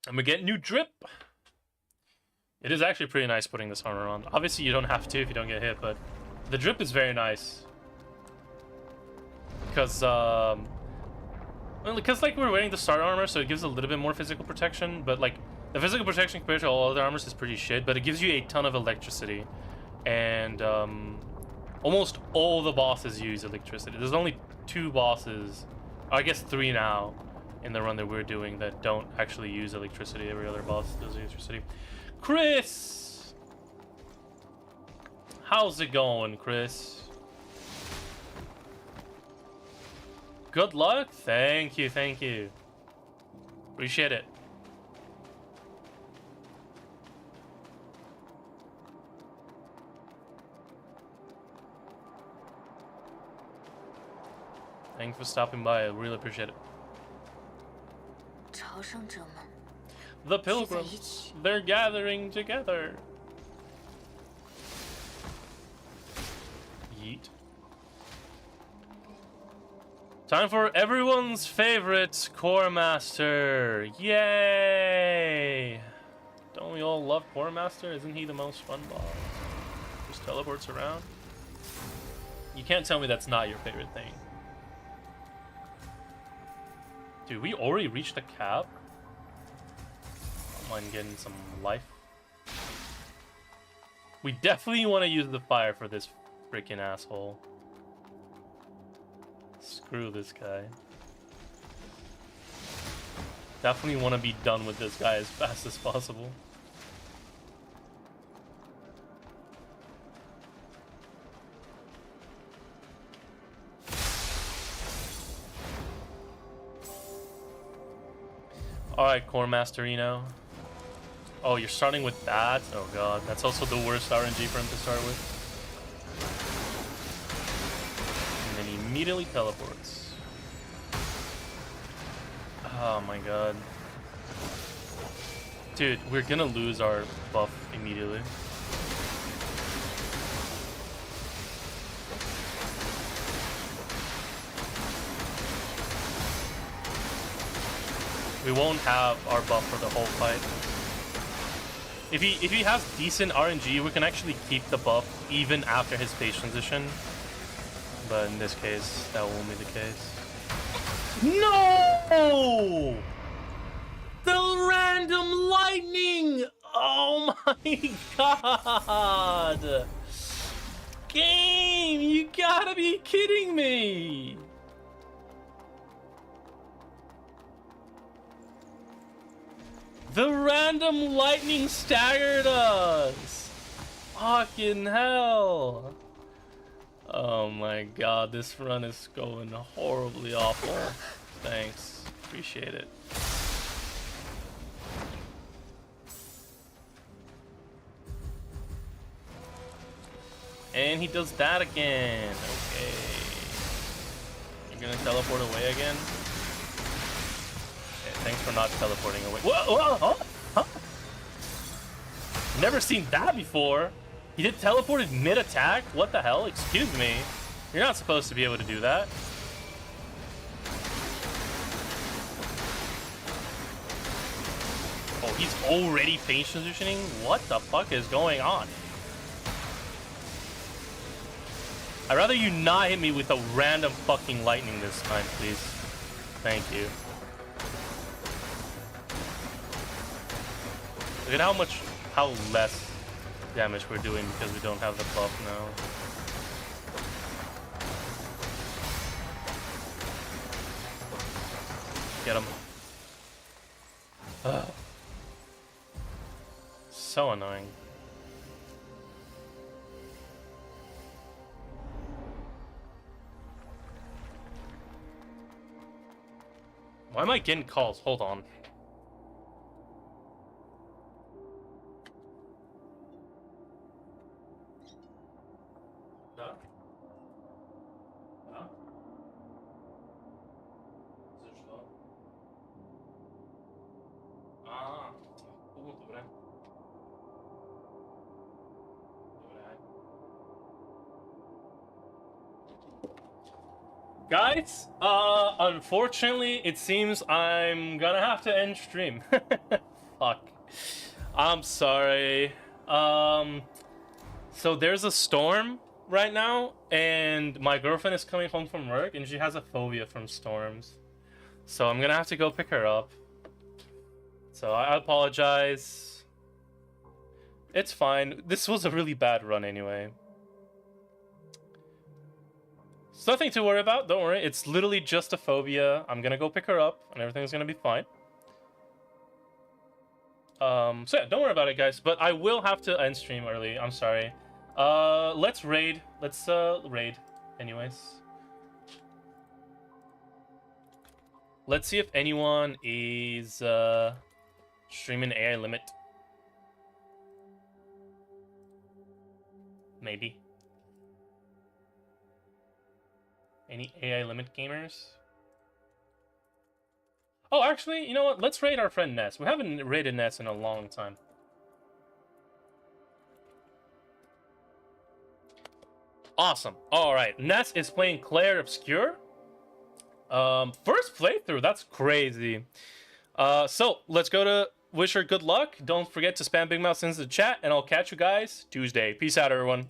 And we get new drip. It is actually pretty nice putting this armor on. Obviously, you don't have to if you don't get hit, but the drip is very nice. Because like we're wearing the start armor, so it gives a little bit more physical protection. But like the physical protection compared to all other armors is pretty shit. But it gives you a ton of electricity, and Almost all the bosses use electricity. There's only 2 bosses, or I guess 3 now, in the run that we're doing that don't actually use electricity. Every other boss does electricity. Chris! How's it going, Chris? Good luck? Thank you, thank you. Appreciate it. Thanks for stopping by. I really appreciate it. 朝圣者们 The pilgrims, they're gathering together. Yeet. Time for everyone's favorite Core Master. Yay! Don't we all love Core Master? Isn't he the most fun boss? Just teleports around. You can't tell me that's not your favorite thing. Dude, we already reached the cap. I don't mind getting some life. We definitely want to use the fire for this freaking asshole. Screw this guy. Definitely want to be done with this guy as fast as possible. Alright, Core Masterino. Oh, you're starting with that? Oh god, that's also the worst RNG for him to start with. And then he immediately teleports. Oh my god. Dude, we're gonna lose our buff immediately. We won't have our buff for the whole fight. If he has decent RNG, we can actually keep the buff even after his phase transition. But in this case, that won't be the case. No! The random lightning! Oh my god! Game, you gotta be kidding me! The random lightning staggered us! Fucking hell! Oh my god, this run is going horribly awful. Thanks. Appreciate it. And he does that again. Okay. You're gonna teleport away again? Thanks for not teleporting away. Whoa, whoa, huh? Never seen that before. He did teleported mid-attack? What the hell? Excuse me. You're not supposed to be able to do that. Oh, he's already phase transitioning? What the fuck is going on? I'd rather you not hit me with a random fucking lightning this time, please. Thank you. Look at how less damage we're doing because we don't have the buff now. Get him. Ugh. So annoying. Why am I getting calls? Hold on. Guys, unfortunately, it seems I'm gonna have to end stream. Fuck. I'm sorry. So there's a storm right now, and my girlfriend is coming home from work, and she has a phobia from storms. So I'm gonna have to go pick her up. So I apologize. It's fine. This was a really bad run anyway. nothing to worry about. Don't worry. It's literally just a phobia. I'm gonna go pick her up, and everything's gonna be fine. So yeah, don't worry about it, guys. But I will have to end stream early. I'm sorry. Let's raid. Let's raid. Anyways, let's see if anyone is streaming AI limit. Maybe. Any AI limit gamers? Oh, actually, you know what? Let's raid our friend Ness. We haven't raided Ness in a long time. Awesome. All right. Ness is playing Claire Obscure. First playthrough. That's crazy. So let's go to wish her good luck. Don't forget to spam Big Mouse into the chat, and I'll catch you guys Tuesday. Peace out, everyone.